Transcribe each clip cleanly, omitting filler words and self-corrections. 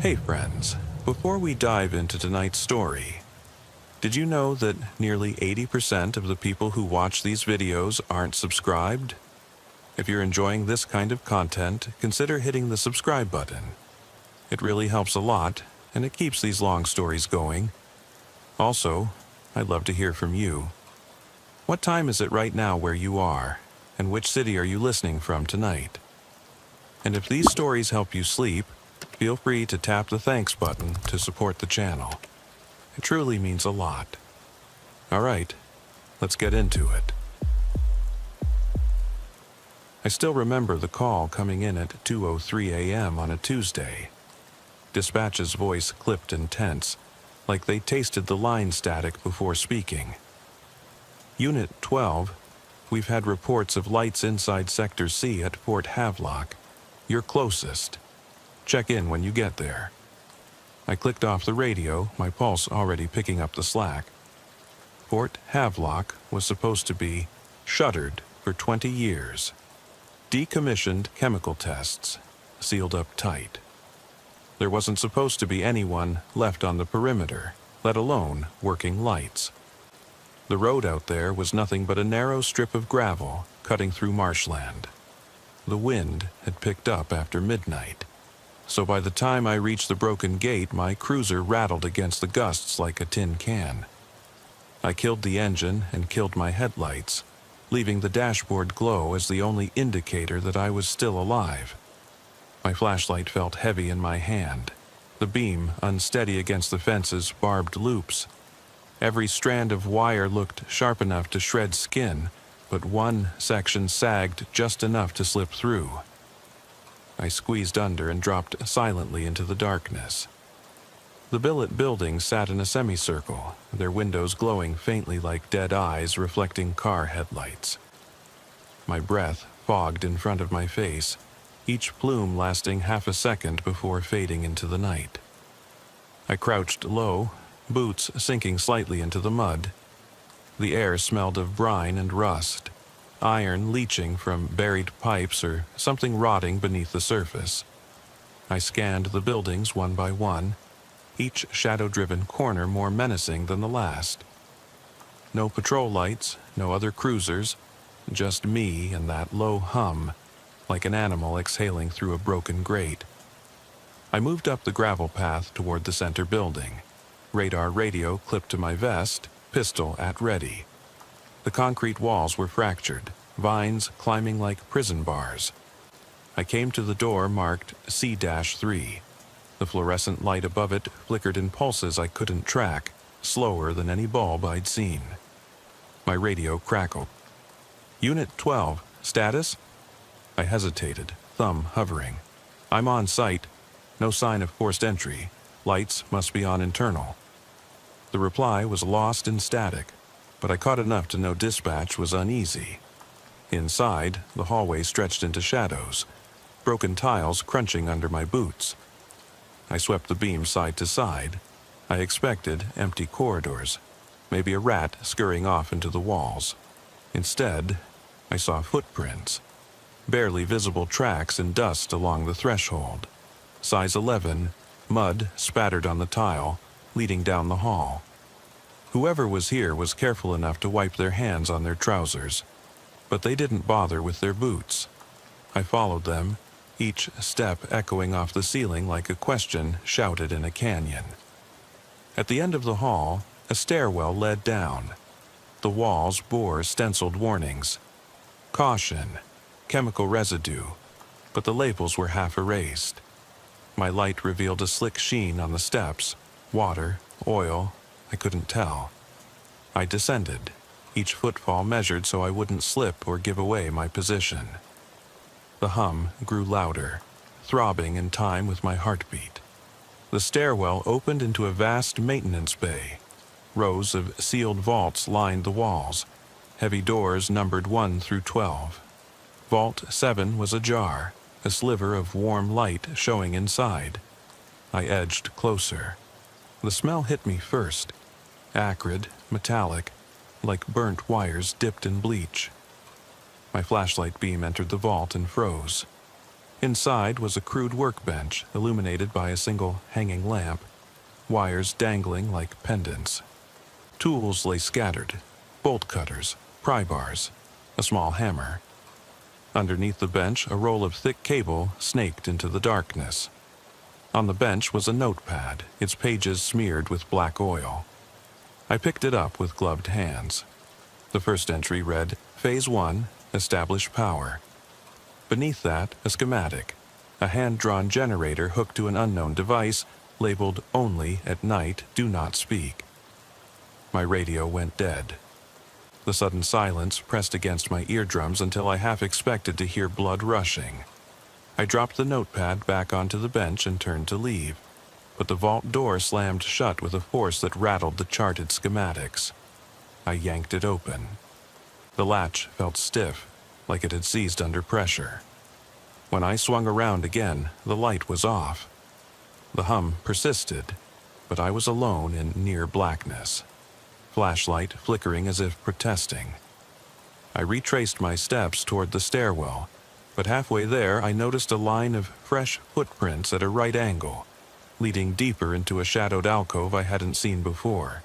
Hey friends, before we dive into tonight's story, did you know that nearly 80% of the people who watch these videos aren't subscribed? If you're enjoying this kind of content, consider hitting the subscribe button. It really helps a lot, and it keeps these long stories going. Also, I'd love to hear from you. What time is it right now where you are, and which city are you listening from tonight? And if these stories help you sleep, feel free to tap the thanks button to support the channel. It truly means a lot. All right, let's get into it. I still remember the call coming in at 2:03 a.m. on a Tuesday. Dispatch's voice clipped and tense, like they tasted the line static before speaking. Unit 12, we've had reports of lights inside Sector C at Fort Havelock. You're closest. Check in when you get there. I clicked off the radio, my pulse already picking up the slack. Fort Havelock was supposed to be shuttered for 20 years. Decommissioned chemical tests, sealed up tight. There wasn't supposed to be anyone left on the perimeter, let alone working lights. The road out there was nothing but a narrow strip of gravel cutting through marshland. The wind had picked up after midnight, so by the time I reached the broken gate, my cruiser rattled against the gusts like a tin can. I killed the engine and killed my headlights, leaving the dashboard glow as the only indicator that I was still alive. My flashlight felt heavy in my hand, the beam unsteady against the fence's barbed loops. Every strand of wire looked sharp enough to shred skin, but one section sagged just enough to slip through. I squeezed under and dropped silently into the darkness. The billet buildings sat in a semicircle, their windows glowing faintly like dead eyes reflecting car headlights. My breath fogged in front of my face, each plume lasting half a second before fading into the night. I crouched low, boots sinking slightly into the mud. The air smelled of brine and rust, iron leaching from buried pipes or something rotting beneath the surface. I scanned the buildings one by one, each shadow-driven corner more menacing than the last. No patrol lights, no other cruisers, just me and that low hum, like an animal exhaling through a broken grate. I moved up the gravel path toward the center building, radar radio clipped to my vest, pistol at ready. The concrete walls were fractured, vines climbing like prison bars. I came to the door marked C-3. The fluorescent light above it flickered in pulses I couldn't track, slower than any bulb I'd seen. My radio crackled. Unit 12, status? I hesitated, thumb hovering. I'm on site. No sign of forced entry. Lights must be on internal. The reply was lost in static, but I caught enough to know dispatch was uneasy. Inside, the hallway stretched into shadows, broken tiles crunching under my boots. I swept the beam side to side. I expected empty corridors, maybe a rat scurrying off into the walls. Instead, I saw footprints, barely visible tracks and dust along the threshold. Size 11, mud spattered on the tile, leading down the hall. Whoever was here was careful enough to wipe their hands on their trousers, but they didn't bother with their boots. I followed them, each step echoing off the ceiling like a question shouted in a canyon. At the end of the hall, a stairwell led down. The walls bore stenciled warnings. Caution, chemical residue, but the labels were half erased. My light revealed a slick sheen on the steps, water, oil, I couldn't tell. I descended, each footfall measured so I wouldn't slip or give away my position. The hum grew louder, throbbing in time with my heartbeat. The stairwell opened into a vast maintenance bay. Rows of sealed vaults lined the walls. Heavy doors numbered 1 through 12. Vault 7 was ajar, a sliver of warm light showing inside. I edged closer. The smell hit me first, acrid, metallic, like burnt wires dipped in bleach. My flashlight beam entered the vault and froze. Inside was a crude workbench illuminated by a single hanging lamp, wires dangling like pendants. Tools lay scattered: bolt cutters, pry bars, a small hammer. Underneath the bench, a roll of thick cable snaked into the darkness. On the bench was a notepad, its pages smeared with black oil. I picked it up with gloved hands. The first entry read, Phase 1, Establish Power. Beneath that, a schematic, a hand-drawn generator hooked to an unknown device, labeled Only at Night, Do Not Speak. My radio went dead. The sudden silence pressed against my eardrums until I half expected to hear blood rushing. I dropped the notepad back onto the bench and turned to leave, but the vault door slammed shut with a force that rattled the charted schematics. I yanked it open. The latch felt stiff, like it had seized under pressure. When I swung around again, the light was off. The hum persisted, but I was alone in near blackness. Flashlight flickering as if protesting. I retraced my steps toward the stairwell, but halfway there I noticed a line of fresh footprints at a right angle, leading deeper into a shadowed alcove I hadn't seen before.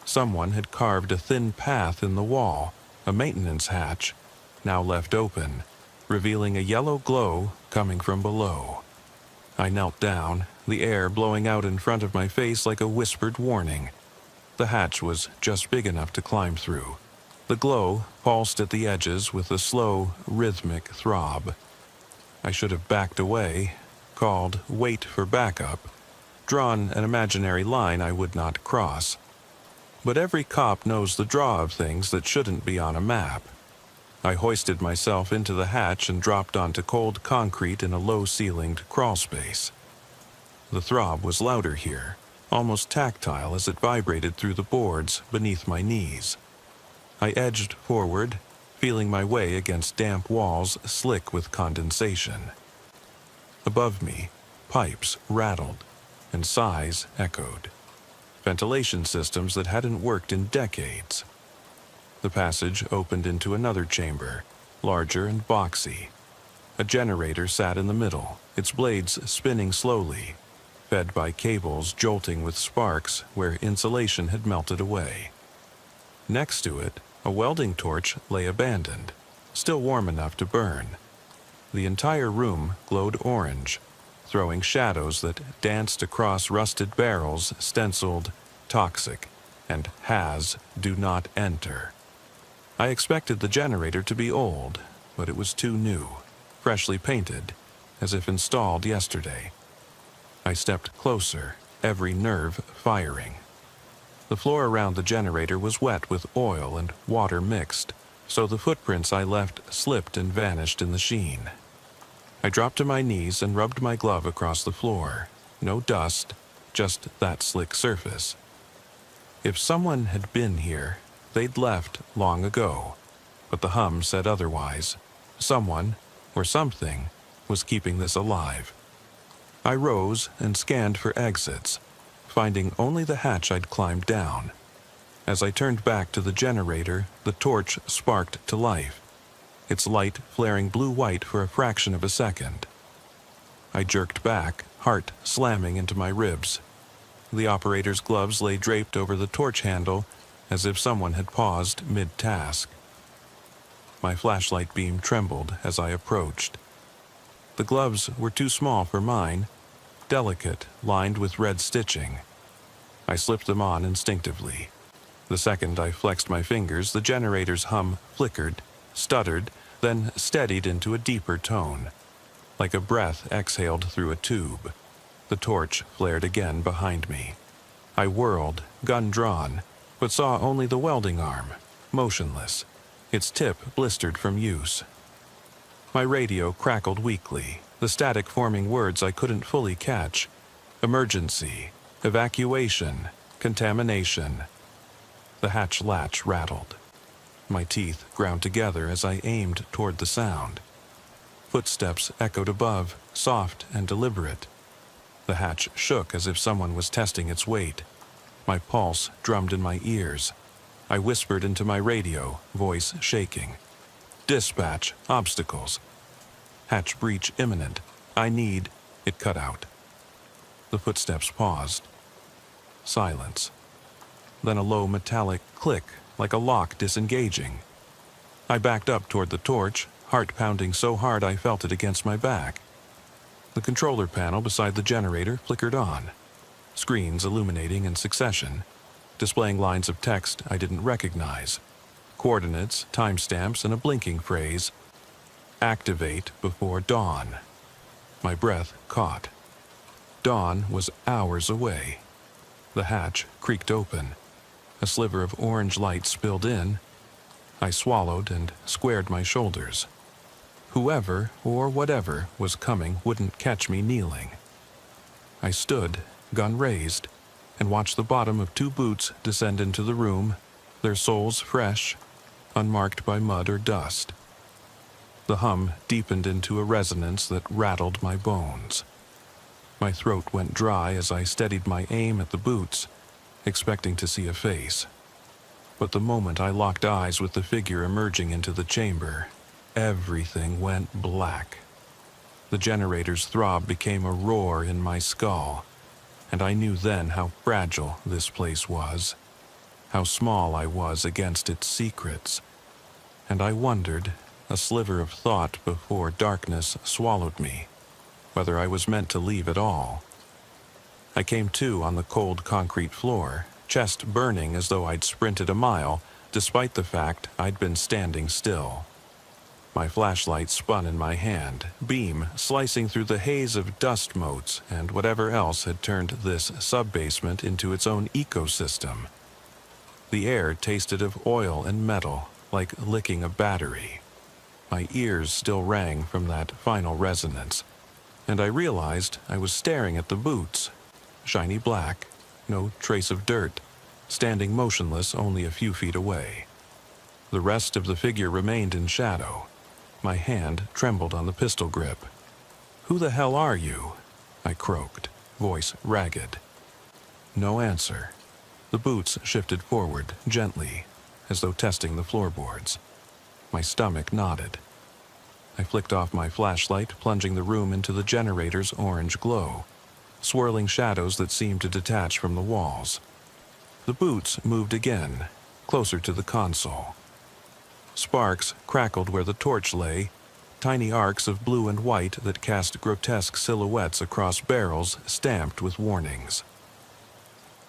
Someone had carved a thin path in the wall, a maintenance hatch, now left open, revealing a yellow glow coming from below. I knelt down, the air blowing out in front of my face like a whispered warning. The hatch was just big enough to climb through. The glow pulsed at the edges with a slow, rhythmic throb. I should have backed away, called wait for backup, drawn an imaginary line I would not cross. But every cop knows the draw of things that shouldn't be on a map. I hoisted myself into the hatch and dropped onto cold concrete in a low-ceilinged crawl space. The throb was louder here, almost tactile as it vibrated through the boards beneath my knees. I edged forward, feeling my way against damp walls slick with condensation. Above me, pipes rattled, and sighs echoed. Ventilation systems that hadn't worked in decades. The passage opened into another chamber, larger and boxy. A generator sat in the middle, its blades spinning slowly, fed by cables jolting with sparks where insulation had melted away. Next to it, a welding torch lay abandoned, still warm enough to burn. The entire room glowed orange, throwing shadows that danced across rusted barrels stenciled "Toxic" and "Has Do Not Enter." I expected the generator to be old, but it was too new, freshly painted, as if installed yesterday. I stepped closer, every nerve firing. The floor around the generator was wet with oil and water mixed, so the footprints I left slipped and vanished in the sheen. I dropped to my knees and rubbed my glove across the floor. No dust, just that slick surface. If someone had been here, they'd left long ago, but the hum said otherwise. Someone, or something, was keeping this alive. I rose and scanned for exits, finding only the hatch I'd climbed down. As I turned back to the generator, the torch sparked to life, its light flaring blue-white for a fraction of a second. I jerked back, heart slamming into my ribs. The operator's gloves lay draped over the torch handle, as if someone had paused mid-task. My flashlight beam trembled as I approached. The gloves were too small for mine, delicate, lined with red stitching. I slipped them on instinctively. The second I flexed my fingers, the generator's hum flickered, stuttered, then steadied into a deeper tone, like a breath exhaled through a tube. The torch flared again behind me. I whirled, gun drawn, but saw only the welding arm, motionless, its tip blistered from use. My radio crackled weakly, the static forming words I couldn't fully catch. Emergency, evacuation, contamination. The hatch latch rattled. My teeth ground together as I aimed toward the sound. Footsteps echoed above, soft and deliberate. The hatch shook as if someone was testing its weight. My pulse drummed in my ears. I whispered into my radio, voice shaking. Dispatch, obstacles. Hatch breach imminent. I need... It cut out. The footsteps paused. Silence. Then a low metallic click, like a lock disengaging. I backed up toward the torch, heart pounding so hard I felt it against my back. The controller panel beside the generator flickered on, screens illuminating in succession, displaying lines of text I didn't recognize, coordinates, timestamps, and a blinking phrase, "Activate before dawn." My breath caught. Dawn was hours away. The hatch creaked open. A sliver of orange light spilled in. I swallowed and squared my shoulders. Whoever or whatever was coming wouldn't catch me kneeling. I stood, gun raised, and watched the bottom of 2 boots descend into the room, their soles fresh, unmarked by mud or dust. The hum deepened into a resonance that rattled my bones. My throat went dry as I steadied my aim at the boots, expecting to see a face. But the moment I locked eyes with the figure emerging into the chamber, everything went black. The generator's throb became a roar in my skull, and I knew then how fragile this place was, how small I was against its secrets. And I wondered, a sliver of thought before darkness swallowed me, whether I was meant to leave at all. I came to on the cold concrete floor, chest burning as though I'd sprinted a mile, despite the fact I'd been standing still. My flashlight spun in my hand, beam slicing through the haze of dust motes and whatever else had turned this sub-basement into its own ecosystem. The air tasted of oil and metal, like licking a battery. My ears still rang from that final resonance, and I realized I was staring at the boots, shiny black, no trace of dirt, standing motionless only a few feet away. The rest of the figure remained in shadow. My hand trembled on the pistol grip. "Who the hell are you?" I croaked, voice ragged. No answer. The boots shifted forward, gently, as though testing the floorboards. My stomach nodded. I flicked off my flashlight, plunging the room into the generator's orange glow, swirling shadows that seemed to detach from the walls. The boots moved again, closer to the console. Sparks crackled where the torch lay, tiny arcs of blue and white that cast grotesque silhouettes across barrels stamped with warnings.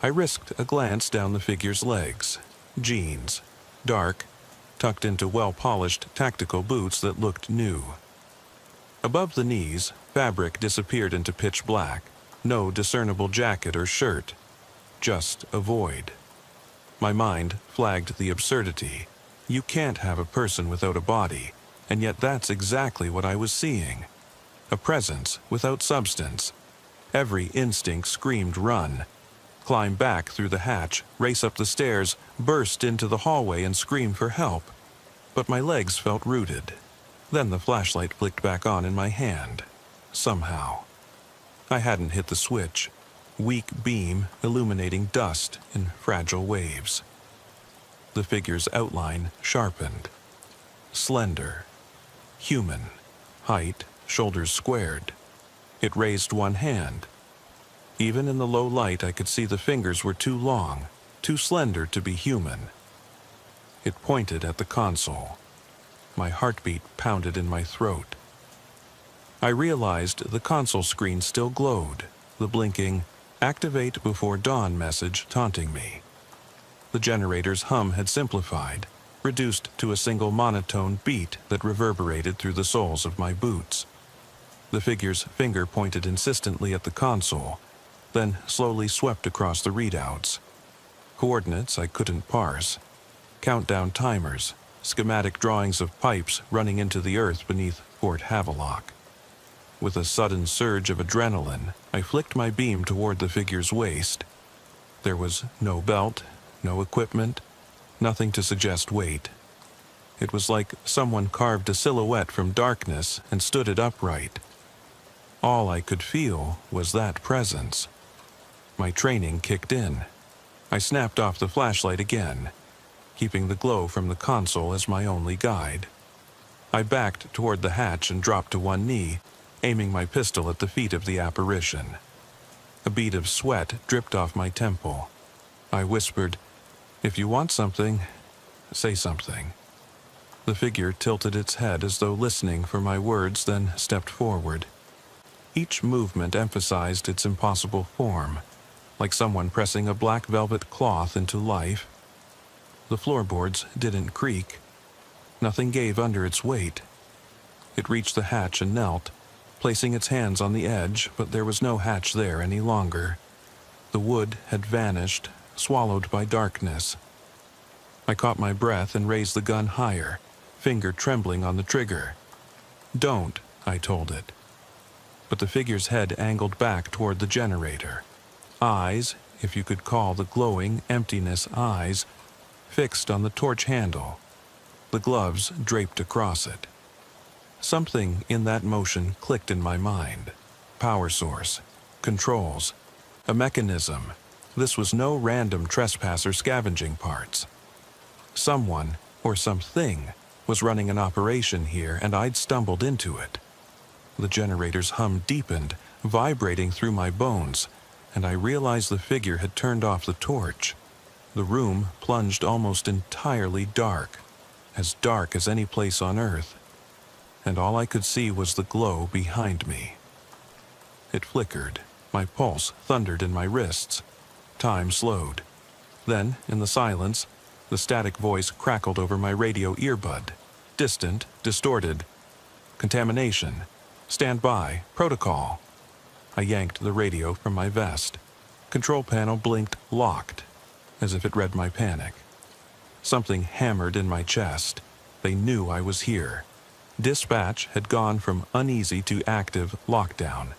I risked a glance down the figure's legs. Jeans, dark, tucked into well-polished tactical boots that looked new. Above the knees, fabric disappeared into pitch black, no discernible jacket or shirt, just a void. My mind flagged the absurdity. You can't have a person without a body, and yet that's exactly what I was seeing. A presence without substance. Every instinct screamed run. Climb back through the hatch, race up the stairs, burst into the hallway and scream for help. But my legs felt rooted. Then the flashlight flicked back on in my hand. Somehow. I hadn't hit the switch. Weak beam illuminating dust in fragile waves. The figure's outline sharpened. Slender. Human. Height, shoulders squared. It raised one hand. Even in the low light, I could see the fingers were too long, too slender to be human. It pointed at the console. My heartbeat pounded in my throat. I realized the console screen still glowed, the blinking, "Activate before dawn" message taunting me. The generator's hum had simplified, reduced to a single monotone beat that reverberated through the soles of my boots. The figure's finger pointed insistently at the console, then slowly swept across the readouts. Coordinates I couldn't parse. Countdown timers, schematic drawings of pipes running into the earth beneath Fort Havelock. With a sudden surge of adrenaline, I flicked my beam toward the figure's waist. There was no belt, no equipment, nothing to suggest weight. It was like someone carved a silhouette from darkness and stood it upright. All I could feel was that presence. My training kicked in. I snapped off the flashlight again, keeping the glow from the console as my only guide. I backed toward the hatch and dropped to one knee, aiming my pistol at the feet of the apparition. A bead of sweat dripped off my temple. I whispered, "If you want something, say something." The figure tilted its head as though listening for my words, then stepped forward. Each movement emphasized its impossible form, like someone pressing a black velvet cloth into life. The floorboards didn't creak. Nothing gave under its weight. It reached the hatch and knelt, placing its hands on the edge, but there was no hatch there any longer. The wood had vanished, swallowed by darkness. I caught my breath and raised the gun higher, finger trembling on the trigger. "Don't," I told it. But the figure's head angled back toward the generator. Eyes, if you could call the glowing emptiness eyes, fixed on the torch handle, the gloves draped across it. Something in that motion clicked in my mind. Power source, controls, a mechanism. This was no random trespasser scavenging parts. Someone, or something, was running an operation here, and I'd stumbled into it. The generator's hum deepened, vibrating through my bones, and I realized the figure had turned off the torch. The room plunged almost entirely dark as any place on Earth, and all I could see was the glow behind me. It flickered. My pulse thundered in my wrists. Time slowed. Then, in the silence, the static voice crackled over my radio earbud. Distant, distorted. "Contamination. Stand by. Protocol." I yanked the radio from my vest. Control panel blinked locked, as if it read my panic. Something hammered in my chest. They knew I was here. Dispatch had gone from uneasy to active lockdown.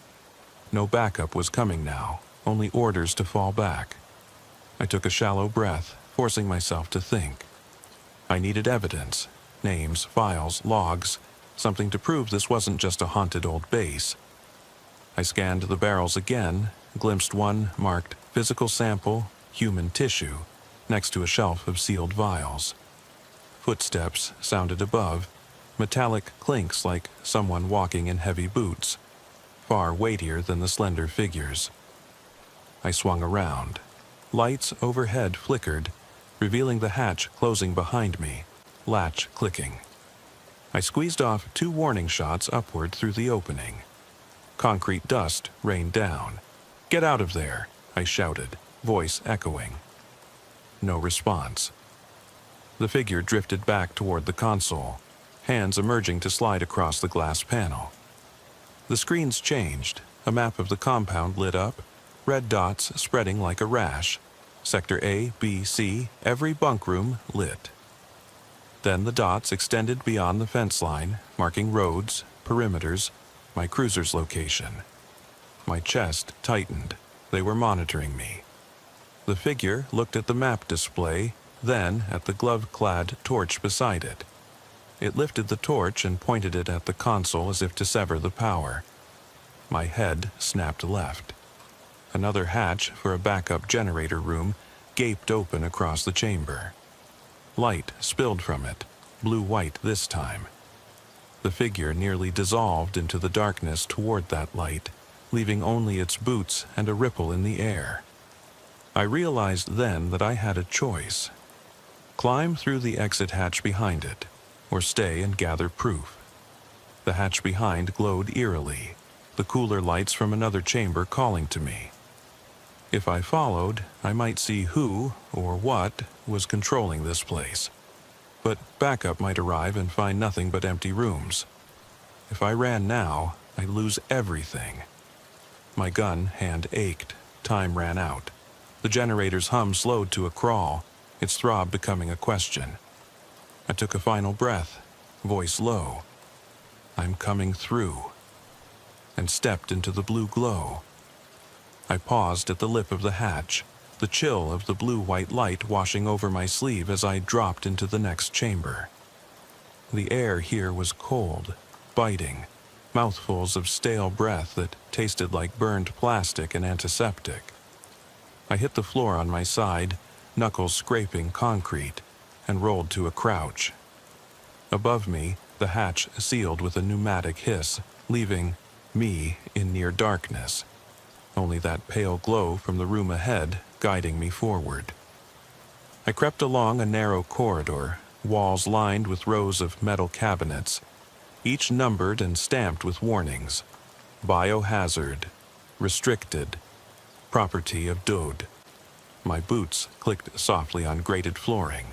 No backup was coming now, only orders to fall back. I took a shallow breath, forcing myself to think. I needed evidence, names, files, logs, something to prove this wasn't just a haunted old base. I scanned the barrels again, glimpsed one marked physical sample, human tissue, next to a shelf of sealed vials. Footsteps sounded above, metallic clinks like someone walking in heavy boots, far weightier than the slender figures. I swung around. Lights overhead flickered, revealing the hatch closing behind me, latch clicking. I squeezed off 2 warning shots upward through the opening. Concrete dust rained down. "Get out of there," I shouted, voice echoing. No response. The figure drifted back toward the console, hands emerging to slide across the glass panel. The screens changed. A map of the compound lit up, red dots spreading like a rash. Sector A, B, C, every bunk room lit. Then the dots extended beyond the fence line, marking roads, perimeters, my cruiser's location. My chest tightened. They were monitoring me. The figure looked at the map display, then at the glove-clad torch beside it. It lifted the torch and pointed it at the console as if to sever the power. My head snapped left. Another hatch for a backup generator room gaped open across the chamber. Light spilled from it, blue-white this time. The figure nearly dissolved into the darkness toward that light, leaving only its boots and a ripple in the air. I realized then that I had a choice. Climb through the exit hatch behind it, or stay and gather proof. The hatch behind glowed eerily, the cooler lights from another chamber calling to me. If I followed, I might see who, or what, was controlling this place. But backup might arrive and find nothing but empty rooms. If I ran now, I'd lose everything. My gun hand ached. Time ran out. The generator's hum slowed to a crawl, its throb becoming a question. I took a final breath, voice low. "I'm coming through," and stepped into the blue glow. I paused at the lip of the hatch, the chill of the blue-white light washing over my sleeve as I dropped into the next chamber. The air here was cold, biting, mouthfuls of stale breath that tasted like burned plastic and antiseptic. I hit the floor on my side, knuckles scraping concrete, and rolled to a crouch. Above me, The hatch sealed with a pneumatic hiss, leaving me in near darkness, only that pale glow from the room ahead guiding me forward. I crept along a narrow corridor, walls lined with rows of metal cabinets, each numbered and stamped with warnings. Biohazard, restricted, property of Dode. My boots clicked softly on grated flooring,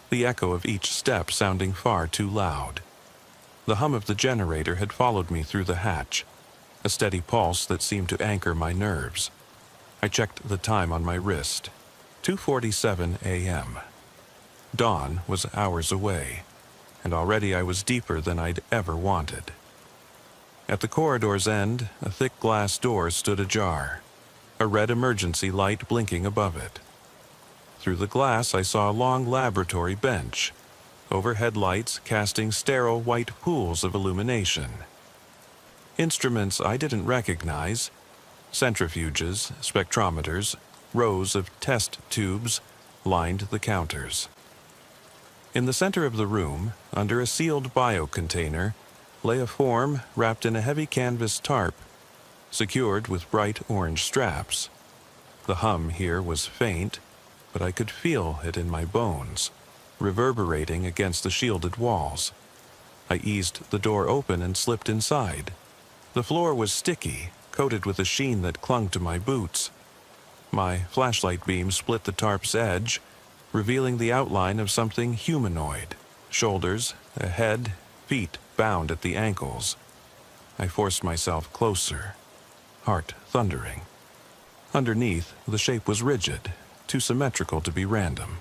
the echo of each step sounding far too loud. The hum of the generator had followed me through the hatch, a steady pulse that seemed to anchor my nerves. I checked the time on my wrist. 2:47 a.m. Dawn was hours away, and already I was deeper than I'd ever wanted. At the corridor's end, a thick glass door stood ajar, a red emergency light blinking above it. Through the glass, I saw a long laboratory bench, overhead lights casting sterile white pools of illumination. Instruments I didn't recognize, centrifuges, spectrometers, rows of test tubes lined the counters. In the center of the room, under a sealed biocontainer, lay a form wrapped in a heavy canvas tarp, secured with bright orange straps. The hum here was faint, but I could feel it in my bones, reverberating against the shielded walls. I eased the door open and slipped inside. The floor was sticky, coated with a sheen that clung to my boots. My flashlight beam split the tarp's edge, revealing the outline of something humanoid, shoulders, a head, feet bound at the ankles. I forced myself closer, heart thundering. Underneath, the shape was rigid, too symmetrical to be random.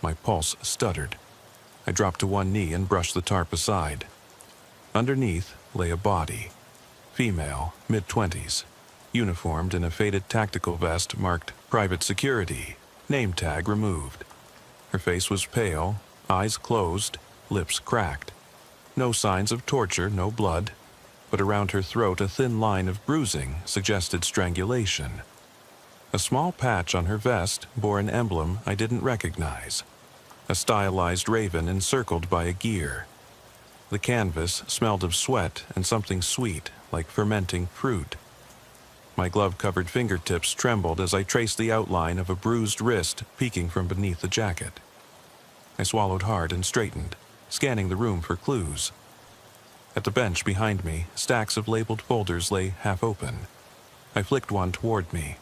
My pulse stuttered. I dropped to one knee and brushed the tarp aside. Underneath lay a body, female, mid-20s, uniformed in a faded tactical vest marked Private Security, name tag removed. Her face was pale, eyes closed, lips cracked. No signs of torture, no blood, but around her throat a thin line of bruising suggested strangulation. A small patch on her vest bore an emblem I didn't recognize, a stylized raven encircled by a gear. The canvas smelled of sweat and something sweet, like fermenting fruit. My glove-covered fingertips trembled as I traced the outline of a bruised wrist peeking from beneath the jacket. I swallowed hard and straightened, scanning the room for clues. At the bench behind me, stacks of labeled folders lay half open. I flicked one toward me.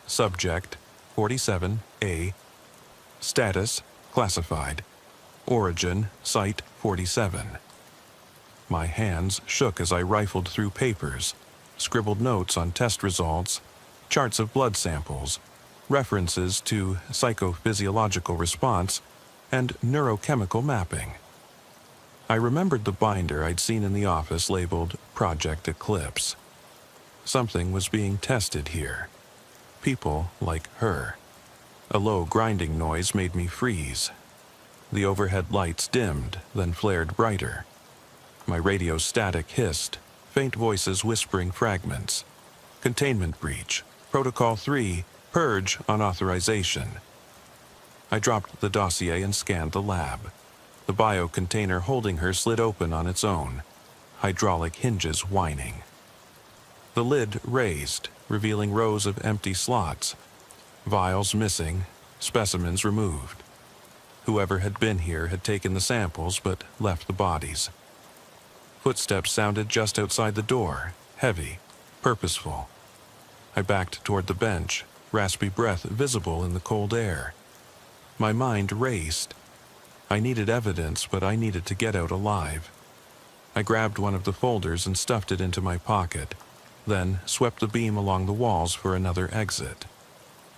Subject, 47A. Status, classified. Origin, Site 47. My hands shook as I rifled through papers, scribbled notes on test results, charts of blood samples, references to psychophysiological response, and neurochemical mapping. I remembered the binder I'd seen in the office labeled Project Eclipse. Something was being tested here. People like her. A low grinding noise made me freeze. The overhead lights dimmed, then flared brighter. My radio static hissed, faint voices whispering fragments. Containment breach. Protocol 3, purge on authorization. I dropped the dossier and scanned the lab. The biocontainer holding her slid open on its own, hydraulic hinges whining. The lid raised, revealing rows of empty slots. Vials missing, specimens removed. Whoever had been here had taken the samples but left the bodies. Footsteps sounded just outside the door, heavy, purposeful. I backed toward the bench, raspy breath visible in the cold air. My mind raced. I needed evidence, but I needed to get out alive. I grabbed one of the folders and stuffed it into my pocket, then swept the beam along the walls for another exit.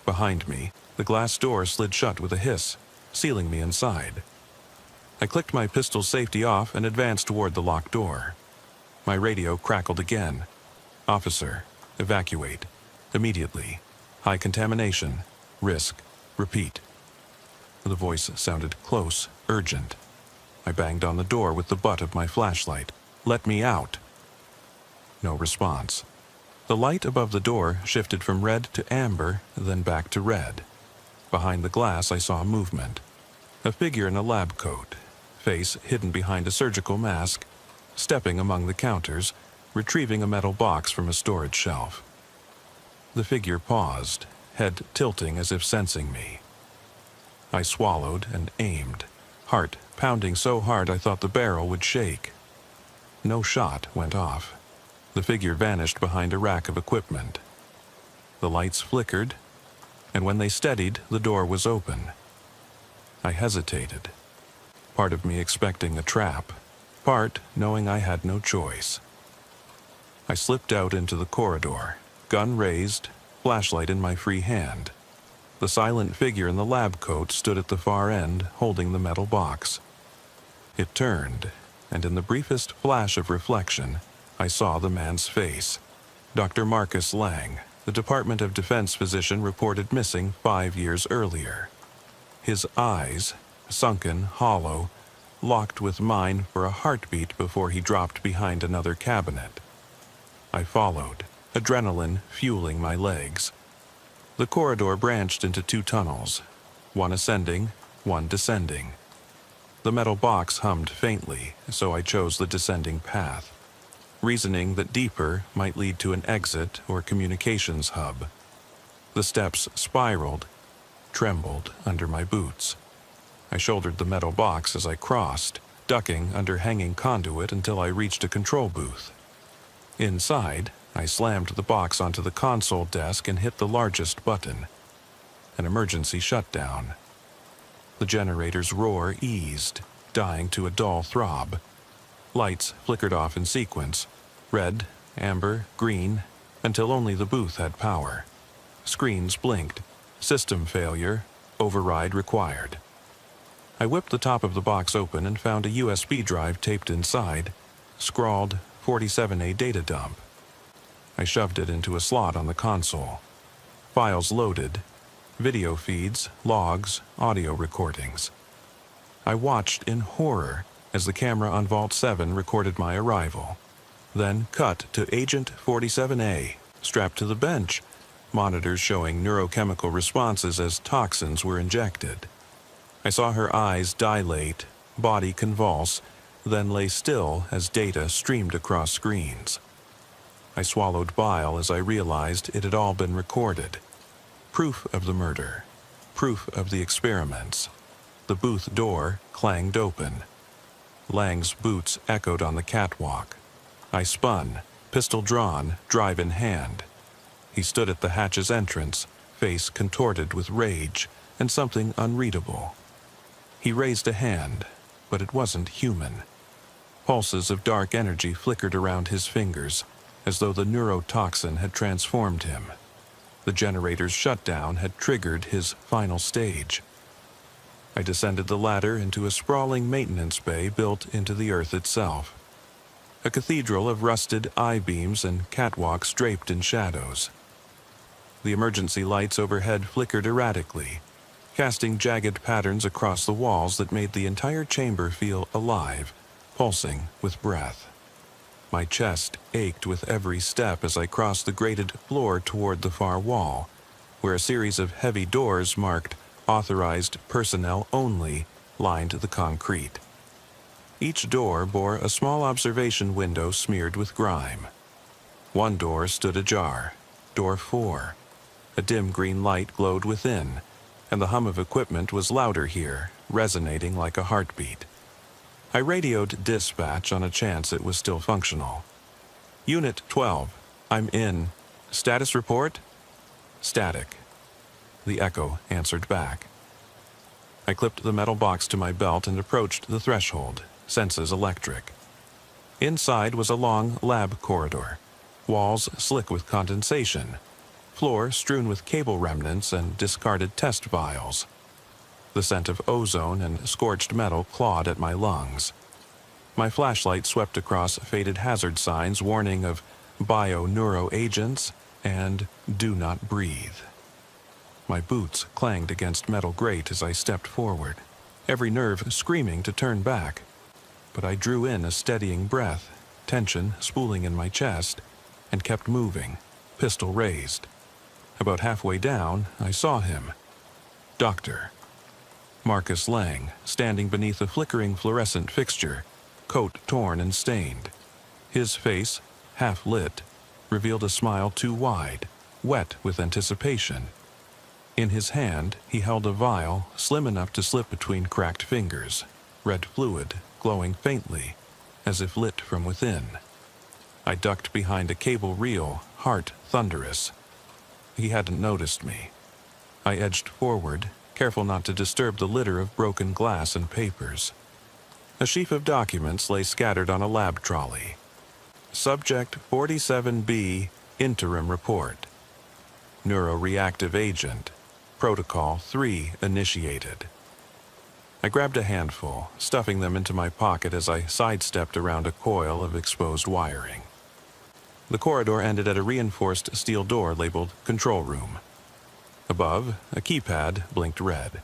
Behind me, the glass door slid shut with a hiss, sealing me inside. I clicked my pistol's safety off and advanced toward the locked door. My radio crackled again. Officer, evacuate. Immediately. High contamination. Risk. Repeat. The voice sounded close, urgent. I banged on the door with the butt of my flashlight. Let me out. No response. The light above the door shifted from red to amber, then back to red. Behind the glass, I saw movement. A figure in a lab coat, face hidden behind a surgical mask, stepping among the counters, retrieving a metal box from a storage shelf. The figure paused, head tilting as if sensing me. I swallowed and aimed, heart pounding so hard I thought the barrel would shake. No shot went off. The figure vanished behind a rack of equipment. The lights flickered, and when they steadied, the door was open. I hesitated, part of me expecting a trap, part knowing I had no choice. I slipped out into the corridor, gun raised, flashlight in my free hand. The silent figure in the lab coat stood at the far end, holding the metal box. It turned, and in the briefest flash of reflection, I saw the man's face. Dr. Marcus Lang, the Department of Defense physician reported missing 5 years earlier. His eyes, sunken, hollow, locked with mine for a heartbeat before he dropped behind another cabinet. I followed, adrenaline fueling my legs. The corridor branched into 2 tunnels, one ascending, one descending. The metal box hummed faintly, so I chose the descending path, reasoning that deeper might lead to an exit or communications hub. The steps spiraled, trembled under my boots. I shouldered the metal box as I crossed, ducking under hanging conduit until I reached a control booth. Inside, I slammed the box onto the console desk and hit the largest button. An emergency shutdown. The generator's roar eased, dying to a dull throb. Lights flickered off in sequence, red, amber, green, until only the booth had power. Screens blinked. System failure. Override required. I whipped the top of the box open and found a USB drive taped inside, scrawled 47A data dump. I shoved it into a slot on the console. Files loaded. Video feeds, logs, audio recordings. I watched in horror as the camera on Vault 7 recorded my arrival. Then cut to Agent 47A, strapped to the bench, monitors showing neurochemical responses as toxins were injected. I saw her eyes dilate, body convulse, then lay still as data streamed across screens. I swallowed bile as I realized it had all been recorded. Proof of the murder. Proof of the experiments. The booth door clanged open. Lang's boots echoed on the catwalk. I spun, pistol drawn, drive in hand. He stood at the hatch's entrance, face contorted with rage and something unreadable. He raised a hand, but it wasn't human. Pulses of dark energy flickered around his fingers, as though the neurotoxin had transformed him. The generator's shutdown had triggered his final stage. I descended the ladder into a sprawling maintenance bay built into the earth itself. A cathedral of rusted I-beams and catwalks draped in shadows. The emergency lights overhead flickered erratically, casting jagged patterns across the walls that made the entire chamber feel alive, pulsing with breath. My chest ached with every step as I crossed the grated floor toward the far wall, where a series of heavy doors marked "Authorized Personnel Only" lined the concrete. Each door bore a small observation window smeared with grime. One door stood ajar, door 4. A dim green light glowed within, and the hum of equipment was louder here, resonating like a heartbeat. I radioed dispatch on a chance it was still functional. Unit 12, I'm in. Status report? Static. The echo answered back. I clipped the metal box to my belt and approached the threshold, senses electric. Inside was a long lab corridor, walls slick with condensation, floor strewn with cable remnants and discarded test vials. The scent of ozone and scorched metal clawed at my lungs. My flashlight swept across faded hazard signs warning of bio-neuroagents and do not breathe. My boots clanged against metal grate as I stepped forward, every nerve screaming to turn back. But I drew in a steadying breath, tension spooling in my chest, and kept moving, pistol raised. About halfway down, I saw him. Dr. Marcus Lang, standing beneath a flickering fluorescent fixture, coat torn and stained. His face, half lit, revealed a smile too wide, wet with anticipation. In his hand, he held a vial slim enough to slip between cracked fingers, red fluid glowing faintly, as if lit from within. I ducked behind a cable reel, heart thunderous. He hadn't noticed me. I edged forward, careful not to disturb the litter of broken glass and papers. A sheaf of documents lay scattered on a lab trolley. Subject 47B, interim report. Neuroreactive agent. Protocol 3 initiated. I grabbed a handful, stuffing them into my pocket as I sidestepped around a coil of exposed wiring. The corridor ended at a reinforced steel door labeled Control Room. Above, a keypad blinked red.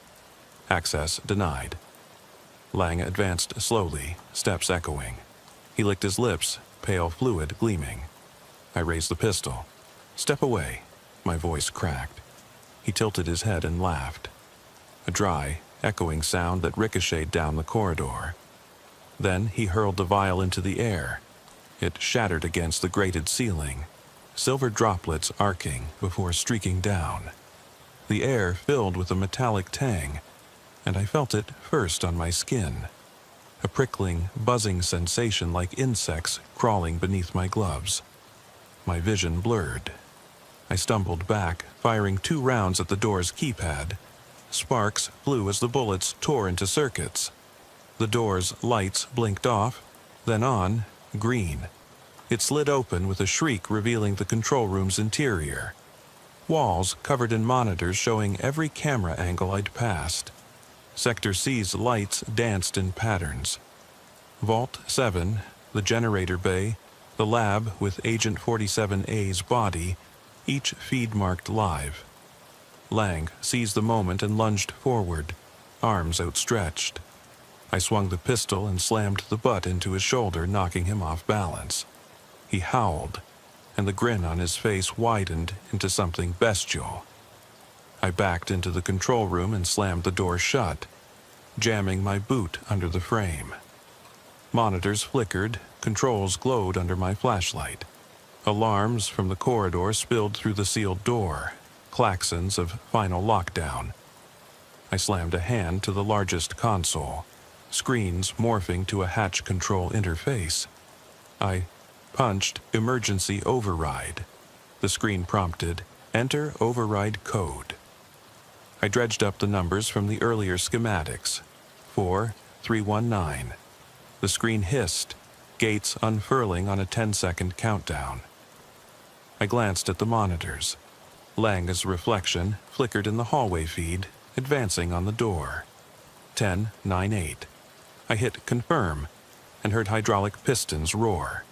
Access denied. Lang advanced slowly, steps echoing. He licked his lips, pale fluid gleaming. I raised the pistol. Step away. My voice cracked. He tilted his head and laughed. A dry, echoing sound that ricocheted down the corridor. Then he hurled the vial into the air. It shattered against the grated ceiling, silver droplets arcing before streaking down. The air filled with a metallic tang, and I felt it first on my skin. A prickling, buzzing sensation like insects crawling beneath my gloves. My vision blurred. I stumbled back, firing 2 rounds at the door's keypad. Sparks flew as the bullets tore into circuits. The door's lights blinked off, then on, green. It slid open with a shriek revealing the control room's interior. Walls covered in monitors showing every camera angle I'd passed. Sector C's lights danced in patterns. Vault 7, the generator bay, the lab with Agent 47A's body, each feed marked live. Lang seized the moment and lunged forward, arms outstretched. I swung the pistol and slammed the butt into his shoulder, knocking him off balance. He howled, and the grin on his face widened into something bestial. I backed into the control room and slammed the door shut, jamming my boot under the frame. Monitors flickered, controls glowed under my flashlight. Alarms from the corridor spilled through the sealed door, klaxons of final lockdown. I slammed a hand to the largest console, screens morphing to a hatch control interface. I punched emergency override. The screen prompted, enter override code. I dredged up the numbers from the earlier schematics. 4319. The screen hissed, gates unfurling on a 10-second countdown. I glanced at the monitors. Lang's reflection flickered in the hallway feed, advancing on the door. 1098. I hit confirm and heard hydraulic pistons roar.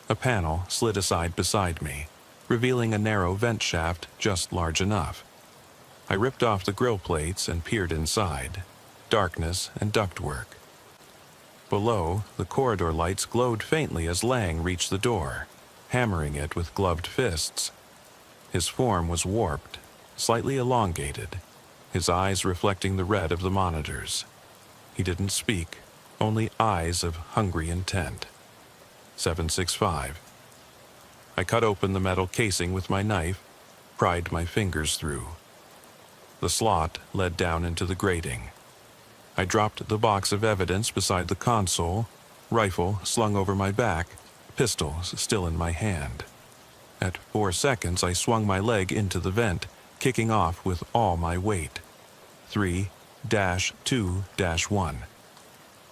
A panel slid aside beside me, revealing a narrow vent shaft just large enough. I ripped off the grill plates and peered inside. Darkness and ductwork. Below, the corridor lights glowed faintly as Lang reached the door, hammering it with gloved fists. His form was warped, slightly elongated, his eyes reflecting the red of the monitors. He didn't speak, only eyes of hungry intent. 765. I cut open the metal casing with my knife, pried my fingers through. The slot led down into the grating. I dropped the box of evidence beside the console, rifle slung over my back, pistol still in my hand. At 4 seconds, I swung my leg into the vent, kicking off with all my weight. 3-2-1.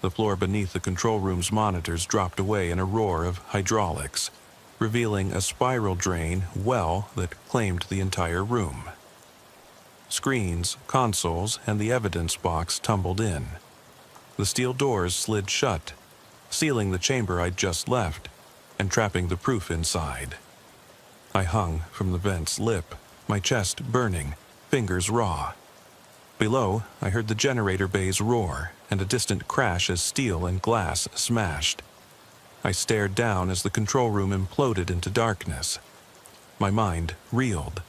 The floor beneath the control room's monitors dropped away in a roar of hydraulics, revealing a spiral drain well that claimed the entire room. Screens, consoles, and the evidence box tumbled in. The steel doors slid shut, sealing the chamber I'd just left and trapping the proof inside. I hung from the vent's lip, my chest burning, fingers raw. Below, I heard the generator bays roar and a distant crash as steel and glass smashed. I stared down as the control room imploded into darkness. My mind reeled.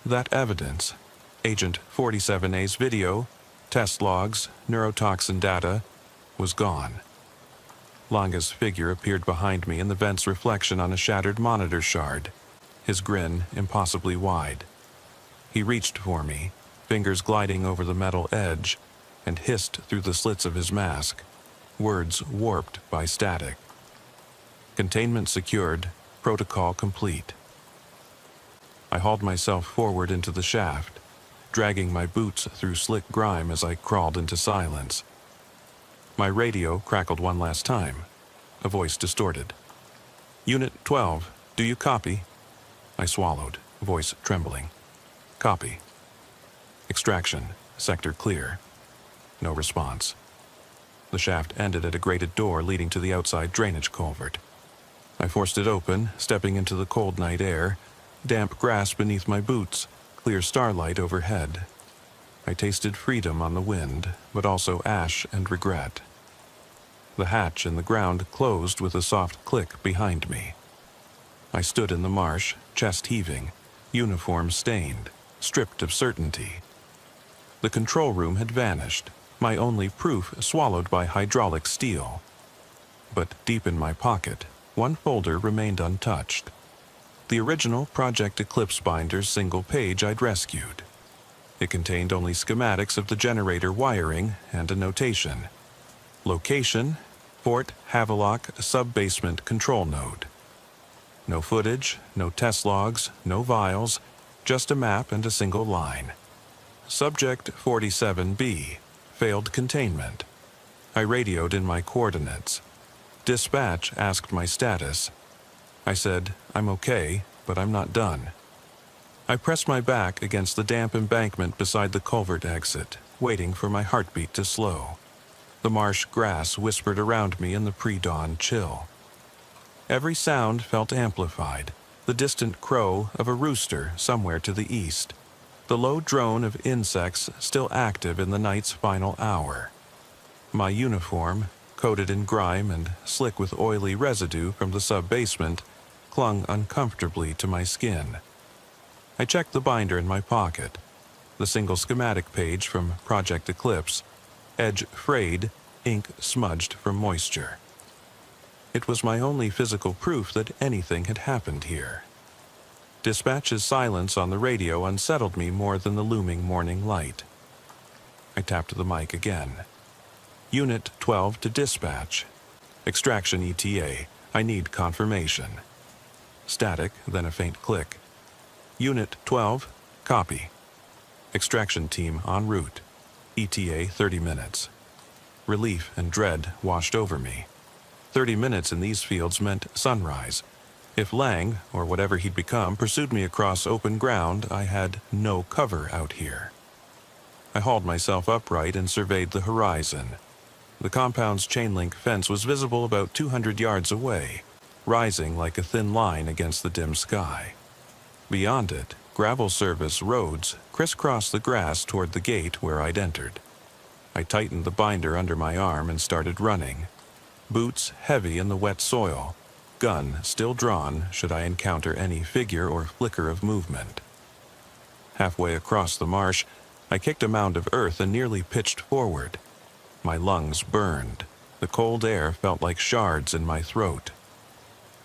That evidence, Agent 47A's video, test logs, neurotoxin data, was gone. Langa's figure appeared behind me in the vent's reflection on a shattered monitor shard, his grin impossibly wide. He reached for me, fingers gliding over the metal edge, and hissed through the slits of his mask, words warped by static. Containment secured, protocol complete. I hauled myself forward into the shaft, dragging my boots through slick grime as I crawled into silence. My radio crackled one last time, a voice distorted. "Unit 12, do you copy?" I swallowed, voice trembling. "Copy." "Extraction, sector clear." No response. The shaft ended at a grated door leading to the outside drainage culvert. I forced it open, stepping into the cold night air, damp grass beneath my boots, clear starlight overhead. I tasted freedom on the wind, but also ash and regret. The hatch in the ground closed with a soft click behind me. I stood in the marsh, chest heaving, uniform stained, stripped of certainty. The control room had vanished, my only proof swallowed by hydraulic steel. But deep in my pocket, one folder remained untouched. The original Project Eclipse binder's single page I'd rescued. It contained only schematics of the generator wiring and a notation. Location, Fort Havelock sub-basement control node. No footage, no test logs, no vials, just a map and a single line. Subject 47B, failed containment. I radioed in my coordinates. Dispatch asked my status. I said, "I'm okay, but I'm not done." I pressed my back against the damp embankment beside the culvert exit, waiting for my heartbeat to slow. The marsh grass whispered around me in the pre-dawn chill. Every sound felt amplified, the distant crow of a rooster somewhere to the east, the low drone of insects still active in the night's final hour. My uniform, coated in grime and slick with oily residue from the sub-basement, clung uncomfortably to my skin. I checked the binder in my pocket, the single schematic page from Project Eclipse, edge frayed, ink smudged from moisture. It was my only physical proof that anything had happened here. Dispatch's silence on the radio unsettled me more than the looming morning light. I tapped the mic again. "Unit 12 to dispatch. Extraction ETA. I need confirmation." Static, then a faint click. "Unit 12, copy. Extraction team en route. ETA 30 minutes. Relief and dread washed over me. 30 minutes in these fields meant sunrise. If Lang, or whatever he'd become, pursued me across open ground, I had no cover out here. I hauled myself upright and surveyed the horizon. The compound's chain-link fence was visible about 200 yards away, rising like a thin line against the dim sky. Beyond it, gravel service roads crisscrossed the grass toward the gate where I'd entered. I tightened the binder under my arm and started running. Boots heavy in the wet soil, gun still drawn should I encounter any figure or flicker of movement. Halfway across the marsh, I kicked a mound of earth and nearly pitched forward. My lungs burned. The cold air felt like shards in my throat.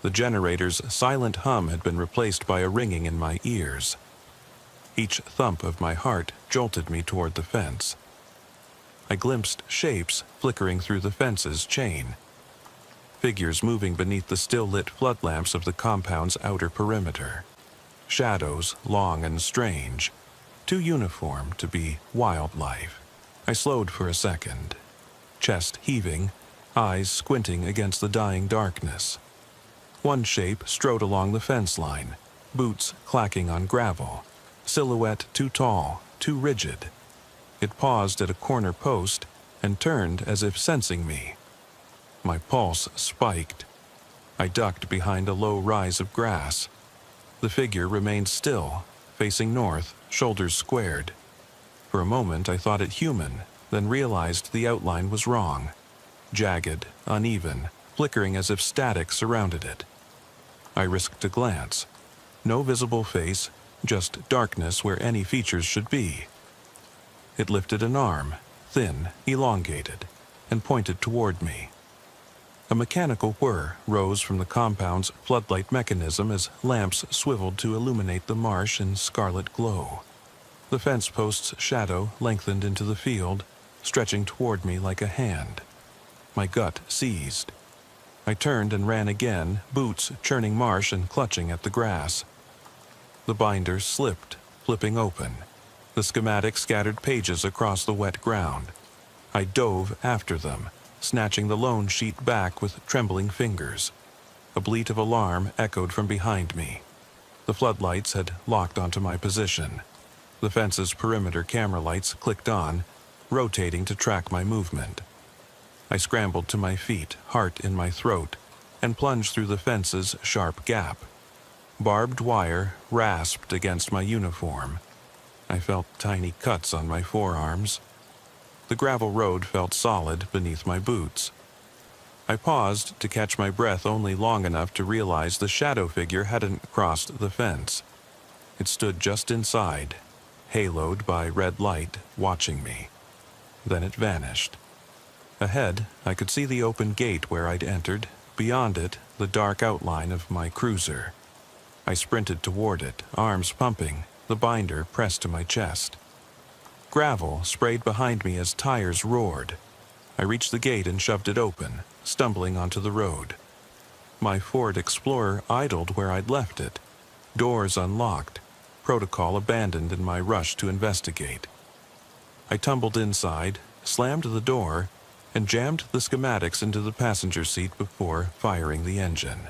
The generator's silent hum had been replaced by a ringing in my ears. Each thump of my heart jolted me toward the fence. I glimpsed shapes flickering through the fence's chain. Figures moving beneath the still-lit floodlamps of the compound's outer perimeter. Shadows long and strange, too uniform to be wildlife. I slowed for a second, chest heaving, eyes squinting against the dying darkness. One shape strode along the fence line, boots clacking on gravel, silhouette too tall, too rigid. It paused at a corner post and turned as if sensing me. My pulse spiked. I ducked behind a low rise of grass. The figure remained still, facing north, shoulders squared. For a moment I thought it human, then realized the outline was wrong. Jagged, uneven, flickering as if static surrounded it. I risked a glance. No visible face, just darkness where any features should be. It lifted an arm, thin, elongated, and pointed toward me. A mechanical whir rose from the compound's floodlight mechanism as lamps swiveled to illuminate the marsh in scarlet glow. The fence post's shadow lengthened into the field, stretching toward me like a hand. My gut seized. I turned and ran again, boots churning marsh and clutching at the grass. The binder slipped, flipping open. The schematic scattered pages across the wet ground. I dove after them, snatching the loan sheet back with trembling fingers. A bleat of alarm echoed from behind me. The floodlights had locked onto my position. The fence's perimeter camera lights clicked on, rotating to track my movement. I scrambled to my feet, heart in my throat, and plunged through the fence's sharp gap. Barbed wire rasped against my uniform. I felt tiny cuts on my forearms. The gravel road felt solid beneath my boots. I paused to catch my breath only long enough to realize the shadow figure hadn't crossed the fence. It stood just inside, haloed by red light, watching me. Then it vanished. Ahead, I could see the open gate where I'd entered. Beyond it, the dark outline of my cruiser. I sprinted toward it, arms pumping, the binder pressed to my chest. Gravel sprayed behind me as tires roared. I reached the gate and shoved it open, stumbling onto the road. My Ford Explorer idled where I'd left it. Doors unlocked, protocol abandoned in my rush to investigate. I tumbled inside, slammed the door, and jammed the schematics into the passenger seat before firing the engine.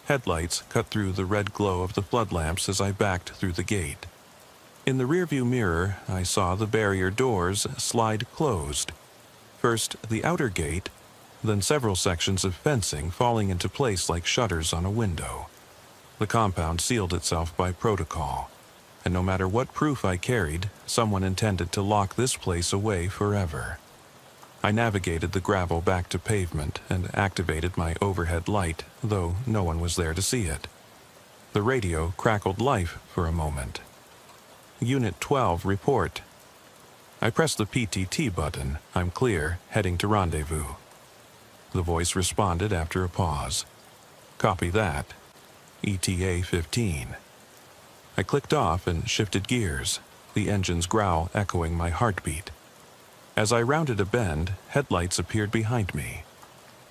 Headlights cut through the red glow of the floodlamps as I backed through the gate. In the rearview mirror, I saw the barrier doors slide closed. First the outer gate, then several sections of fencing falling into place like shutters on a window. The compound sealed itself by protocol, and no matter what proof I carried, someone intended to lock this place away forever. I navigated the gravel back to pavement and activated my overhead light, though no one was there to see it. The radio crackled life for a moment. Unit 12 report. I pressed the PTT button. I'm clear, heading to rendezvous. The voice responded after a pause. Copy that. ETA 15. I clicked off and shifted gears, the engine's growl echoing my heartbeat. As I rounded a bend, headlights appeared behind me.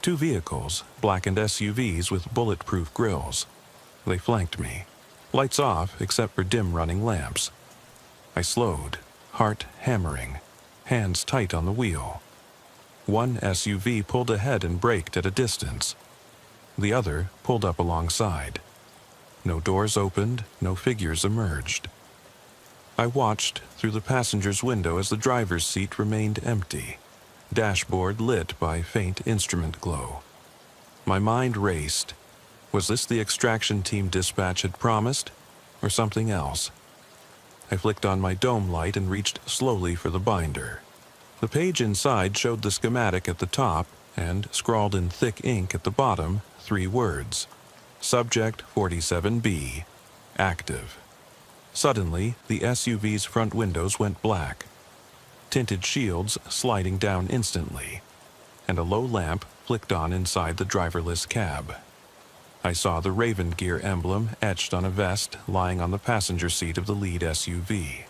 Two vehicles, blackened SUVs with bulletproof grills. They flanked me. Lights off except for dim running lamps. I slowed, heart hammering, hands tight on the wheel. One SUV pulled ahead and braked at a distance. The other pulled up alongside. No doors opened, no figures emerged. I watched through the passenger's window as the driver's seat remained empty, dashboard lit by faint instrument glow. My mind raced. Was this the extraction team dispatch had promised, or something else? I flicked on my dome light and reached slowly for the binder. The page inside showed the schematic at the top and, scrawled in thick ink at the bottom, 3 words. Subject 47B. Active. Suddenly, the SUV's front windows went black. Tinted shields sliding down instantly, and a low lamp flicked on inside the driverless cab. I saw the Raven Gear emblem etched on a vest lying on the passenger seat of the lead SUV.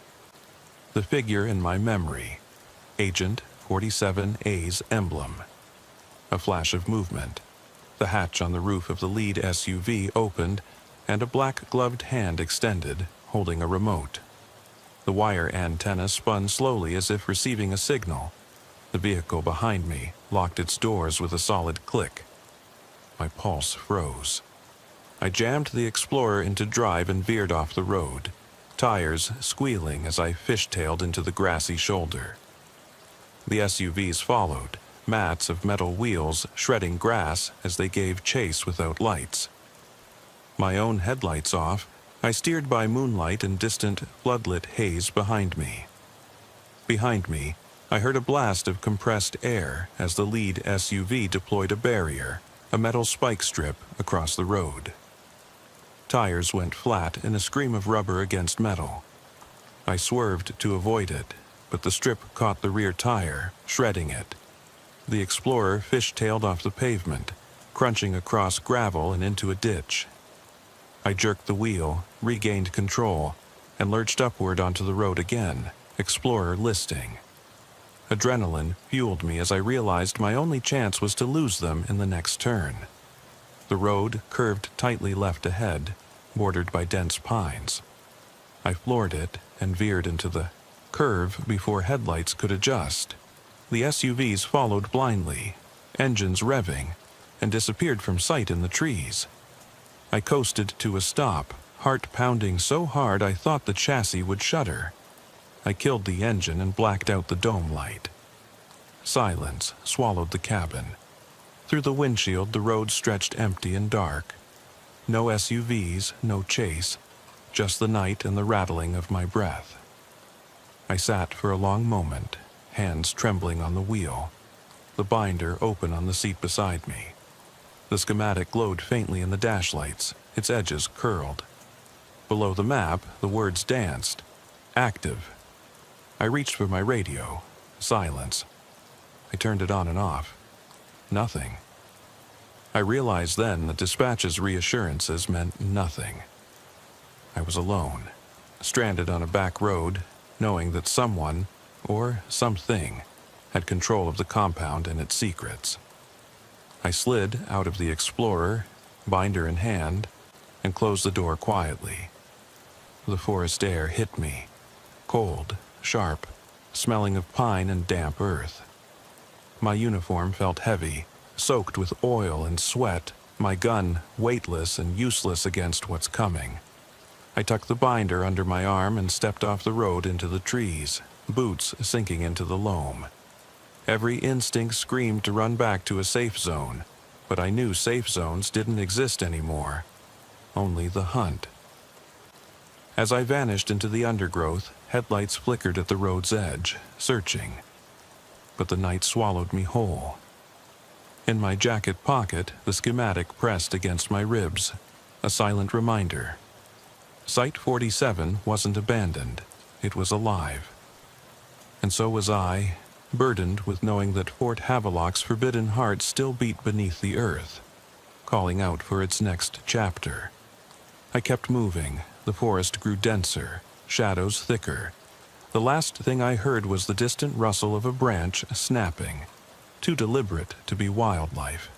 The figure in my memory, Agent 47A's emblem. A flash of movement. The hatch on the roof of the lead SUV opened, and a black-gloved hand extended, holding a remote. The wire antenna spun slowly as if receiving a signal. The vehicle behind me locked its doors with a solid click. My pulse froze. I jammed the Explorer into drive and veered off the road, tires squealing as I fishtailed into the grassy shoulder. The SUVs followed, mats of metal wheels shredding grass as they gave chase without lights. My own headlights off, I steered by moonlight and distant, floodlit haze behind me. Behind me, I heard a blast of compressed air as the lead SUV deployed a barrier, a metal spike strip, across the road. Tires went flat in a scream of rubber against metal. I swerved to avoid it, but the strip caught the rear tire, shredding it. The Explorer fishtailed off the pavement, crunching across gravel and into a ditch. I jerked the wheel, regained control, and lurched upward onto the road again, Explorer listing. Adrenaline fueled me as I realized my only chance was to lose them in the next turn. The road curved tightly left ahead, bordered by dense pines. I floored it and veered into the curve before headlights could adjust. The SUVs followed blindly, engines revving, and disappeared from sight in the trees. I coasted to a stop, heart pounding so hard I thought the chassis would shudder. I killed the engine and blacked out the dome light. Silence swallowed the cabin. Through the windshield, the road stretched empty and dark. No SUVs, no chase, just the night and the rattling of my breath. I sat for a long moment, hands trembling on the wheel, the binder open on the seat beside me. The schematic glowed faintly in the dash lights, its edges curled. Below the map, the words danced. Active. I reached for my radio. Silence. I turned it on and off. Nothing. I realized then that dispatch's reassurances meant nothing. I was alone, stranded on a back road, knowing that someone, or something, had control of the compound and its secrets. I slid out of the Explorer, binder in hand, and closed the door quietly. The forest air hit me, cold, sharp, smelling of pine and damp earth. My uniform felt heavy, soaked with oil and sweat, my gun weightless and useless against what's coming. I tucked the binder under my arm and stepped off the road into the trees, boots sinking into the loam. Every instinct screamed to run back to a safe zone, but I knew safe zones didn't exist anymore. Only the hunt. As I vanished into the undergrowth, headlights flickered at the road's edge, searching. But the night swallowed me whole. In my jacket pocket, the schematic pressed against my ribs, a silent reminder. Site 47 wasn't abandoned, it was alive. And so was I, burdened with knowing that Fort Havelock's forbidden heart still beat beneath the earth, calling out for its next chapter. I kept moving. The forest grew denser, shadows thicker. The last thing I heard was the distant rustle of a branch snapping, too deliberate to be wildlife.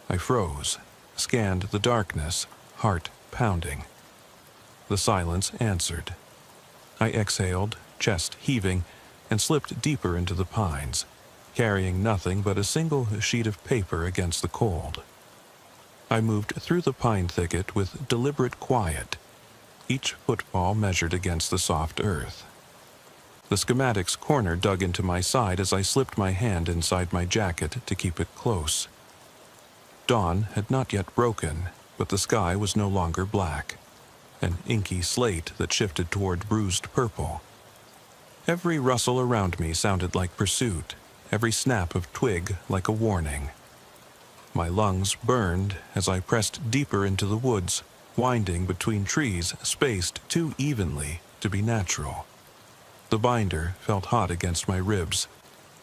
I froze, scanned the darkness, heart pounding. The silence answered. I exhaled, chest heaving, and slipped deeper into the pines, carrying nothing but a single sheet of paper against the cold. I moved through the pine thicket with deliberate quiet, each footfall measured against the soft earth. The schematic's corner dug into my side as I slipped my hand inside my jacket to keep it close. Dawn had not yet broken, but the sky was no longer black, an inky slate that shifted toward bruised purple. Every rustle around me sounded like pursuit, every snap of twig like a warning. My lungs burned as I pressed deeper into the woods, winding between trees spaced too evenly to be natural. The binder felt hot against my ribs,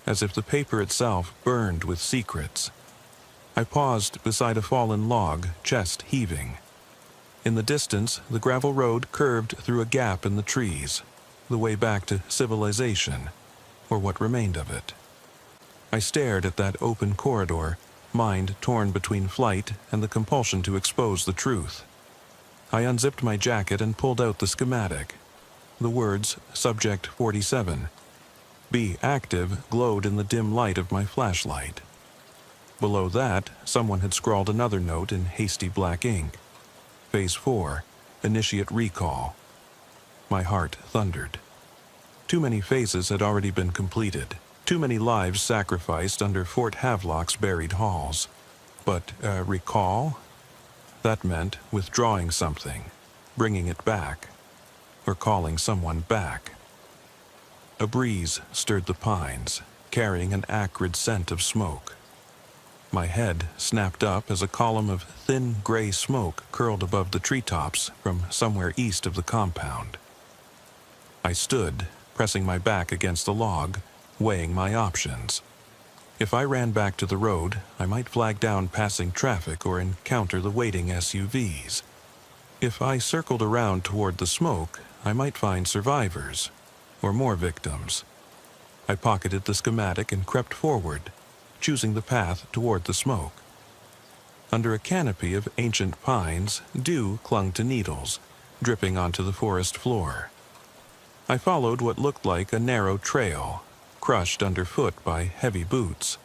as if the paper itself burned with secrets. I paused beside a fallen log, chest heaving. In the distance, the gravel road curved through a gap in the trees, the way back to civilization, or what remained of it. I stared at that open corridor, mind torn between flight and the compulsion to expose the truth. I unzipped my jacket and pulled out the schematic. The words, Subject 47, Be Active, glowed in the dim light of my flashlight. Below that, someone had scrawled another note in hasty black ink. Phase 4, Initiate Recall. My heart thundered. Too many phases had already been completed. Too many lives sacrificed under Fort Havelock's buried halls. But recall? That meant withdrawing something, bringing it back, or calling someone back. A breeze stirred the pines, carrying an acrid scent of smoke. My head snapped up as a column of thin gray smoke curled above the treetops from somewhere east of the compound. I stood, pressing my back against the log, weighing my options. If I ran back to the road, I might flag down passing traffic or encounter the waiting SUVs. If I circled around toward the smoke, I might find survivors, or more victims. I pocketed the schematic and crept forward, choosing the path toward the smoke. Under a canopy of ancient pines, dew clung to needles, dripping onto the forest floor. I followed what looked like a narrow trail, crushed underfoot by heavy boots.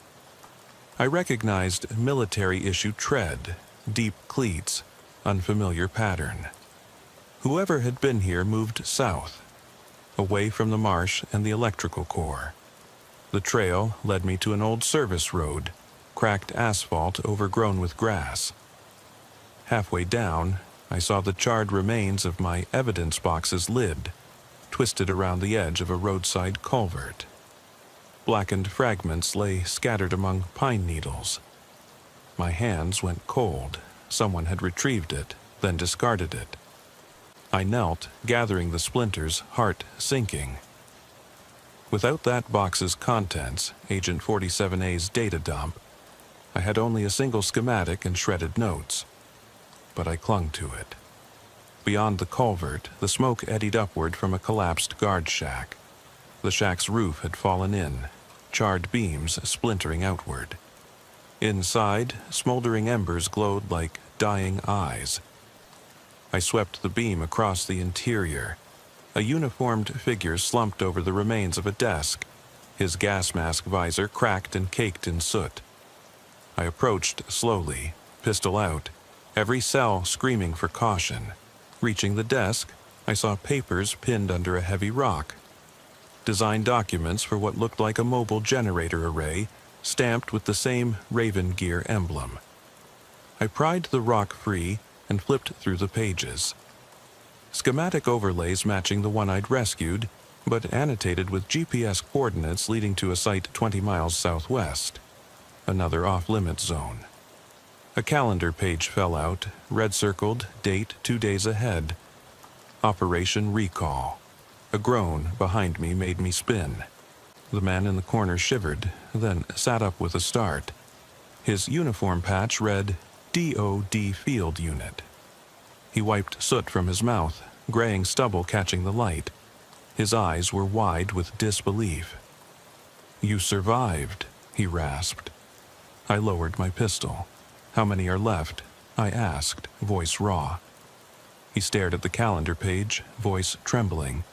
I recognized military-issue tread, deep cleats, unfamiliar pattern. Whoever had been here moved south, away from the marsh and the electrical core. The trail led me to an old service road, cracked asphalt overgrown with grass. Halfway down, I saw the charred remains of my evidence box's lid, twisted around the edge of a roadside culvert. Blackened fragments lay scattered among pine needles. My hands went cold. Someone had retrieved it, then discarded it. I knelt, gathering the splinters, heart sinking. Without that box's contents, Agent 47A's data dump, I had only a single schematic and shredded notes. But I clung to it. Beyond the culvert, the smoke eddied upward from a collapsed guard shack. The shack's roof had fallen in, charred beams splintering outward. Inside, smoldering embers glowed like dying eyes. I swept the beam across the interior. A uniformed figure slumped over the remains of a desk, his gas mask visor cracked and caked in soot. I approached slowly, pistol out, every cell screaming for caution. Reaching the desk, I saw papers pinned under a heavy rock. Design documents for what looked like a mobile generator array, stamped with the same Raven Gear emblem. I pried the rock free and flipped through the pages. Schematic overlays matching the one I'd rescued, but annotated with GPS coordinates leading to a site 20 miles southwest. Another off-limit zone. A calendar page fell out, red-circled, date 2 days ahead. Operation Recall. A groan behind me made me spin. The man in the corner shivered, then sat up with a start. His uniform patch read, DOD Field Unit. He wiped soot from his mouth, graying stubble catching the light. His eyes were wide with disbelief. "You survived," he rasped. I lowered my pistol. "How many are left?" I asked, voice raw. He stared at the calendar page, voice trembling.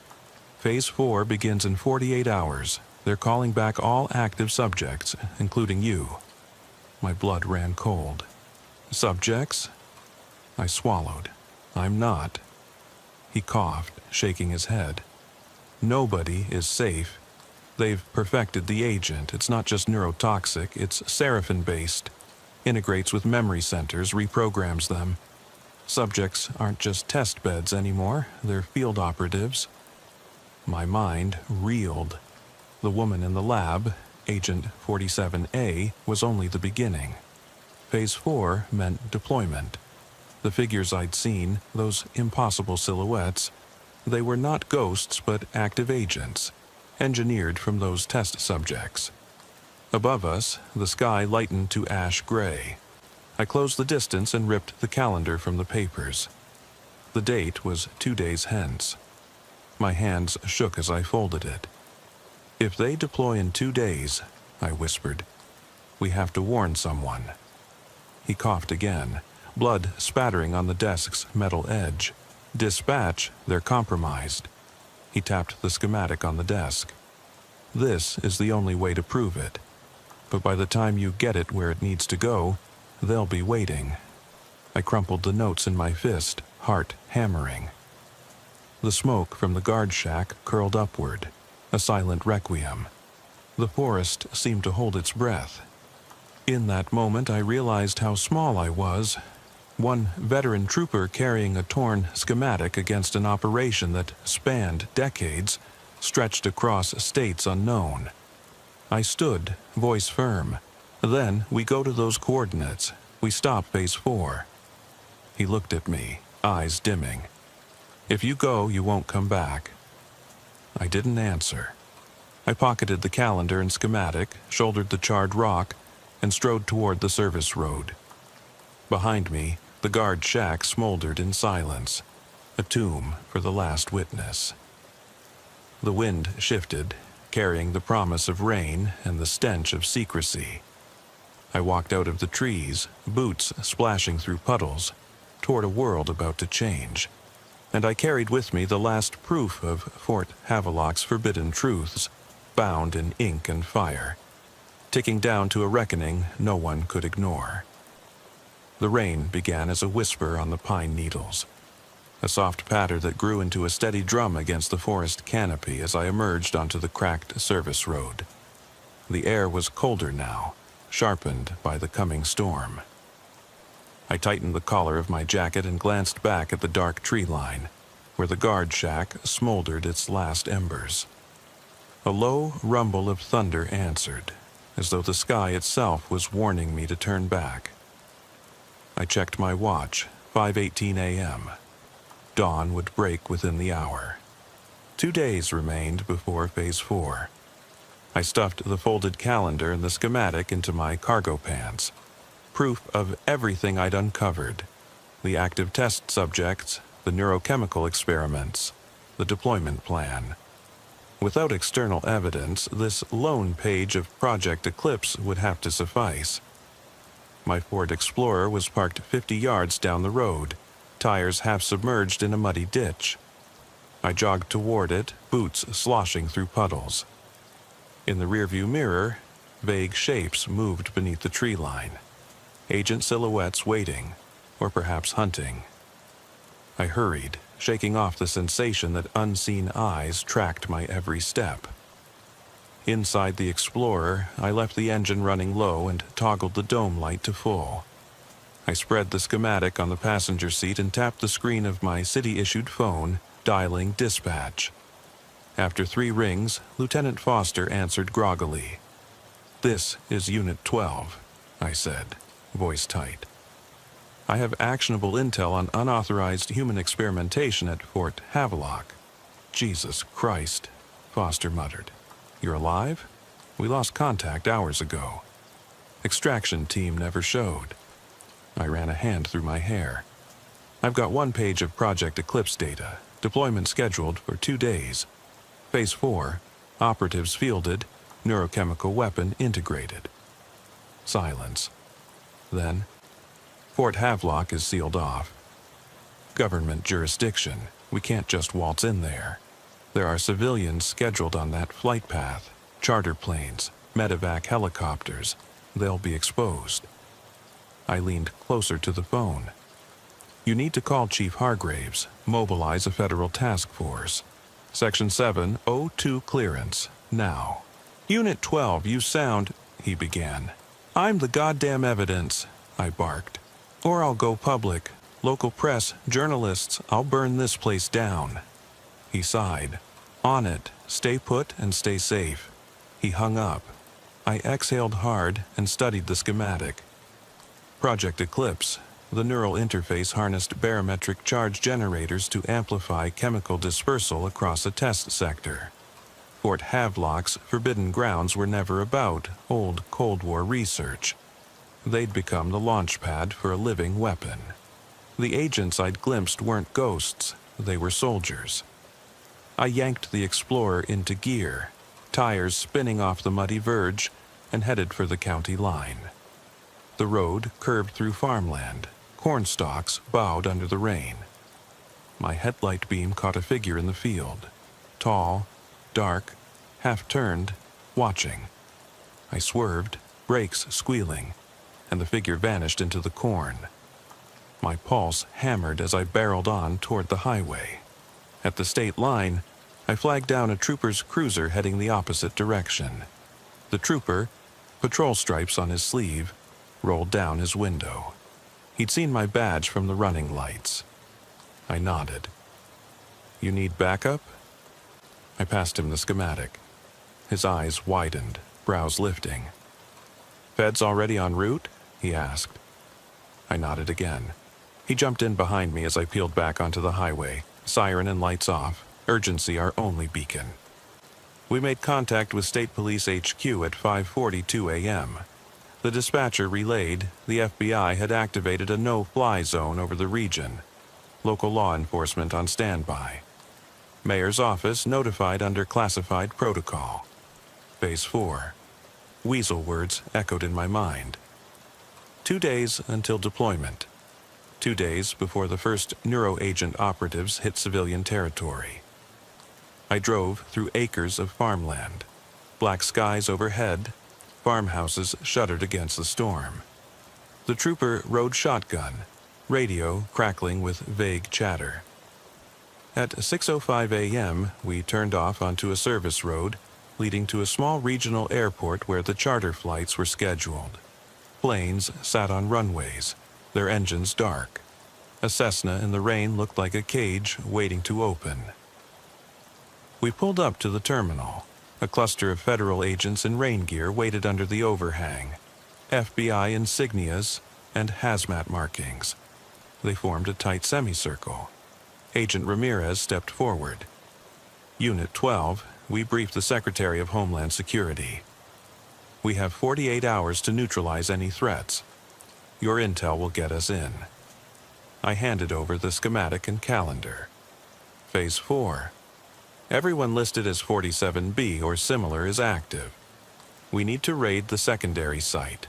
"Phase 4 begins in 48 hours. They're calling back all active subjects, including you." My blood ran cold. "Subjects?" I swallowed. "I'm not." He coughed, shaking his head. "Nobody is safe. They've perfected the agent. It's not just neurotoxic, it's Seraphim-based. Integrates with memory centers, reprograms them. Subjects aren't just test beds anymore, they're field operatives." My mind reeled. The woman in the lab, Agent 47A, was only the beginning. Phase 4 meant deployment. The figures I'd seen, those impossible silhouettes, they were not ghosts but active agents, engineered from those test subjects. Above us, the sky lightened to ash gray. I closed the distance and ripped the calendar from the papers. The date was 2 days hence. My hands shook as I folded it. "If they deploy in 2 days," I whispered, "we have to warn someone." He coughed again, blood spattering on the desk's metal edge. "Dispatch, they're compromised." He tapped the schematic on the desk. "This is the only way to prove it. But by the time you get it where it needs to go, they'll be waiting." I crumpled the notes in my fist, heart hammering. The smoke from the guard shack curled upward, a silent requiem. The forest seemed to hold its breath. In that moment, I realized how small I was. One veteran trooper carrying a torn schematic against an operation that spanned decades, stretched across states unknown. I stood, voice firm. "Then we go to those coordinates. We stop Phase 4. He looked at me, eyes dimming. "If you go, you won't come back." I didn't answer. I pocketed the calendar and schematic, shouldered the charred rock, and strode toward the service road. Behind me, the guard shack smoldered in silence, a tomb for the last witness. The wind shifted, carrying the promise of rain and the stench of secrecy. I walked out of the trees, boots splashing through puddles, toward a world about to change. And I carried with me the last proof of Fort Havelock's forbidden truths, bound in ink and fire, ticking down to a reckoning no one could ignore. The rain began as a whisper on the pine needles, a soft patter that grew into a steady drum against the forest canopy as I emerged onto the cracked service road. The air was colder now, sharpened by the coming storm. I tightened the collar of my jacket and glanced back at the dark tree line, where the guard shack smoldered its last embers. A low rumble of thunder answered, as though the sky itself was warning me to turn back. I checked my watch, 5:18 a.m. Dawn would break within the hour. 2 days remained before Phase 4. I stuffed the folded calendar and the schematic into my cargo pants. Proof of everything I'd uncovered: the active test subjects, the neurochemical experiments, the deployment plan. Without external evidence, this lone page of Project Eclipse would have to suffice. My Ford Explorer was parked 50 yards down the road, tires half submerged in a muddy ditch. I jogged toward it, boots sloshing through puddles. In the rearview mirror, vague shapes moved beneath the tree line. Agent silhouettes waiting, or perhaps hunting. I hurried, shaking off the sensation that unseen eyes tracked my every step. Inside the Explorer, I left the engine running low and toggled the dome light to full. I spread the schematic on the passenger seat and tapped the screen of my city-issued phone, dialing dispatch. After 3 rings, Lieutenant Foster answered groggily. "This is Unit 12, I said, voice tight. "I have actionable intel on unauthorized human experimentation at Fort Havelock." "Jesus Christ," Foster muttered. "You're alive? We lost contact hours ago." "Extraction team never showed." I ran a hand through my hair. "I've got 1 page of Project Eclipse data, deployment scheduled for 2 days. Phase 4, operatives fielded, neurochemical weapon integrated." Silence. Then, "Fort Havelock is sealed off. Government jurisdiction. We can't just waltz in there. There are civilians scheduled on that flight path, charter planes, medevac helicopters. They'll be exposed." I leaned closer to the phone. "You need to call Chief Hargraves, mobilize a federal task force. Section 702 clearance, now." "Unit 12, you sound," he began. "I'm the goddamn evidence," I barked. "Or I'll go public. Local press, journalists, I'll burn this place down." He sighed. "On it. Stay put and stay safe." He hung up. I exhaled hard and studied the schematic. Project Eclipse. The neural interface harnessed barometric charge generators to amplify chemical dispersal across a test sector. Fort Havelock's forbidden grounds were never about old Cold War research. They'd become the launch pad for a living weapon. The agents I'd glimpsed weren't ghosts, they were soldiers. I yanked the Explorer into gear, tires spinning off the muddy verge, and headed for the county line. The road curved through farmland. Corn stalks bowed under the rain. My headlight beam caught a figure in the field, tall, dark, half-turned, watching. I swerved, brakes squealing, and the figure vanished into the corn. My pulse hammered as I barreled on toward the highway. At the state line, I flagged down a trooper's cruiser heading the opposite direction. The trooper, patrol stripes on his sleeve, rolled down his window. He'd seen my badge from the running lights. I nodded. "You need backup?" I passed him the schematic. His eyes widened, brows lifting. "Feds already en route?" he asked. I nodded again. He jumped in behind me as I peeled back onto the highway, siren and lights off, urgency our only beacon. We made contact with State Police HQ at 5:42 a.m. The dispatcher relayed the FBI had activated a no-fly zone over the region. Local law enforcement on standby. Mayor's office notified under classified protocol. Phase 4. Weasel words echoed in my mind. 2 days until deployment. 2 days before the first neuroagent operatives hit civilian territory. I drove through acres of farmland. Black skies overhead, farmhouses shuttered against the storm. The trooper rode shotgun, radio crackling with vague chatter. At 6:05 a.m., we turned off onto a service road leading to a small regional airport where the charter flights were scheduled. Planes sat on runways, their engines dark. A Cessna in the rain looked like a cage waiting to open. We pulled up to the terminal. A cluster of federal agents in rain gear waited under the overhang. FBI insignias and hazmat markings. They formed a tight semicircle. Agent Ramirez stepped forward. Unit 12, we briefed the Secretary of Homeland Security. We have 48 hours to neutralize any threats. Your intel will get us in. I handed over the schematic and calendar. Phase 4. Everyone listed as 47B or similar is active. We need to raid the secondary site.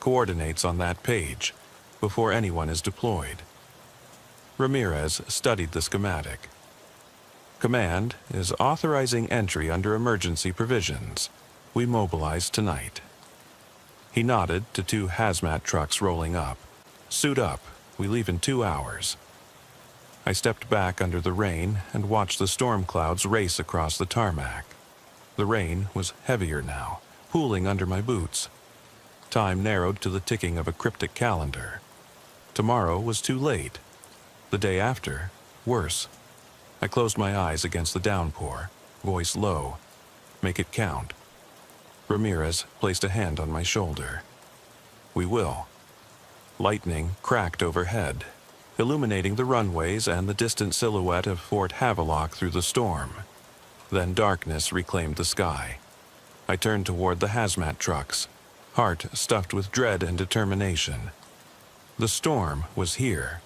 Coordinates on that page, before anyone is deployed. Ramirez studied the schematic. Command is authorizing entry under emergency provisions. We mobilize tonight. He nodded to 2 hazmat trucks rolling up. Suit up. We leave in 2 hours. I stepped back under the rain and watched the storm clouds race across the tarmac. The rain was heavier now, pooling under my boots. Time narrowed to the ticking of a cryptic calendar. Tomorrow was too late. The day after, worse. I closed my eyes against the downpour, voice low. Make it count. Ramirez placed a hand on my shoulder. We will. Lightning cracked overhead, illuminating the runways and the distant silhouette of Fort Havelock through the storm. Then darkness reclaimed the sky. I turned toward the hazmat trucks, heart stuffed with dread and determination. The storm was here.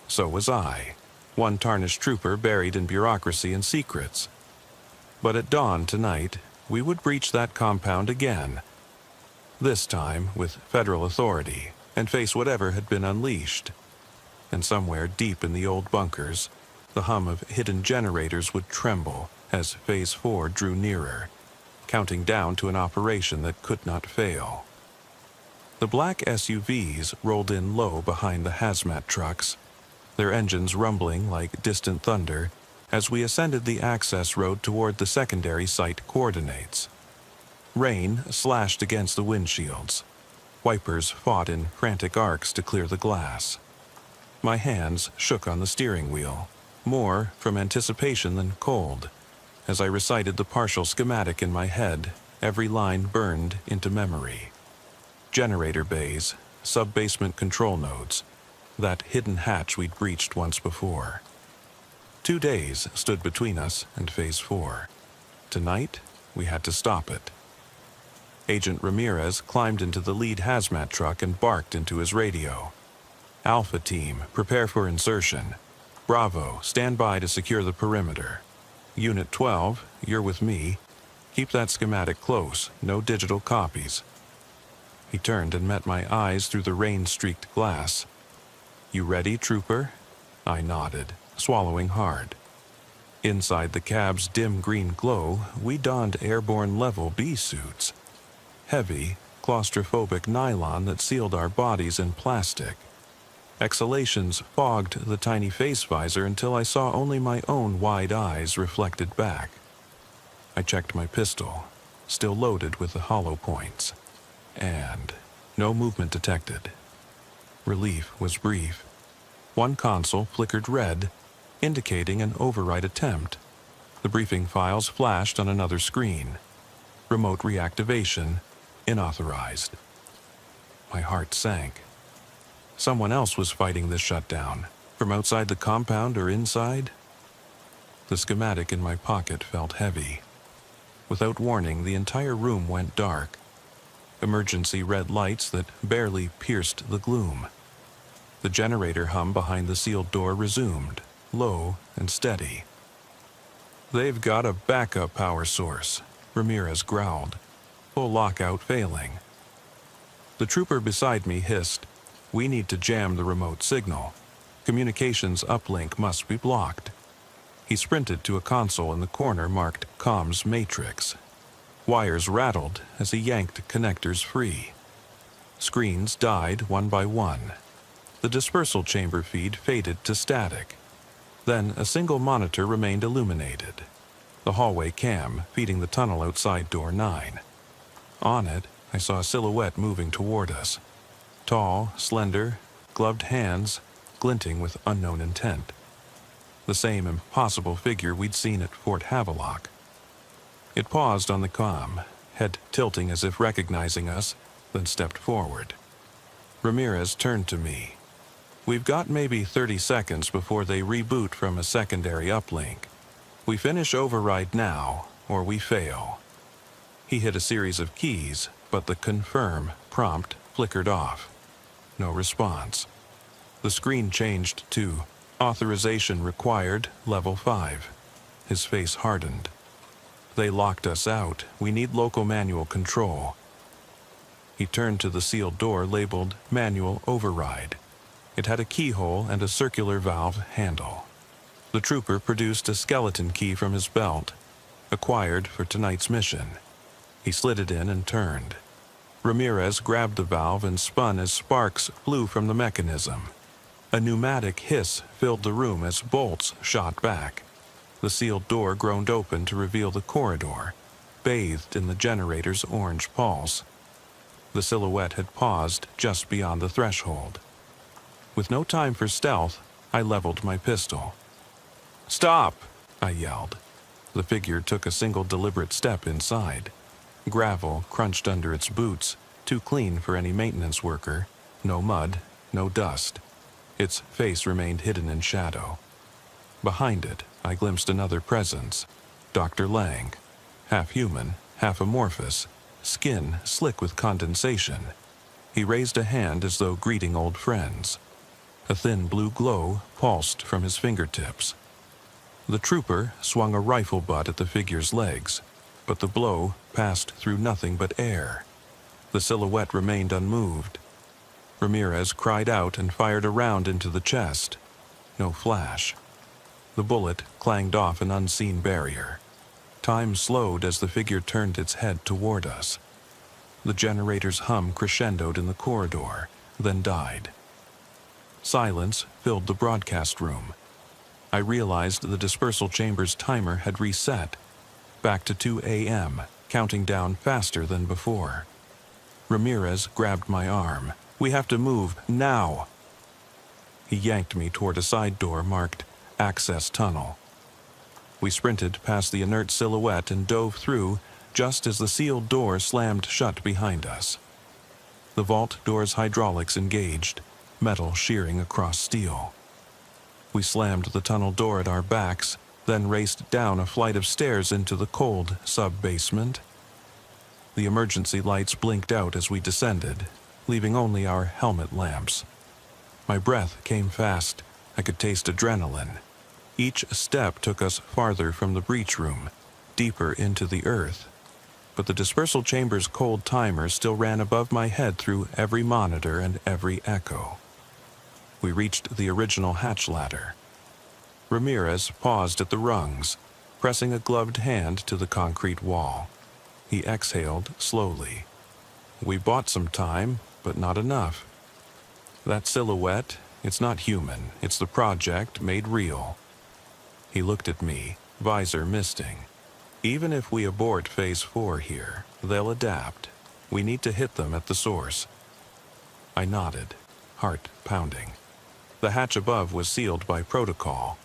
So was I, one tarnished trooper buried in bureaucracy and secrets. But at dawn tonight, we would breach that compound again, this time with federal authority, and face whatever had been unleashed. And somewhere deep in the old bunkers, the hum of hidden generators would tremble as Phase 4 drew nearer, counting down to an operation that could not fail. The black SUVs rolled in low behind the hazmat trucks, their engines rumbling like distant thunder as we ascended the access road toward the secondary site coordinates. Rain slashed against the windshields. Wipers fought in frantic arcs to clear the glass. My hands shook on the steering wheel, more from anticipation than cold. As I recited the partial schematic in my head, every line burned into memory. Generator bays, sub-basement control nodes, that hidden hatch we'd breached once before. 2 days stood between us and Phase 4. Tonight, we had to stop it. Agent Ramirez climbed into the lead hazmat truck and barked into his radio. Alpha Team, prepare for insertion. Bravo, stand by to secure the perimeter. Unit 12, you're with me. Keep that schematic close, no digital copies. He turned and met my eyes through the rain-streaked glass. You ready, trooper? I nodded, swallowing hard. Inside the cab's dim green glow, we donned airborne level B suits. Heavy, claustrophobic nylon that sealed our bodies in plastic. Exhalations fogged the tiny face visor until I saw only my own wide eyes reflected back. I checked my pistol, still loaded with the hollow points. And no movement detected. Relief was brief. One console flickered red, indicating an override attempt. The briefing files flashed on another screen. Remote reactivation, unauthorized. My heart sank. Someone else was fighting this shutdown, from outside the compound or inside. The schematic in my pocket felt heavy. Without warning, the entire room went dark. Emergency red lights that barely pierced the gloom. The generator hum behind the sealed door resumed, low and steady. "They've got a backup power source," Ramirez growled. "Full lockout failing." The trooper beside me hissed, "We need to jam the remote signal. Communications uplink must be blocked." He sprinted to a console in the corner marked Comms Matrix. Wires rattled as he yanked connectors free. Screens died one by one. The dispersal chamber feed faded to static. Then a single monitor remained illuminated. The hallway cam feeding the tunnel outside door 9. On it, I saw a silhouette moving toward us. Tall, slender, gloved hands, glinting with unknown intent. The same impossible figure we'd seen at Fort Havelock. It paused on the comm, head tilting as if recognizing us, then stepped forward. Ramirez turned to me. "We've got maybe 30 seconds before they reboot from a secondary uplink. We finish override now, or we fail." He hit a series of keys, but the confirm prompt flickered off. No response. The screen changed to authorization required, level 5. His face hardened. "They locked us out. We need local manual control." He turned to the sealed door labeled manual override. It had a keyhole and a circular valve handle. The trooper produced a skeleton key from his belt, acquired for tonight's mission. He slid it in and turned. Ramirez grabbed the valve and spun as sparks flew from the mechanism. A pneumatic hiss filled the room as bolts shot back. The sealed door groaned open to reveal the corridor, bathed in the generator's orange pulse. The silhouette had paused just beyond the threshold. With no time for stealth, I leveled my pistol. "Stop!" I yelled. The figure took a single deliberate step inside. Gravel crunched under its boots, too clean for any maintenance worker. No mud, no dust. Its face remained hidden in shadow. Behind it, I glimpsed another presence. Dr. Lang. Half human, half amorphous, skin slick with condensation. He raised a hand as though greeting old friends. A thin blue glow pulsed from his fingertips. The trooper swung a rifle butt at the figure's legs, but the blow passed through nothing but air. The silhouette remained unmoved. Ramirez cried out and fired a round into the chest. No flash. The bullet clanged off an unseen barrier. Time slowed as the figure turned its head toward us. The generator's hum crescendoed in the corridor, then died. Silence filled the broadcast room. I realized the dispersal chamber's timer had reset, back to 2 a.m., counting down faster than before. Ramirez grabbed my arm. "We have to move, now!" He yanked me toward a side door marked Access Tunnel. We sprinted past the inert silhouette and dove through just as the sealed door slammed shut behind us. The vault door's hydraulics engaged, metal shearing across steel. We slammed the tunnel door at our backs, then raced down a flight of stairs into the cold sub-basement. The emergency lights blinked out as we descended, leaving only our helmet lamps. My breath came fast. I could taste adrenaline. Each step took us farther from the breach room, deeper into the earth. But the dispersal chamber's cold timer still ran above my head through every monitor and every echo. We reached the original hatch ladder. Ramirez paused at the rungs, pressing a gloved hand to the concrete wall. He exhaled slowly. "We bought some time, but not enough. That silhouette, it's not human. It's the project made real." He looked at me, visor misting. "Even if we abort Phase 4 here, they'll adapt. We need to hit them at the source." I nodded, heart pounding. The hatch above was sealed by protocol.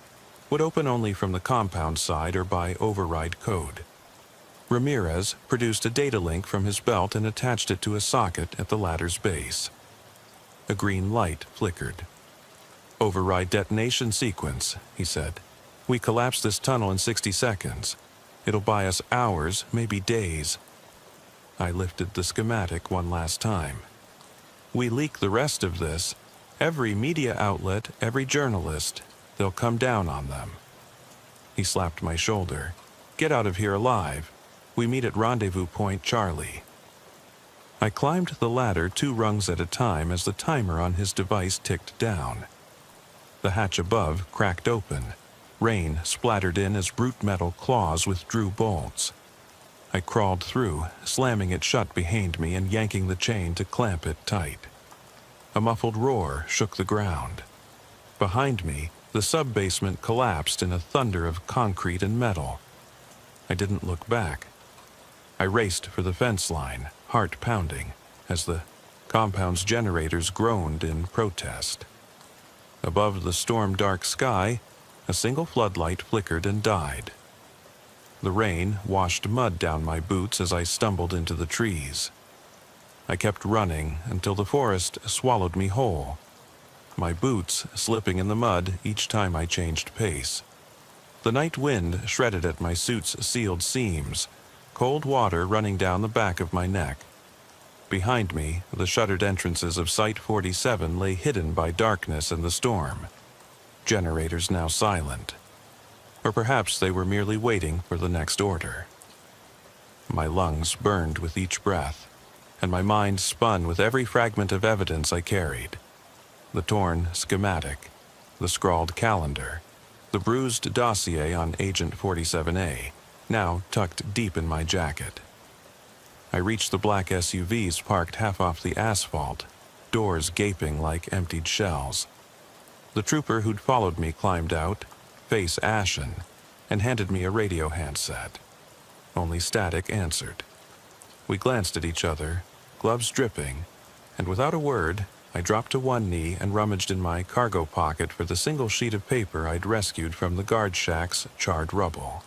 Would open only from the compound side or by override code. Ramirez produced a data link from his belt and attached it to a socket at the ladder's base. A green light flickered. "Override detonation sequence," he said. "We collapse this tunnel in 60 seconds. It'll buy us hours, maybe days. I lifted the schematic one last time. We leak the rest of this, every media outlet, every journalist, they'll come down on them. He slapped my shoulder. Get out of here alive. We meet at Rendezvous Point Charlie. I climbed the ladder 2 rungs at a time as the timer on his device ticked down. The hatch above cracked open. Rain splattered in as brute metal claws withdrew bolts. I crawled through, slamming it shut behind me and yanking the chain to clamp it tight. A muffled roar shook the ground. Behind me, the sub-basement collapsed in a thunder of concrete and metal. I didn't look back. I raced for the fence line, heart pounding, as the compound's generators groaned in protest. Above the storm-dark sky, a single floodlight flickered and died. The rain washed mud down my boots as I stumbled into the trees. I kept running until the forest swallowed me whole, my boots slipping in the mud each time I changed pace. The night wind shredded at my suit's sealed seams, cold water running down the back of my neck. Behind me, the shuttered entrances of Site 47 lay hidden by darkness and the storm. Generators now silent. Or perhaps they were merely waiting for the next order. My lungs burned with each breath, and my mind spun with every fragment of evidence I carried. The torn schematic, the scrawled calendar, the bruised dossier on Agent 47A, now tucked deep in my jacket. I reached the black SUVs parked half off the asphalt, doors gaping like emptied shells. The trooper who'd followed me climbed out, face ashen, and handed me a radio handset. Only static answered. We glanced at each other, gloves dripping, and without a word, I dropped to one knee and rummaged in my cargo pocket for the single sheet of paper I'd rescued from the guard shack's charred rubble.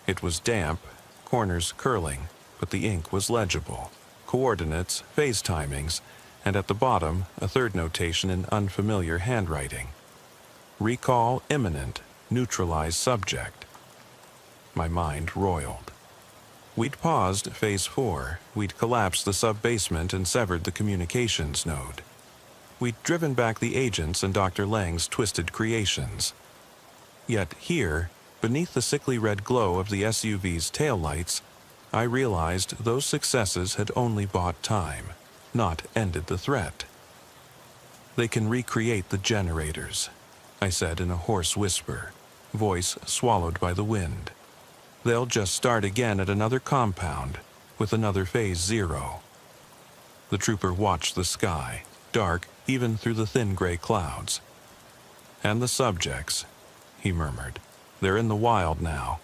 It was damp, corners curling, but the ink was legible. Coordinates, phase timings, and at the bottom, a third notation in unfamiliar handwriting. Recall imminent, neutralize subject. My mind roiled. We'd paused Phase 4. We'd collapsed the sub-basement and severed the communications node. We'd driven back the agents and Dr. Lang's twisted creations. Yet here, beneath the sickly red glow of the SUV's taillights, I realized those successes had only bought time, not ended the threat. They can recreate the generators, I said in a hoarse whisper, voice swallowed by the wind. They'll just start again at another compound, with another Phase 0. The trooper watched the sky, dark even through the thin gray clouds. And the subjects, he murmured. They're in the wild now.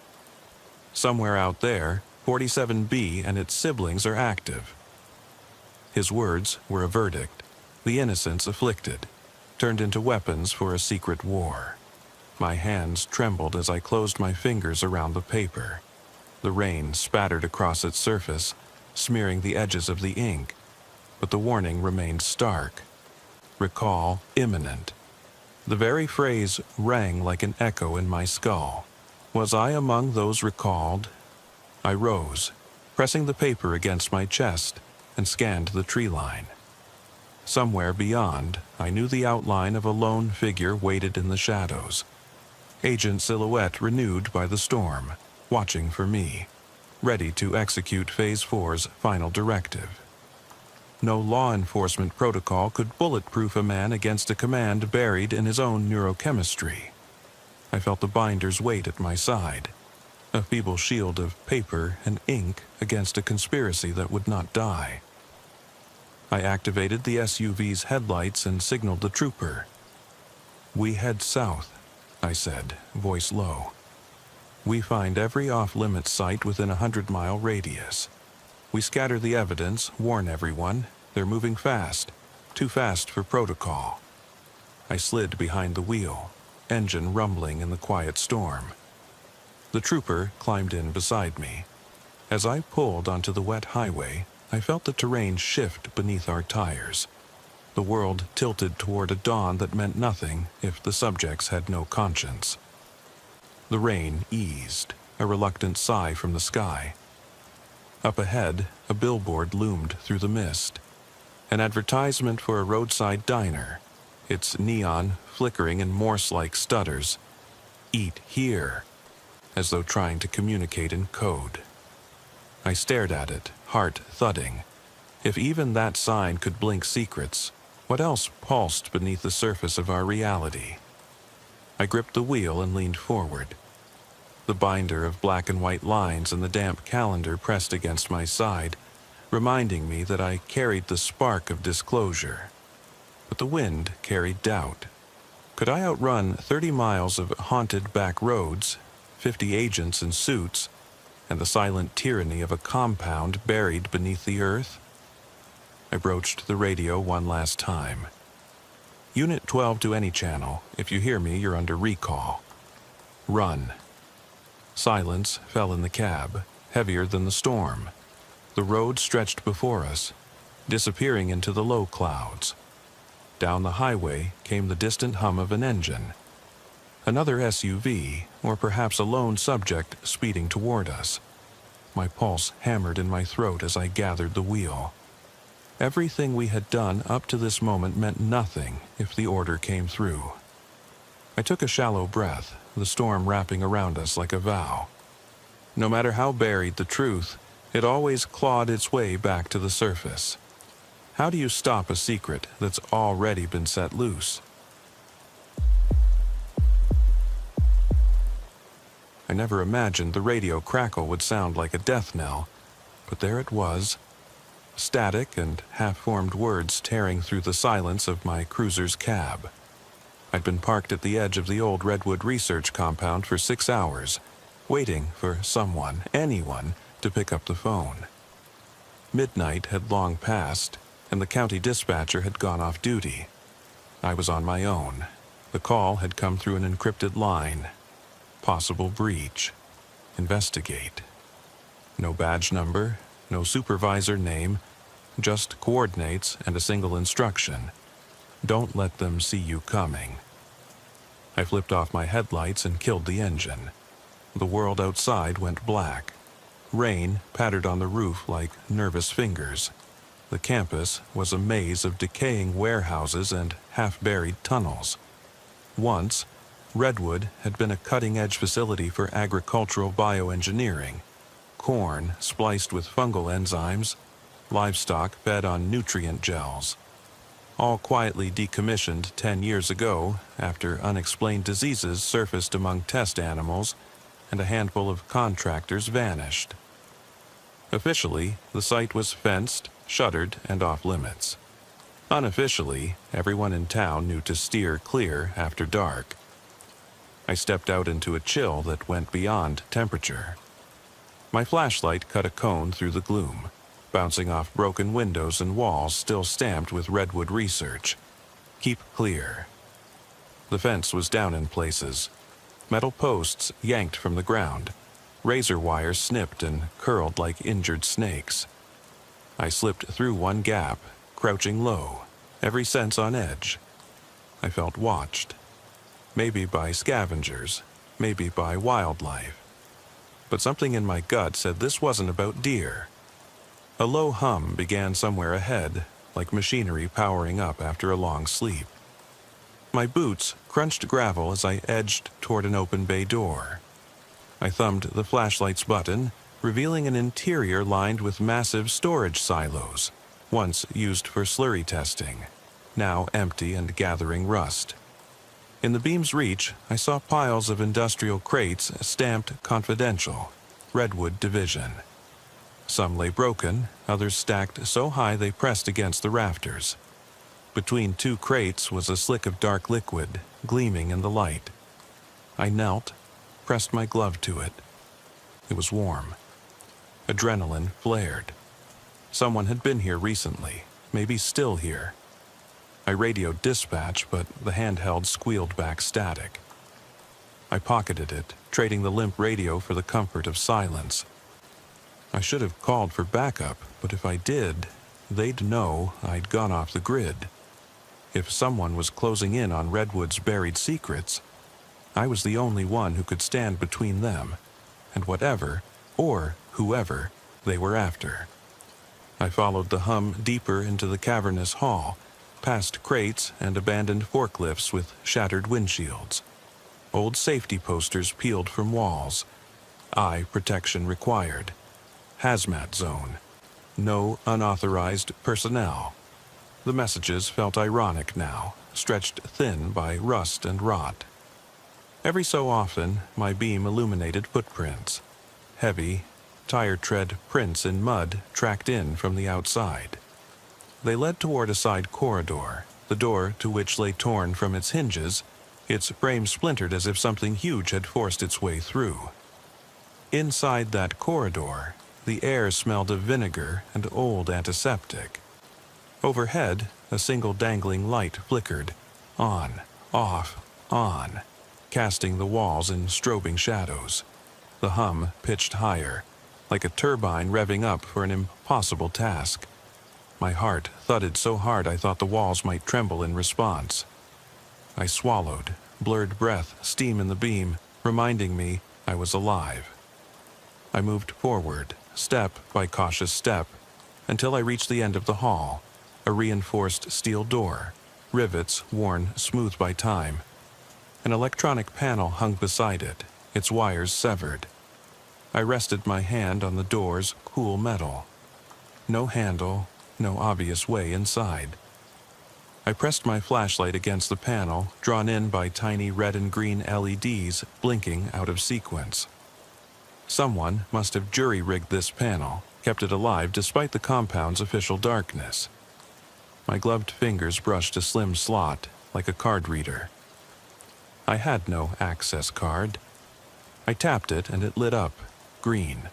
Somewhere out there, 47B and its siblings are active. His words were a verdict. The innocents afflicted, turned into weapons for a secret war. My hands trembled as I closed my fingers around the paper. The rain spattered across its surface, smearing the edges of the ink, but the warning remained stark. Recall imminent. The very phrase rang like an echo in my skull. Was I among those recalled? I rose, pressing the paper against my chest, and scanned the tree line. Somewhere beyond, I knew the outline of a lone figure weighted in the shadows. Agent silhouette renewed by the storm, watching for me, ready to execute Phase 4's final directive. No law enforcement protocol could bulletproof a man against a command buried in his own neurochemistry. I felt the binder's weight at my side, a feeble shield of paper and ink against a conspiracy that would not die. I activated the SUV's headlights and signaled the trooper. We head south, I said, voice low. We find every off-limits site within a 100-mile radius. We scatter the evidence, warn everyone. They're moving fast, too fast for protocol. I slid behind the wheel, engine rumbling in the quiet storm. The trooper climbed in beside me. As I pulled onto the wet highway, I felt the terrain shift beneath our tires. The world tilted toward a dawn that meant nothing if the subjects had no conscience. The rain eased. a reluctant sigh from the sky. Up ahead, a billboard loomed through the mist. An advertisement for a roadside diner, its neon flickering in Morse-like stutters. "Eat here," as though trying to communicate in code. I stared at it, heart thudding. If even that sign could blink secrets, what else pulsed beneath the surface of our reality? I gripped the wheel and leaned forward. The binder of black and white lines and the damp calendar pressed against my side, reminding me that I carried the spark of disclosure. But the wind carried doubt. Could I outrun 30 miles of haunted back roads, 50 agents in suits, and the silent tyranny of a compound buried beneath the earth? I broached the radio one last time. "Unit 12 to any channel. If you hear me, you're under recall. Run." Silence fell in the cab, heavier than the storm. The road stretched before us, disappearing into the low clouds. Down the highway came the distant hum of an engine. Another SUV, or perhaps a lone subject, speeding toward us. My pulse hammered in my throat as I gathered the wheel. Everything we had done up to this moment meant nothing if the order came through. I took a shallow breath, the storm wrapping around us like a vow. No matter how buried the truth, it always clawed its way back to the surface. How do you stop a secret that's already been set loose? I never imagined the radio crackle would sound like a death knell, but there it was. Static and half-formed words tearing through the silence of my cruiser's cab. I'd been parked at the edge of the old Redwood research compound for 6 hours, waiting for someone, anyone, to pick up the phone. Midnight had long passed, and the county dispatcher had gone off duty. I was on my own. The call had come through an encrypted line. Possible breach. Investigate. No badge number, no supervisor name, just coordinates and a single instruction. Don't let them see you coming. I flipped off my headlights and killed the engine. The world outside went black. Rain pattered on the roof like nervous fingers. The campus was a maze of decaying warehouses and half-buried tunnels. Once, Redwood had been a cutting-edge facility for agricultural bioengineering. Corn spliced with fungal enzymes, livestock fed on nutrient gels. All quietly decommissioned 10 years ago after unexplained diseases surfaced among test animals and a handful of contractors vanished. Officially, the site was fenced, shuttered, and off-limits. Unofficially, everyone in town knew to steer clear after dark. I stepped out into a chill that went beyond temperature. My flashlight cut a cone through the gloom, bouncing off broken windows and walls still stamped with Redwood research. Keep clear. The fence was down in places. Metal posts yanked from the ground. Razor wires snipped and curled like injured snakes. I slipped through one gap, crouching low, every sense on edge. I felt watched. Maybe by scavengers, maybe by wildlife. But something in my gut said this wasn't about deer. A low hum began somewhere ahead, like machinery powering up after a long sleep. My boots crunched gravel as I edged toward an open bay door. I thumbed the flashlight's button, revealing an interior lined with massive storage silos, once used for slurry testing, now empty and gathering rust. In the beam's reach, I saw piles of industrial crates stamped confidential, Redwood Division. Some lay broken, others stacked so high they pressed against the rafters. Between two crates was a slick of dark liquid, gleaming in the light. I knelt, pressed my glove to it. It was warm. Adrenaline flared. Someone had been here recently, maybe still here. I radioed dispatch, but the handheld squealed back static. I pocketed it, trading the limp radio for the comfort of silence. I should have called for backup, but if I did, they'd know I'd gone off the grid. If someone was closing in on Redwood's buried secrets, I was the only one who could stand between them and whatever, or whoever, they were after. I followed the hum deeper into the cavernous hall, past crates and abandoned forklifts with shattered windshields. Old safety posters peeled from walls. Eye protection required. Hazmat zone. No unauthorized personnel. The messages felt ironic now, stretched thin by rust and rot. Every so often, my beam illuminated footprints. Heavy, tire tread prints in mud tracked in from the outside. They led toward a side corridor, the door to which lay torn from its hinges, its frame splintered as if something huge had forced its way through. Inside that corridor, the air smelled of vinegar and old antiseptic. Overhead, a single dangling light flickered, on, off, on, casting the walls in strobing shadows. The hum pitched higher, like a turbine revving up for an impossible task. My heart thudded so hard I thought the walls might tremble in response. I swallowed, blurred breath, steam in the beam, reminding me I was alive. I moved forward, step by cautious step, until I reached the end of the hall, a reinforced steel door, rivets worn smooth by time. An electronic panel hung beside it, its wires severed. I rested my hand on the door's cool metal. No handle, no obvious way inside. I pressed my flashlight against the panel, drawn in by tiny red and green LEDs blinking out of sequence. Someone must have jury-rigged this panel, kept it alive despite the compound's official darkness. My gloved fingers brushed a slim slot, like a card reader. I had no access card. I tapped it and it lit up, green.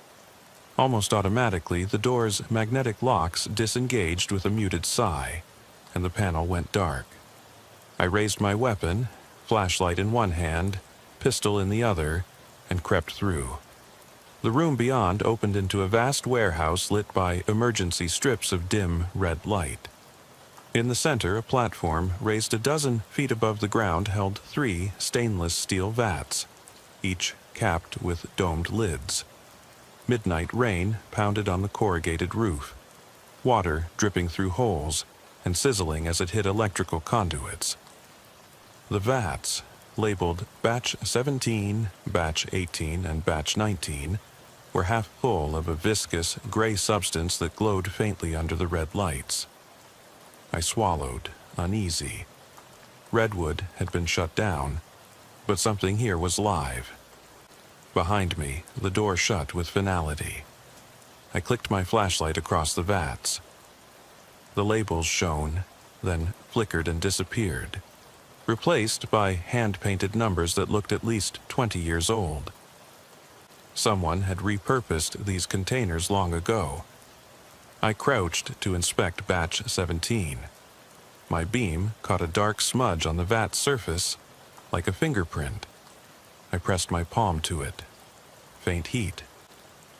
Almost automatically, the door's magnetic locks disengaged with a muted sigh, and the panel went dark. I raised my weapon, flashlight in one hand, pistol in the other, and crept through. The room beyond opened into a vast warehouse lit by emergency strips of dim red light. In the center, a platform raised a dozen feet above the ground held 3 stainless steel vats, each capped with domed lids. Midnight rain pounded on the corrugated roof, water dripping through holes and sizzling as it hit electrical conduits. The vats, labeled Batch 17, Batch 18, and Batch 19, were half full of a viscous, gray substance that glowed faintly under the red lights. I swallowed, uneasy. Redwood had been shut down, but something here was live. Behind me, the door shut with finality. I clicked my flashlight across the vats. The labels shone, then flickered and disappeared, replaced by hand-painted numbers that looked at least 20 years old. Someone had repurposed these containers long ago. I crouched to inspect Batch 17. My beam caught a dark smudge on the vat's surface, like a fingerprint. I pressed my palm to it. Faint heat.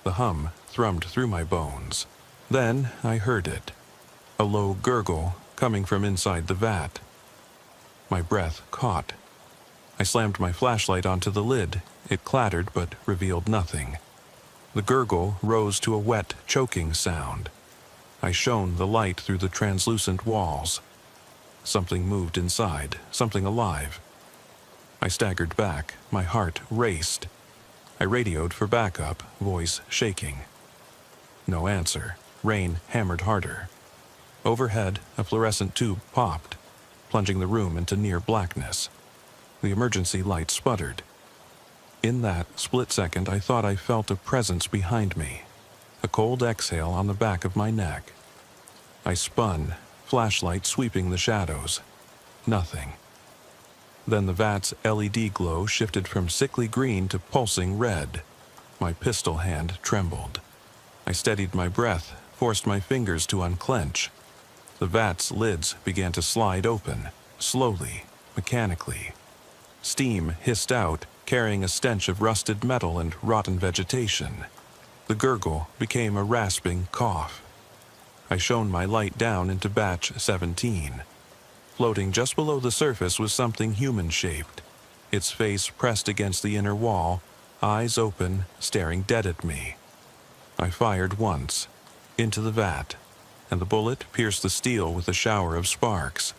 The hum thrummed through my bones. Then I heard it. A low gurgle coming from inside the vat. My breath caught. I slammed my flashlight onto the lid. It clattered but revealed nothing. The gurgle rose to a wet, choking sound. I shone the light through the translucent walls. Something moved inside, something alive. I staggered back, my heart raced. I radioed for backup, voice shaking. No answer. Rain hammered harder. Overhead, a fluorescent tube popped, plunging the room into near blackness. The emergency light sputtered. In that split second, I thought I felt a presence behind me, a cold exhale on the back of my neck. I spun, flashlight sweeping the shadows. Nothing. Then the vat's LED glow shifted from sickly green to pulsing red. My pistol hand trembled. I steadied my breath, forced my fingers to unclench. The vat's lids began to slide open, slowly, mechanically. Steam hissed out, carrying a stench of rusted metal and rotten vegetation. The gurgle became a rasping cough. I shone my light down into Batch 17. Floating just below the surface was something human-shaped, its face pressed against the inner wall, eyes open, staring dead at me. I fired once, into the vat, and the bullet pierced the steel with a shower of sparks.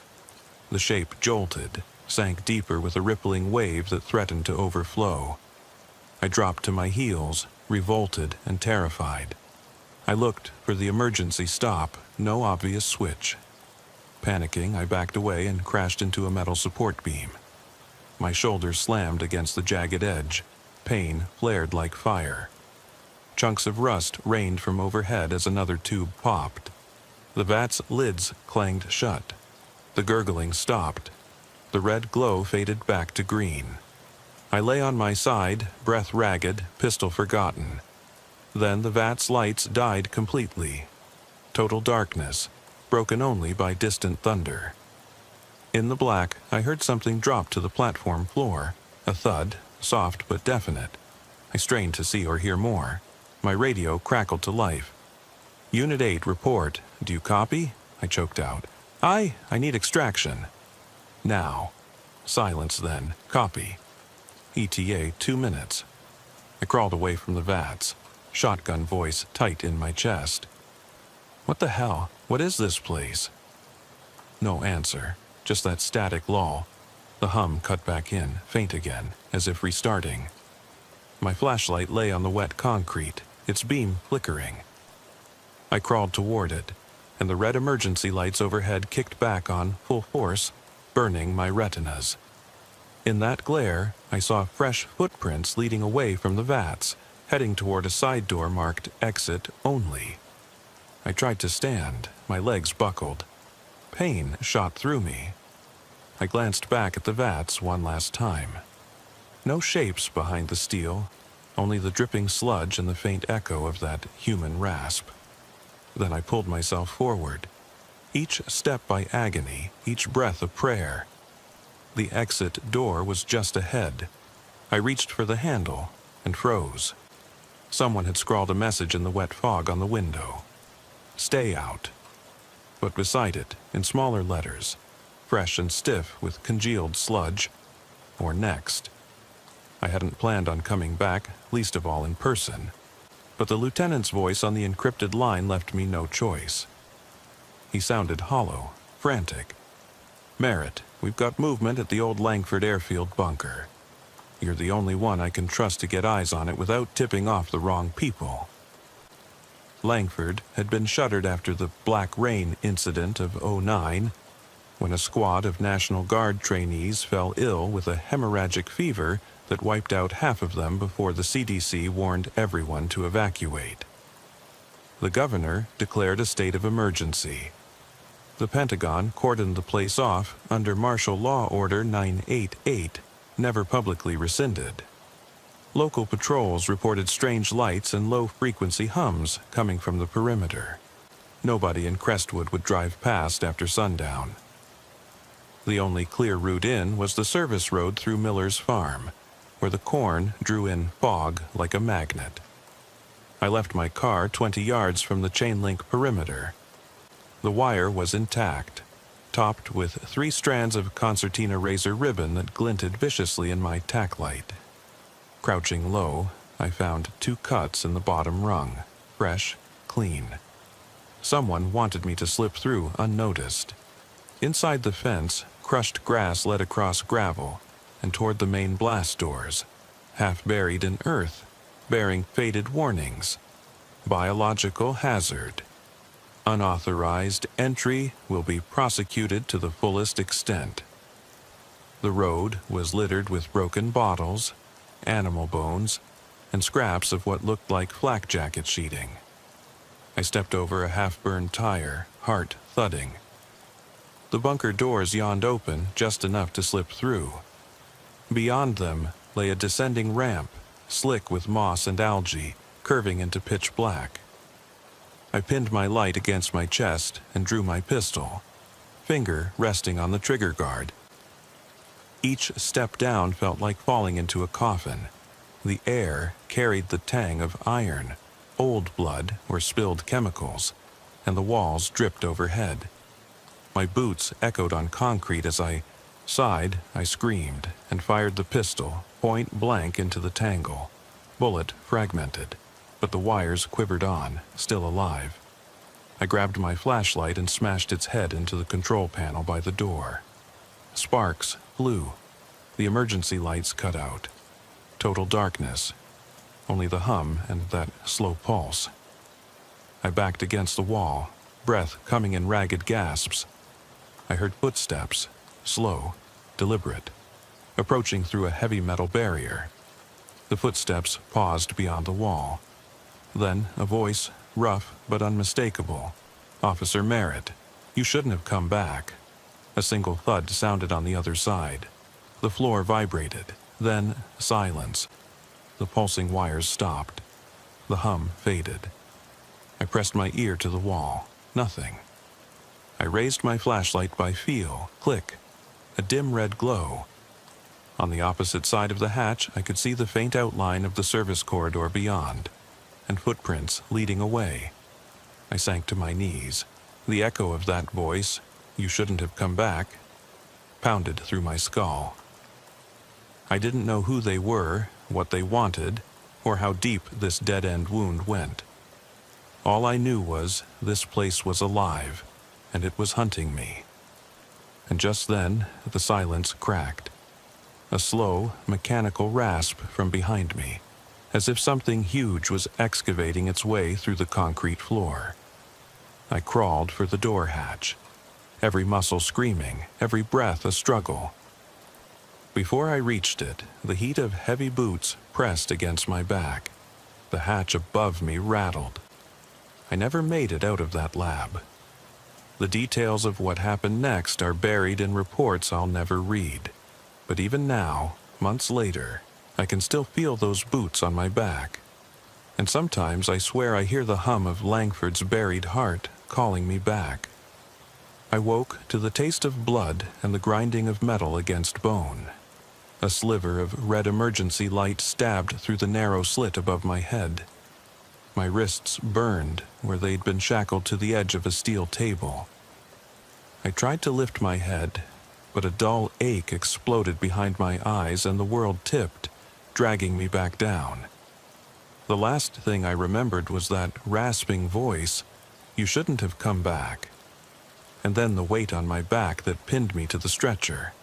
The shape jolted, sank deeper with a rippling wave that threatened to overflow. I dropped to my heels, revolted and terrified. I looked for the emergency stop, no obvious switch. Panicking, I backed away and crashed into a metal support beam. My shoulder slammed against the jagged edge. Pain flared like fire. Chunks of rust rained from overhead as another tube popped. The vat's lids clanged shut. The gurgling stopped. The red glow faded back to green. I lay on my side, breath ragged, pistol forgotten. Then the vat's lights died completely. Total darkness, broken only by distant thunder. In the black, I heard something drop to the platform floor, a thud, soft but definite. I strained to see or hear more. My radio crackled to life. Unit 8, report. Do you copy? I choked out. I need extraction. Now. Silence then. Copy. ETA 2 minutes. I crawled away from the vats, shotgun voice tight in my chest. What the hell? What is this place? No answer, just that static lull. The hum cut back in, faint again, as if restarting. My flashlight lay on the wet concrete, its beam flickering. I crawled toward it, and the red emergency lights overhead kicked back on full force, burning my retinas. In that glare, I saw fresh footprints leading away from the vats, heading toward a side door marked Exit Only. I tried to stand, my legs buckled. Pain shot through me. I glanced back at the vats one last time. No shapes behind the steel, only the dripping sludge and the faint echo of that human rasp. Then I pulled myself forward, each step by agony, each breath a prayer. The exit door was just ahead. I reached for the handle and froze. Someone had scrawled a message in the wet fog on the window. Stay out. But beside it, in smaller letters, fresh and stiff with congealed sludge, or next. I hadn't planned on coming back, least of all in person, but the lieutenant's voice on the encrypted line left me no choice. He sounded hollow, frantic. Merritt, we've got movement at the old Langford airfield bunker. You're the only one I can trust to get eyes on it without tipping off the wrong people. Langford had been shuttered after the Black Rain incident of '09, when a squad of National Guard trainees fell ill with a hemorrhagic fever that wiped out half of them before the CDC warned everyone to evacuate. The governor declared a state of emergency. The Pentagon cordoned the place off under Martial Law Order 988, never publicly rescinded. Local patrols reported strange lights and low-frequency hums coming from the perimeter. Nobody in Crestwood would drive past after sundown. The only clear route in was the service road through Miller's farm, where the corn drew in fog like a magnet. I left my car 20 yards from the chain-link perimeter. The wire was intact, topped with 3 strands of concertina razor ribbon that glinted viciously in my tack light. Crouching low, I found 2 cuts in the bottom rung, fresh, clean. Someone wanted me to slip through unnoticed. Inside the fence, crushed grass led across gravel and toward the main blast doors, half buried in earth, bearing faded warnings. Biological hazard. Unauthorized entry will be prosecuted to the fullest extent. The road was littered with broken bottles, animal bones, and scraps of what looked like flak jacket sheeting. I stepped over a half-burned tire, heart thudding. The bunker doors yawned open just enough to slip through. Beyond them lay a descending ramp, slick with moss and algae, curving into pitch black. I pinned my light against my chest and drew my pistol, finger resting on the trigger guard. Each step down felt like falling into a coffin. The air carried the tang of iron, old blood or spilled chemicals, and the walls dripped overhead. My boots echoed on concrete as I sighed, I screamed, and fired the pistol, point blank into the tangle. bullet fragmented, but the wires quivered on, still alive. I grabbed my flashlight and smashed its head into the control panel by the door. Sparks flew. The emergency lights cut out. Total darkness. Only the hum and that slow pulse. I backed against the wall, breath coming in ragged gasps. I heard footsteps, slow, deliberate, approaching through a heavy metal barrier. The footsteps paused beyond the wall. Then a voice, rough but unmistakable. "Officer Merritt, you shouldn't have come back." A single thud sounded on the other side. The floor vibrated, then silence. The pulsing wires stopped. The hum faded. I pressed my ear to the wall. Nothing. I raised my flashlight by feel. Click. A dim red glow. On the opposite side of the hatch, I could see the faint outline of the service corridor beyond, and footprints leading away. I sank to my knees. The echo of that voice, "You shouldn't have come back," pounded through my skull. I didn't know who they were, what they wanted, or how deep this dead-end wound went. All I knew was this place was alive, and it was hunting me. And just then, the silence cracked. A slow, mechanical rasp from behind me, as if something huge was excavating its way through the concrete floor. I crawled for the door hatch, every muscle screaming, every breath a struggle. Before I reached it, the heat of heavy boots pressed against my back. The hatch above me rattled. I never made it out of that lab. The details of what happened next are buried in reports I'll never read. But even now, months later, I can still feel those boots on my back. And sometimes I swear I hear the hum of Langford's buried heart calling me back. I woke to the taste of blood and the grinding of metal against bone. A sliver of red emergency light stabbed through the narrow slit above my head. My wrists burned where they'd been shackled to the edge of a steel table. I tried to lift my head, but a dull ache exploded behind my eyes and the world tipped, dragging me back down. The last thing I remembered was that rasping voice, "You shouldn't have come back." And then the weight on my back that pinned me to the stretcher.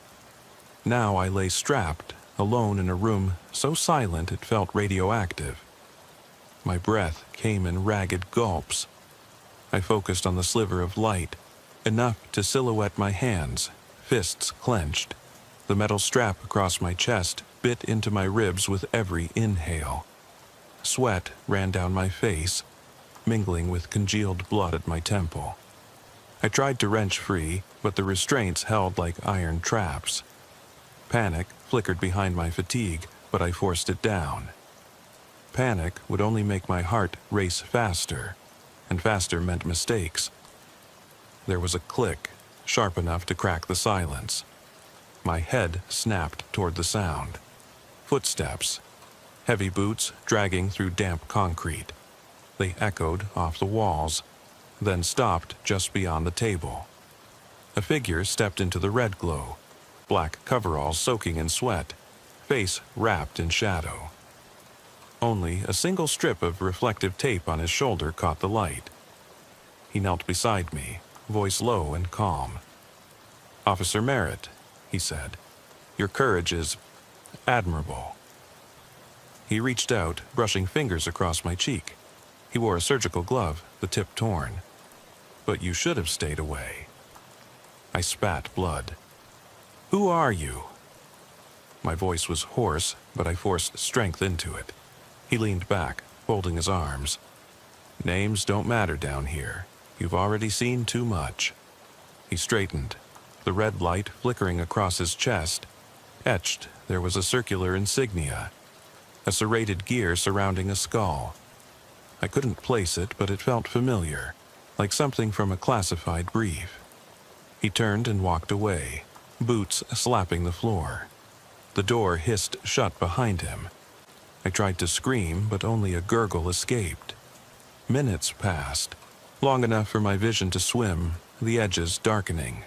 Now I lay strapped, alone in a room so silent it felt radioactive. My breath came in ragged gulps. I focused on the sliver of light, enough to silhouette my hands, fists clenched. The metal strap across my chest bit into my ribs with every inhale. Sweat ran down my face, mingling with congealed blood at my temple. I tried to wrench free, but the restraints held like iron traps. Panic flickered behind my fatigue, but I forced it down. Panic would only make my heart race faster, and faster meant mistakes. There was a click, sharp enough to crack the silence. My head snapped toward the sound. Footsteps. Heavy boots dragging through damp concrete. They echoed off the walls, then stopped just beyond the table. A figure stepped into the red glow, black coveralls soaking in sweat, face wrapped in shadow. Only a single strip of reflective tape on his shoulder caught the light. He knelt beside me, voice low and calm. "Officer Merritt," he said, "your courage is admirable." He reached out, brushing fingers across my cheek. He wore a surgical glove, the tip torn. "But you should have stayed away." I spat blood. "Who are you?" My voice was hoarse, but I forced strength into it. He leaned back, folding his arms. "Names don't matter down here. You've already seen too much." He straightened, the red light flickering across his chest. Etched, there was a circular insignia, a serrated gear surrounding a skull. I couldn't place it, but it felt familiar, like something from a classified brief. He turned and walked away, boots slapping the floor. The door hissed shut behind him. I tried to scream, but only a gurgle escaped. Minutes passed, long enough for my vision to swim, the edges darkening.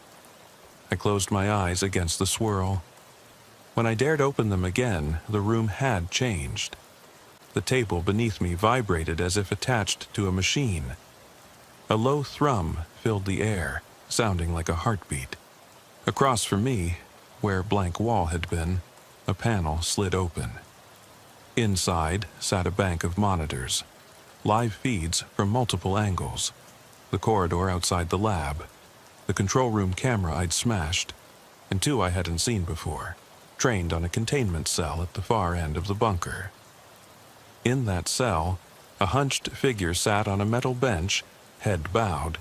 I closed my eyes against the swirl. When I dared open them again, the room had changed. The table beneath me vibrated as if attached to a machine. A low thrum filled the air, sounding like a heartbeat. Across from me, where blank wall had been, a panel slid open. Inside sat a bank of monitors, live feeds from multiple angles, the corridor outside the lab, the control room camera I'd smashed, and two I hadn't seen before, trained on a containment cell at the far end of the bunker. In that cell, a hunched figure sat on a metal bench, head bowed.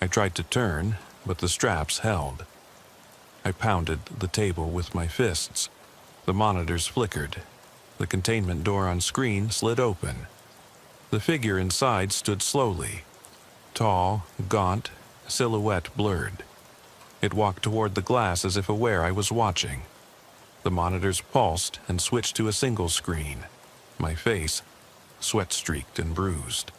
I tried to turn, but the straps held. I pounded the table with my fists. The monitors flickered. The containment door on screen slid open. The figure inside stood slowly. Tall, gaunt, silhouette blurred. It walked toward the glass as if aware I was watching. The monitors pulsed and switched to a single screen. My face, sweat-streaked and bruised.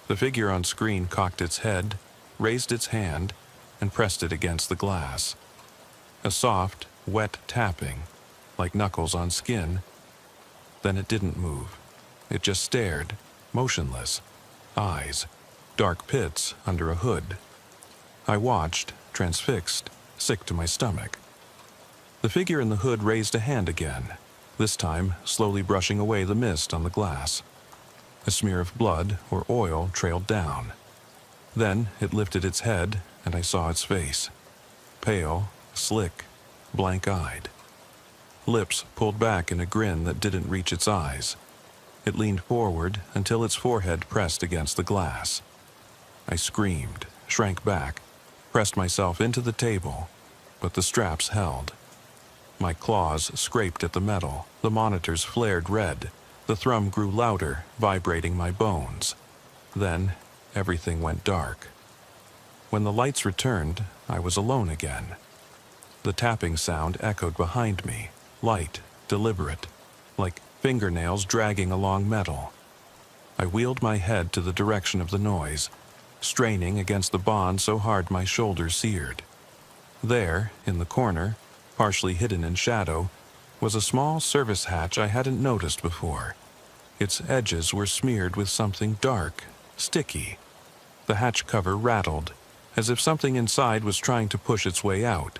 The figure on screen cocked its head, raised its hand, and pressed it against the glass. A soft, wet tapping, like knuckles on skin. Then it didn't move. It just stared, motionless. Eyes, dark pits under a hood. I watched, transfixed, sick to my stomach. The figure in the hood raised a hand again, this time slowly brushing away the mist on the glass. A smear of blood or oil trailed down. Then it lifted its head, and I saw its face. Pale, slick, blank-eyed. Lips pulled back in a grin that didn't reach its eyes. It leaned forward until its forehead pressed against the glass. I screamed, shrank back, pressed myself into the table, but the straps held. My claws scraped at the metal, the monitors flared red, the thrum grew louder, vibrating my bones. Then, everything went dark. When the lights returned, I was alone again. The tapping sound echoed behind me, light, deliberate, like fingernails dragging along metal. I wheeled my head to the direction of the noise, straining against the bond so hard my shoulder seared. There, in the corner, partially hidden in shadow, was a small service hatch I hadn't noticed before. Its edges were smeared with something dark, sticky. The hatch cover rattled, as if something inside was trying to push its way out.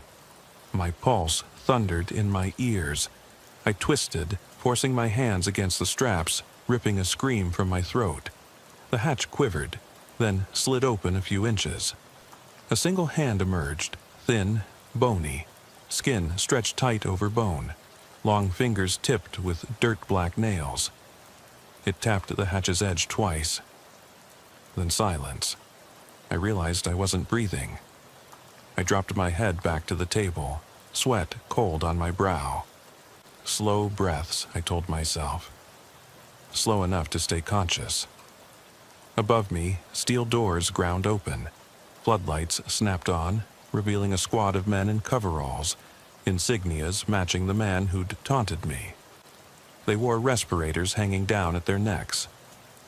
My pulse thundered in my ears. I twisted, forcing my hands against the straps, ripping a scream from my throat. The hatch quivered, then slid open a few inches. A single hand emerged, thin, bony, skin stretched tight over bone, long fingers tipped with dirt-black nails. It tapped the hatch's edge twice. Then silence. I realized I wasn't breathing. I dropped my head back to the table, sweat cold on my brow. Slow breaths, I told myself. Slow enough to stay conscious. Above me, steel doors ground open. Floodlights snapped on, revealing a squad of men in coveralls, insignias matching the man who'd taunted me. They wore respirators hanging down at their necks.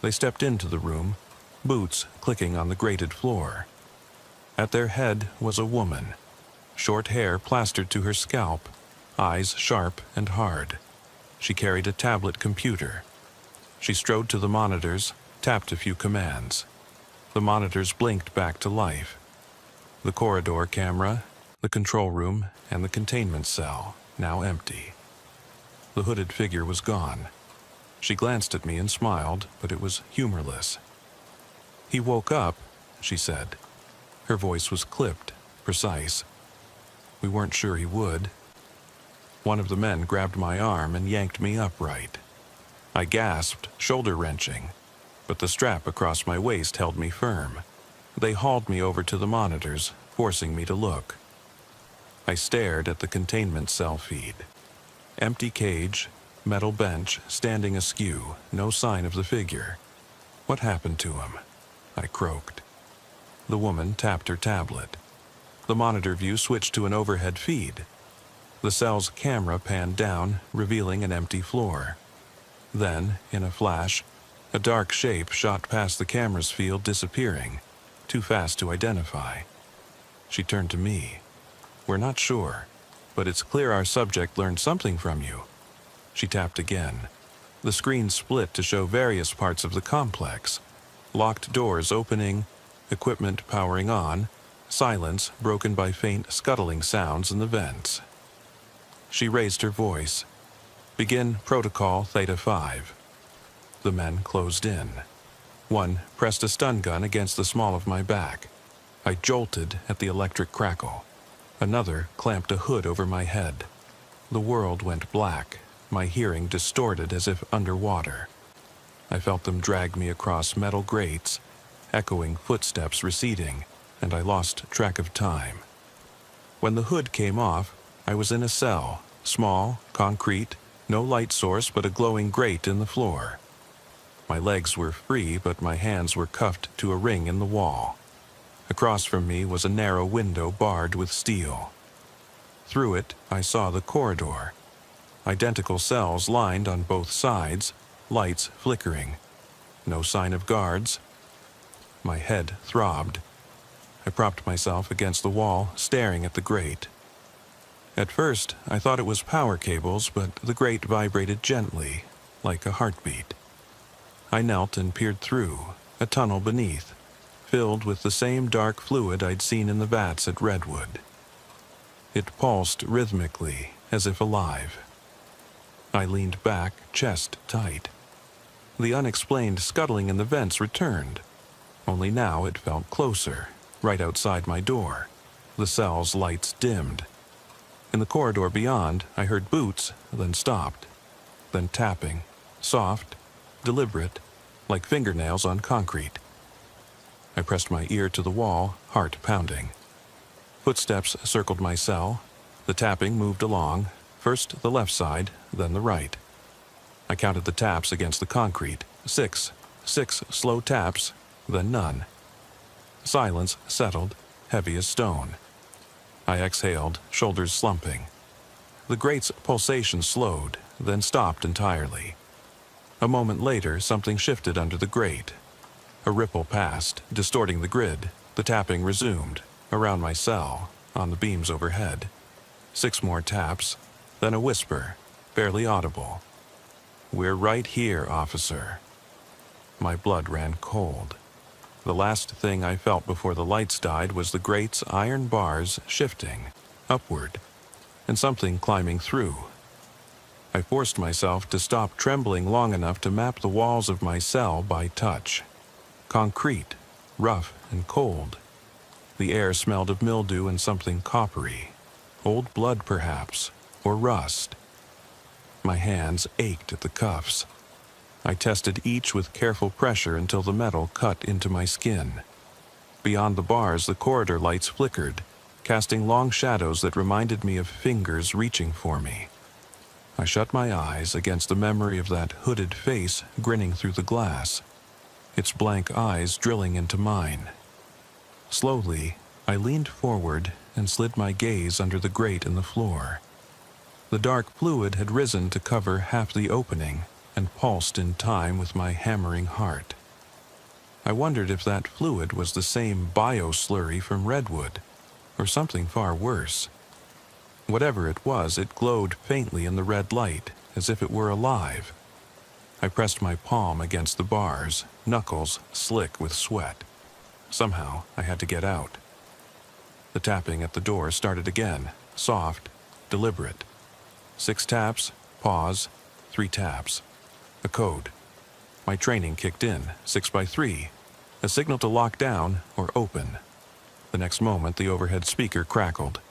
They stepped into the room, boots clicking on the grated floor. At their head was a woman, short hair plastered to her scalp, eyes sharp and hard. She carried a tablet computer. She strode to the monitors, tapped a few commands. The monitors blinked back to life. The corridor camera, the control room, and the containment cell, now empty. The hooded figure was gone. She glanced at me and smiled, but it was humorless. "He woke up," she said. Her voice was clipped, precise. We weren't sure he would. One of the men grabbed my arm and yanked me upright. I gasped, shoulder-wrenching, but the strap across my waist held me firm. They hauled me over to the monitors, forcing me to look. I stared at the containment cell feed. Empty cage, metal bench, standing askew, no sign of the figure. What happened to him? I croaked. The woman tapped her tablet. The monitor view switched to an overhead feed. The cell's camera panned down, revealing an empty floor. Then, in a flash, a dark shape shot past the camera's field, disappearing, too fast to identify. She turned to me. "We're not sure, but it's clear our subject learned something from you." She tapped again. The screen split to show various parts of the complex. Locked doors opening, equipment powering on, silence broken by faint scuttling sounds in the vents. She raised her voice. "Begin Protocol Theta 5. The men closed in. One pressed a stun gun against the small of my back. I jolted at the electric crackle. Another clamped a hood over my head. The world went black, my hearing distorted as if underwater. I felt them drag me across metal grates, echoing footsteps receding, and I lost track of time. When the hood came off, I was in a cell, small, concrete, no light source but a glowing grate in the floor. My legs were free, but my hands were cuffed to a ring in the wall. Across from me was a narrow window barred with steel. Through it, I saw the corridor. Identical cells lined on both sides, lights flickering. No sign of guards. My head throbbed. I propped myself against the wall, staring at the grate. At first, I thought it was power cables, but the grate vibrated gently, like a heartbeat. I knelt and peered through, a tunnel beneath, filled with the same dark fluid I'd seen in the vats at Redwood. It pulsed rhythmically, as if alive. I leaned back, chest tight. The unexplained scuttling in the vents returned, only now it felt closer, right outside my door. The cell's lights dimmed. In the corridor beyond, I heard boots, then stopped, then tapping, soft, deliberate, like fingernails on concrete. I pressed my ear to the wall, heart pounding. Footsteps circled my cell. The tapping moved along, first the left side, then the right. I counted the taps against the concrete. 6 slow taps, then none. Silence settled, heavy as stone. I exhaled, shoulders slumping. The grate's pulsation slowed, then stopped entirely. A moment later, something shifted under the grate. A ripple passed, distorting the grid. The tapping resumed, around my cell, on the beams overhead. 6 more taps, then a whisper, barely audible. "We're right here, officer." My blood ran cold. The last thing I felt before the lights died was the grate's iron bars shifting, upward, and something climbing through. I forced myself to stop trembling long enough to map the walls of my cell by touch. Concrete, rough and cold. The air smelled of mildew and something coppery. Old blood, perhaps, or rust. My hands ached at the cuffs. I tested each with careful pressure until the metal cut into my skin. Beyond the bars, the corridor lights flickered, casting long shadows that reminded me of fingers reaching for me. I shut my eyes against the memory of that hooded face grinning through the glass, its blank eyes drilling into mine. Slowly, I leaned forward and slid my gaze under the grate in the floor. The dark fluid had risen to cover half the opening and pulsed in time with my hammering heart. I wondered if that fluid was the same bio-slurry from Redwood, or something far worse. Whatever it was, it glowed faintly in the red light, as if it were alive. I pressed my palm against the bars, knuckles slick with sweat. Somehow, I had to get out. The tapping at the door started again, soft, deliberate. 6 taps, pause, 3 taps. A code. My training kicked in, 6x3. A signal to lock down or open. The next moment, the overhead speaker crackled.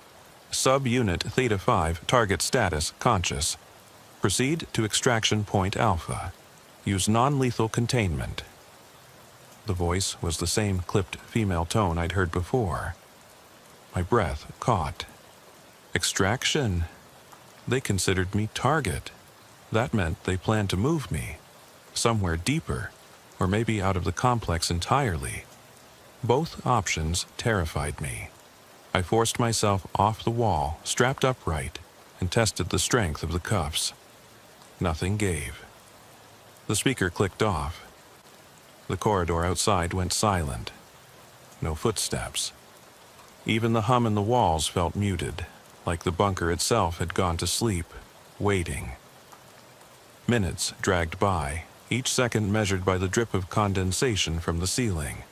"Sub-unit Theta 5, target status, conscious. Proceed to extraction point Alpha. Use non-lethal containment." The voice was the same clipped female tone I'd heard before. My breath caught. Extraction? They considered me target. That meant they planned to move me. Somewhere deeper, or maybe out of the complex entirely. Both options terrified me. I forced myself off the wall, strapped upright, and tested the strength of the cuffs. Nothing gave. The speaker clicked off. The corridor outside went silent. No footsteps. Even the hum in the walls felt muted, like the bunker itself had gone to sleep, waiting. Minutes dragged by, each second measured by the drip of condensation from the ceiling.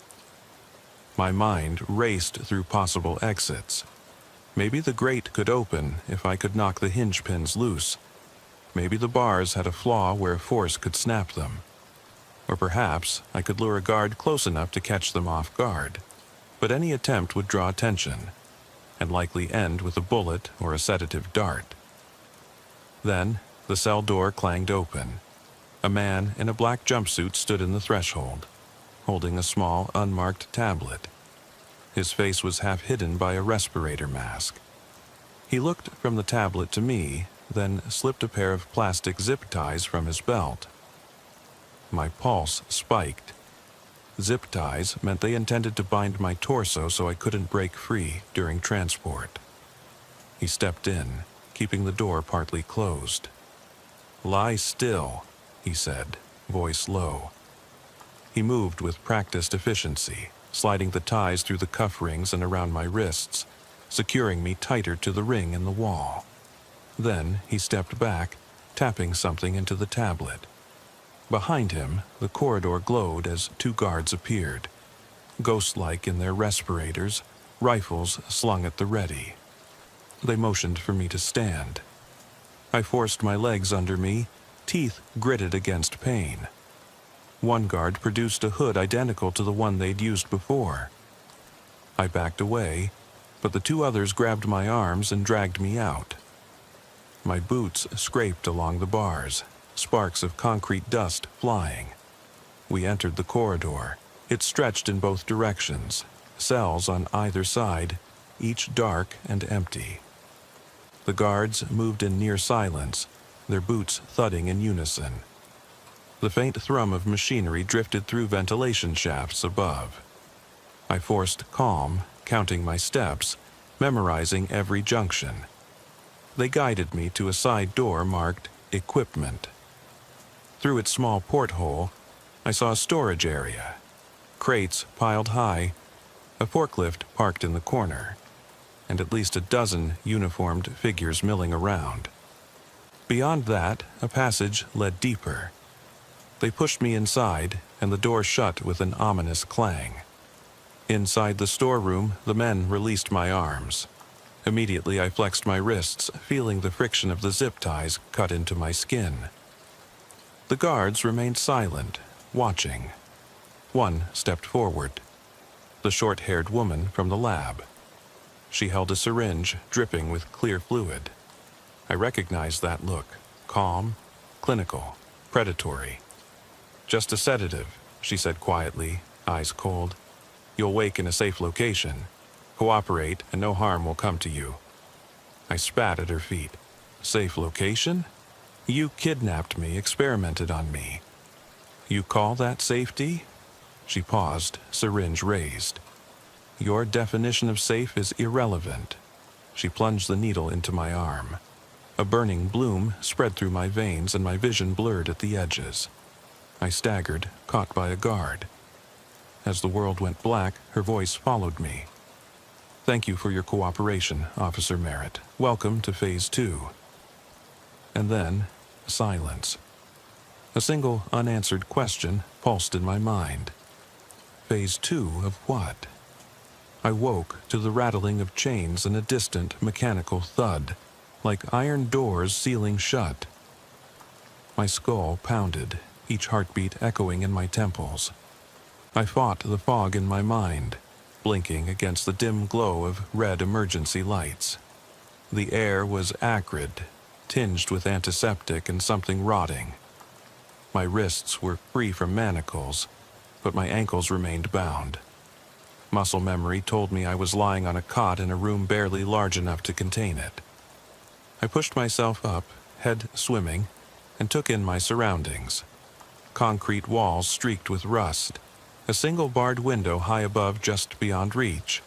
My mind raced through possible exits. Maybe the grate could open if I could knock the hinge pins loose. Maybe the bars had a flaw where force could snap them. Or perhaps I could lure a guard close enough to catch them off guard. But any attempt would draw attention, and likely end with a bullet or a sedative dart. Then, the cell door clanged open. A man in a black jumpsuit stood in the threshold, holding a small, unmarked tablet. His face was half hidden by a respirator mask. He looked from the tablet to me, then slipped a pair of plastic zip ties from his belt. My pulse spiked. Zip ties meant they intended to bind my torso so I couldn't break free during transport. He stepped in, keeping the door partly closed. "Lie still," he said, voice low. He moved with practiced efficiency, sliding the ties through the cuff rings and around my wrists, securing me tighter to the ring in the wall. Then he stepped back, tapping something into the tablet. Behind him, the corridor glowed as two guards appeared, ghost-like in their respirators, rifles slung at the ready. They motioned for me to stand. I forced my legs under me, teeth gritted against pain. One guard produced a hood identical to the one they'd used before. I backed away, but the two others grabbed my arms and dragged me out. My boots scraped along the bars, sparks of concrete dust flying. We entered the corridor. It stretched in both directions, cells on either side, each dark and empty. The guards moved in near silence, their boots thudding in unison. The faint thrum of machinery drifted through ventilation shafts above. I forced calm, counting my steps, memorizing every junction. They guided me to a side door marked Equipment. Through its small porthole, I saw a storage area. Crates piled high, a forklift parked in the corner, and at least a dozen uniformed figures milling around. Beyond that, a passage led deeper. They pushed me inside, and the door shut with an ominous clang. Inside the storeroom, the men released my arms. Immediately I flexed my wrists, feeling the friction of the zip ties cut into my skin. The guards remained silent, watching. One stepped forward. The short-haired woman from the lab. She held a syringe dripping with clear fluid. I recognized that look. Calm, clinical, predatory. "Just a sedative," she said quietly, eyes cold. "You'll wake in a safe location. Cooperate and no harm will come to you." I spat at her feet. "Safe location? You kidnapped me, experimented on me. You call that safety?" She paused, syringe raised. "Your definition of safe is irrelevant." She plunged the needle into my arm. A burning bloom spread through my veins and my vision blurred at the edges. I staggered, caught by a guard. As the world went black, her voice followed me. "Thank you for your cooperation, Officer Merritt. Welcome to Phase 2. And then, silence. A single unanswered question pulsed in my mind. Phase 2 of what? I woke to the rattling of chains and a distant mechanical thud, like iron doors sealing shut. My skull pounded, each heartbeat echoing in my temples. I fought the fog in my mind, blinking against the dim glow of red emergency lights. The air was acrid, tinged with antiseptic and something rotting. My wrists were free from manacles, but my ankles remained bound. Muscle memory told me I was lying on a cot in a room barely large enough to contain it. I pushed myself up, head swimming, and took in my surroundings. Concrete walls streaked with rust, a single barred window high above just beyond reach,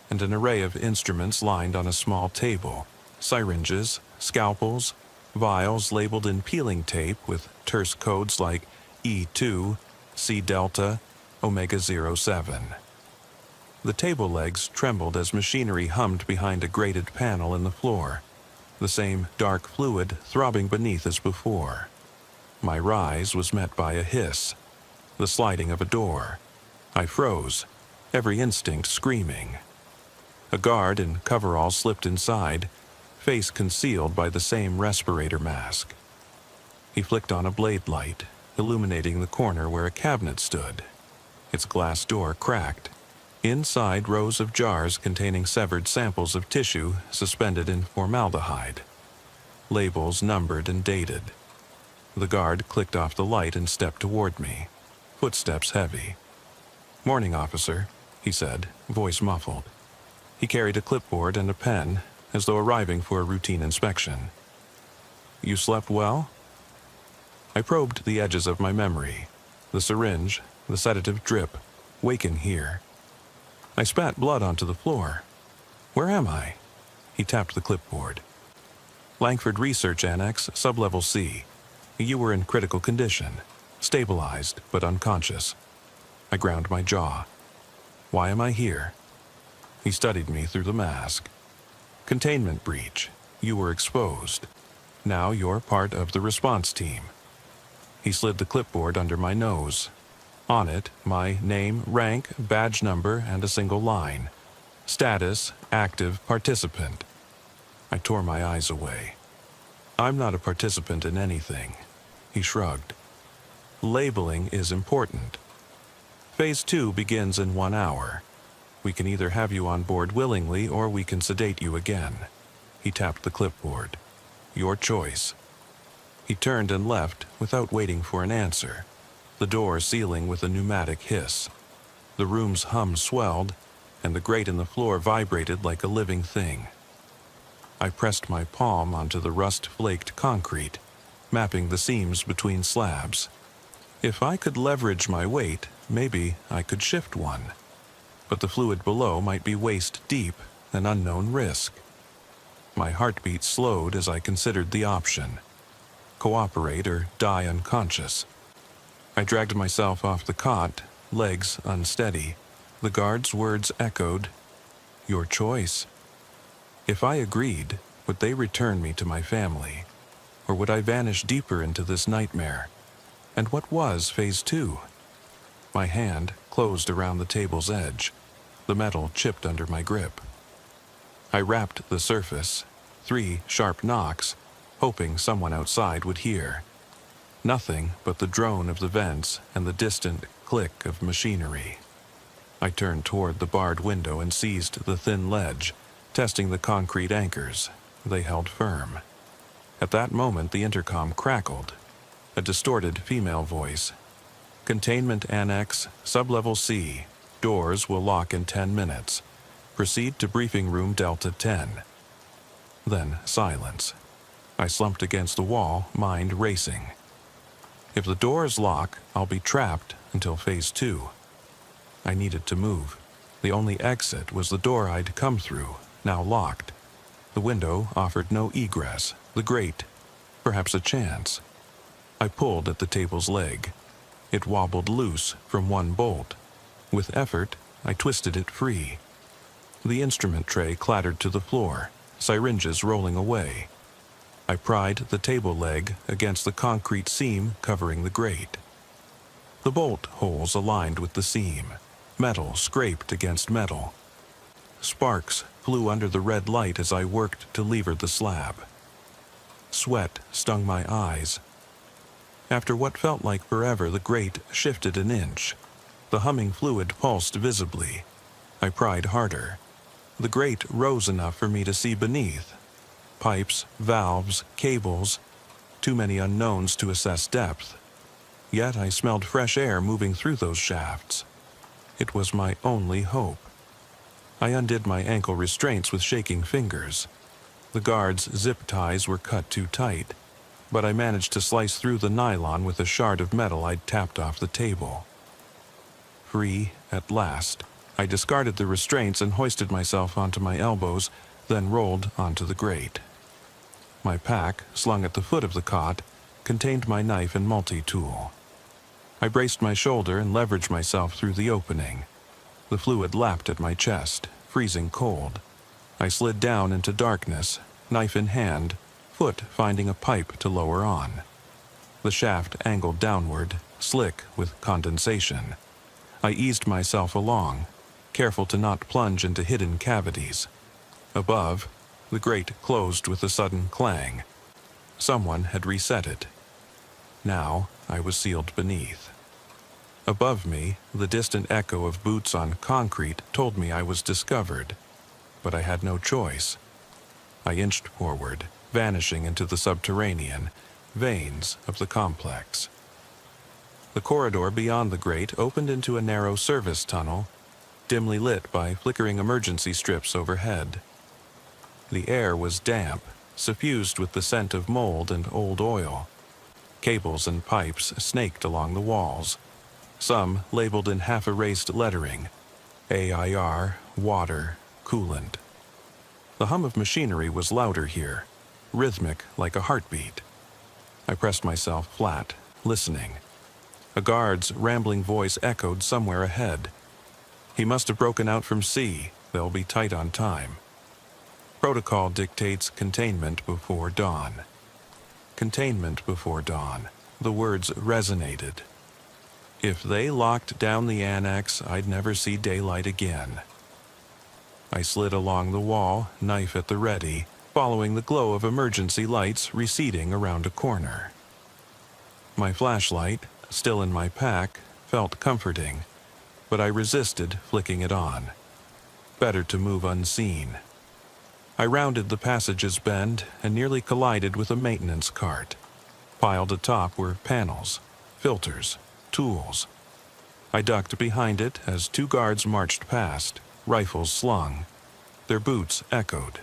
and an array of instruments lined on a small table, syringes, scalpels, vials labeled in peeling tape with terse codes like E2, C Delta, Omega 07. The table legs trembled as machinery hummed behind a grated panel in the floor, the same dark fluid throbbing beneath as before. My rise was met by a hiss, the sliding of a door. I froze, every instinct screaming. A guard in coveralls slipped inside, face concealed by the same respirator mask. He flicked on a blade light, illuminating the corner where a cabinet stood. Its glass door cracked. Inside, rows of jars containing severed samples of tissue suspended in formaldehyde. Labels numbered and dated. The guard clicked off the light and stepped toward me, footsteps heavy. "Morning, officer," he said, voice muffled. He carried a clipboard and a pen, as though arriving for a routine inspection. "You slept well?" I probed the edges of my memory, the syringe, the sedative drip, waking here. I spat blood onto the floor. "Where am I?" He tapped the clipboard. "Langford Research Annex, Sublevel C. You were in critical condition, stabilized but unconscious." I ground my jaw. "Why am I here?" He studied me through the mask. "Containment breach. You were exposed. Now you're part of the response team." He slid the clipboard under my nose. On it, my name, rank, badge number, and a single line. Status, active participant. I tore my eyes away. "I'm not a participant in anything." He shrugged. "Labeling is important. Phase 2 begins in 1 hour. We can either have you on board willingly or we can sedate you again." He tapped the clipboard. "Your choice." He turned and left without waiting for an answer, the door sealing with a pneumatic hiss. The room's hum swelled, and the grate in the floor vibrated like a living thing. I pressed my palm onto the rust-flaked concrete, mapping the seams between slabs. If I could leverage my weight, maybe I could shift one. But the fluid below might be waist-deep, an unknown risk. My heartbeat slowed as I considered the option: cooperate or die unconscious. I dragged myself off the cot, legs unsteady. The guard's words echoed, "Your choice." If I agreed, would they return me to my family? Or would I vanish deeper into this nightmare? And what was Phase 2? My hand closed around the table's edge. The metal chipped under my grip. I rapped the surface, 3 sharp knocks, hoping someone outside would hear. Nothing but the drone of the vents and the distant click of machinery. I turned toward the barred window and seized the thin ledge, testing the concrete anchors. They held firm. At that moment, the intercom crackled. A distorted female voice. "Containment Annex, Sublevel C. Doors will lock in 10 minutes. Proceed to briefing room Delta 10. Then silence. I slumped against the wall, mind racing. If the doors lock, I'll be trapped until Phase 2. I needed to move. The only exit was the door I'd come through, now locked. The window offered no egress. The grate, perhaps a chance. I pulled at the table's leg. It wobbled loose from one bolt. With effort, I twisted it free. The instrument tray clattered to the floor, syringes rolling away. I pried the table leg against the concrete seam covering the grate. The bolt holes aligned with the seam. Metal scraped against metal. Sparks flew under the red light as I worked to lever the slab. Sweat stung my eyes. After what felt like forever, the grate shifted an inch. The humming fluid pulsed visibly. I pried harder. The grate rose enough for me to see beneath. Pipes, valves, cables, too many unknowns to assess depth. Yet I smelled fresh air moving through those shafts. It was my only hope. I undid my ankle restraints with shaking fingers. The guard's zip ties were cut too tight, but I managed to slice through the nylon with a shard of metal I'd tapped off the table. Free at last, I discarded the restraints and hoisted myself onto my elbows, then rolled onto the grate. My pack, slung at the foot of the cot, contained my knife and multi-tool. I braced my shoulder and leveraged myself through the opening. The fluid lapped at my chest, freezing cold. I slid down into darkness, knife in hand, foot finding a pipe to lower on. the shaft angled downward, slick with condensation. I eased myself along, careful to not plunge into hidden cavities. Above, the grate closed with a sudden clang. Someone had reset it. Now I was sealed beneath. Above me, the distant echo of boots on concrete told me I was discovered, but I had no choice. I inched forward, vanishing into the subterranean veins of the complex. The corridor beyond the grate opened into a narrow service tunnel, dimly lit by flickering emergency strips overhead. The air was damp, suffused with the scent of mold and old oil. Cables and pipes snaked along the walls, some labeled in half-erased lettering, AIR, water, coolant. The hum of machinery was louder here, rhythmic like a heartbeat. I pressed myself flat, listening. A guard's rambling voice echoed somewhere ahead. He must have broken out from C. They'll be tight on time. Protocol dictates containment before dawn. Containment before dawn. The words resonated. If they locked down the annex, I'd never see daylight again. I slid along the wall, knife at the ready, following the glow of emergency lights receding around a corner. My flashlight, still in my pack, felt comforting, but I resisted flicking it on. Better to move unseen. I rounded the passage's bend and nearly collided with a maintenance cart. Piled atop were panels, filters, tools. I ducked behind it as two guards marched past, rifles slung. Their boots echoed.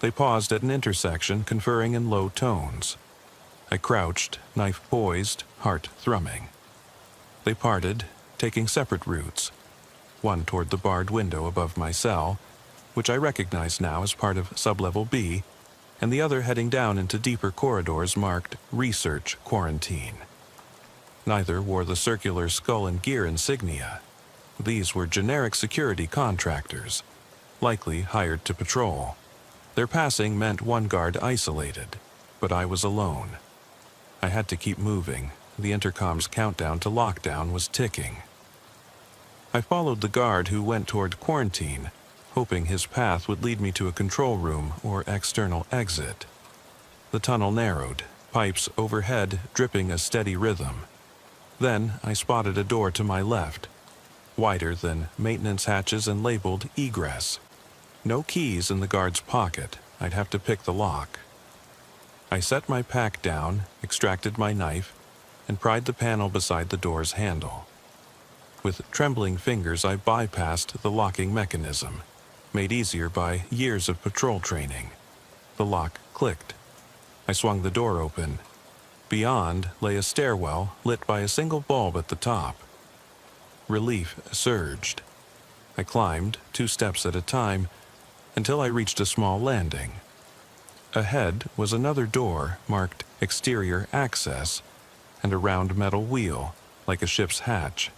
They paused at an intersection, conferring in low tones. I crouched, knife poised, heart thrumming. They parted, taking separate routes, one toward the barred window above my cell, which I recognized now as part of sublevel B, and the other heading down into deeper corridors marked Research Quarantine. Neither wore the circular skull and gear insignia. These were generic security contractors, likely hired to patrol. Their passing meant one guard isolated, but I was alone. I had to keep moving. The intercom's countdown to lockdown was ticking. I followed the guard who went toward quarantine, hoping his path would lead me to a control room or external exit. The tunnel narrowed, pipes overhead dripping a steady rhythm. Then I spotted a door to my left, wider than maintenance hatches and labeled egress. No keys in the guard's pocket. I'd have to pick the lock. I set my pack down, extracted my knife, and pried the panel beside the door's handle. With trembling fingers, I bypassed the locking mechanism, made easier by years of patrol training. The lock clicked. I swung the door open. Beyond lay a stairwell lit by a single bulb at the top. Relief surged. I climbed, 2 steps at a time, until I reached a small landing. Ahead was another door marked Exterior Access and a round metal wheel, like a ship's hatch.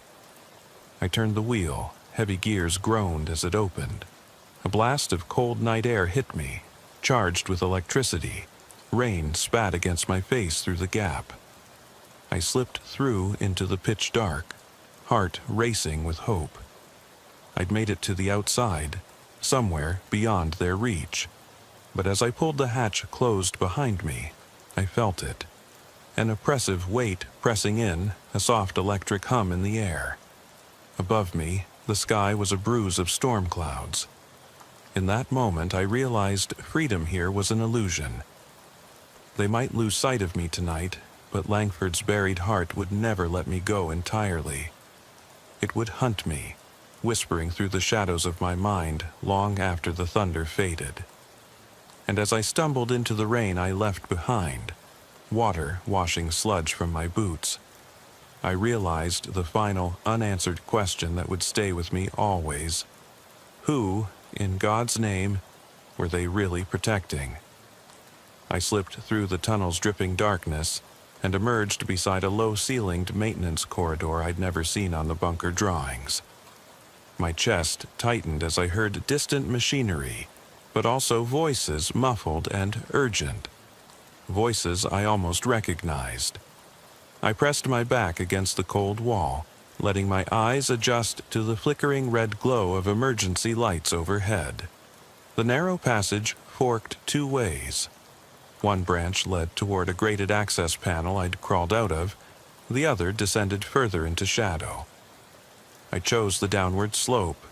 I turned the wheel. Heavy gears groaned as it opened. A blast of cold night air hit me, charged with electricity. Rain spat against my face through the gap. I slipped through into the pitch dark, heart racing with hope. I'd made it to the outside, somewhere beyond their reach. But as I pulled the hatch closed behind me, I felt it. An oppressive weight pressing in, a soft electric hum in the air. Above me, the sky was a bruise of storm clouds. In that moment, I realized freedom here was an illusion. They might lose sight of me tonight, but Langford's buried heart would never let me go entirely. It would hunt me, whispering through the shadows of my mind long after the thunder faded. And as I stumbled into the rain I left behind, water washing sludge from my boots, I realized the final unanswered question that would stay with me always. Who, in God's name, were they really protecting? I slipped through the tunnel's dripping darkness and emerged beside a low-ceilinged maintenance corridor I'd never seen on the bunker drawings. My chest tightened as I heard distant machinery, but also voices muffled and urgent. Voices I almost recognized. I pressed my back against the cold wall, letting my eyes adjust to the flickering red glow of emergency lights overhead. The narrow passage forked two ways. One branch led toward a grated access panel I'd crawled out of, the other descended further into shadow. I chose the downward slope,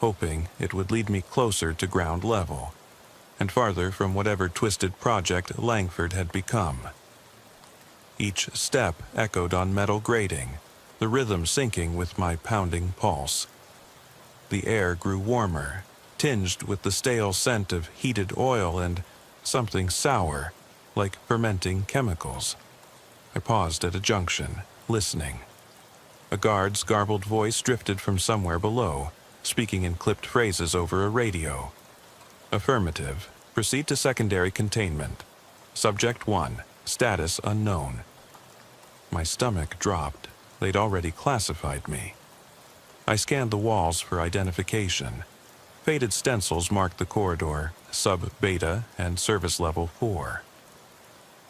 hoping it would lead me closer to ground level, and farther from whatever twisted project Langford had become. Each step echoed on metal grating, the rhythm syncing with my pounding pulse. The air grew warmer, tinged with the stale scent of heated oil and something sour, like fermenting chemicals. I paused at a junction, listening. A guard's garbled voice drifted from somewhere below, speaking in clipped phrases over a radio. Affirmative. Proceed to secondary containment. Subject 1. Status unknown. My stomach dropped. They'd already classified me. I scanned the walls for identification. Faded stencils marked the corridor, sub-beta and service level 4.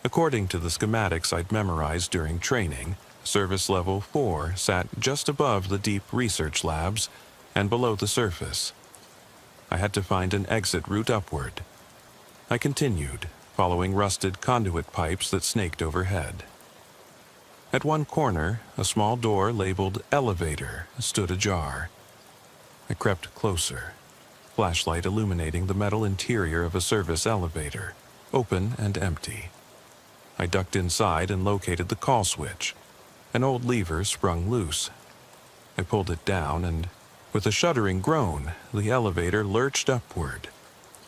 According to the schematics I'd memorized during training, service level 4 sat just above the deep research labs and below the surface. I had to find an exit route upward. I continued, following rusted conduit pipes that snaked overhead. At one corner, a small door labeled elevator stood ajar. I crept closer, flashlight illuminating the metal interior of a service elevator, open and empty. I ducked inside and located the call switch. An old lever sprung loose. I pulled it down and, with a shuddering groan, the elevator lurched upward.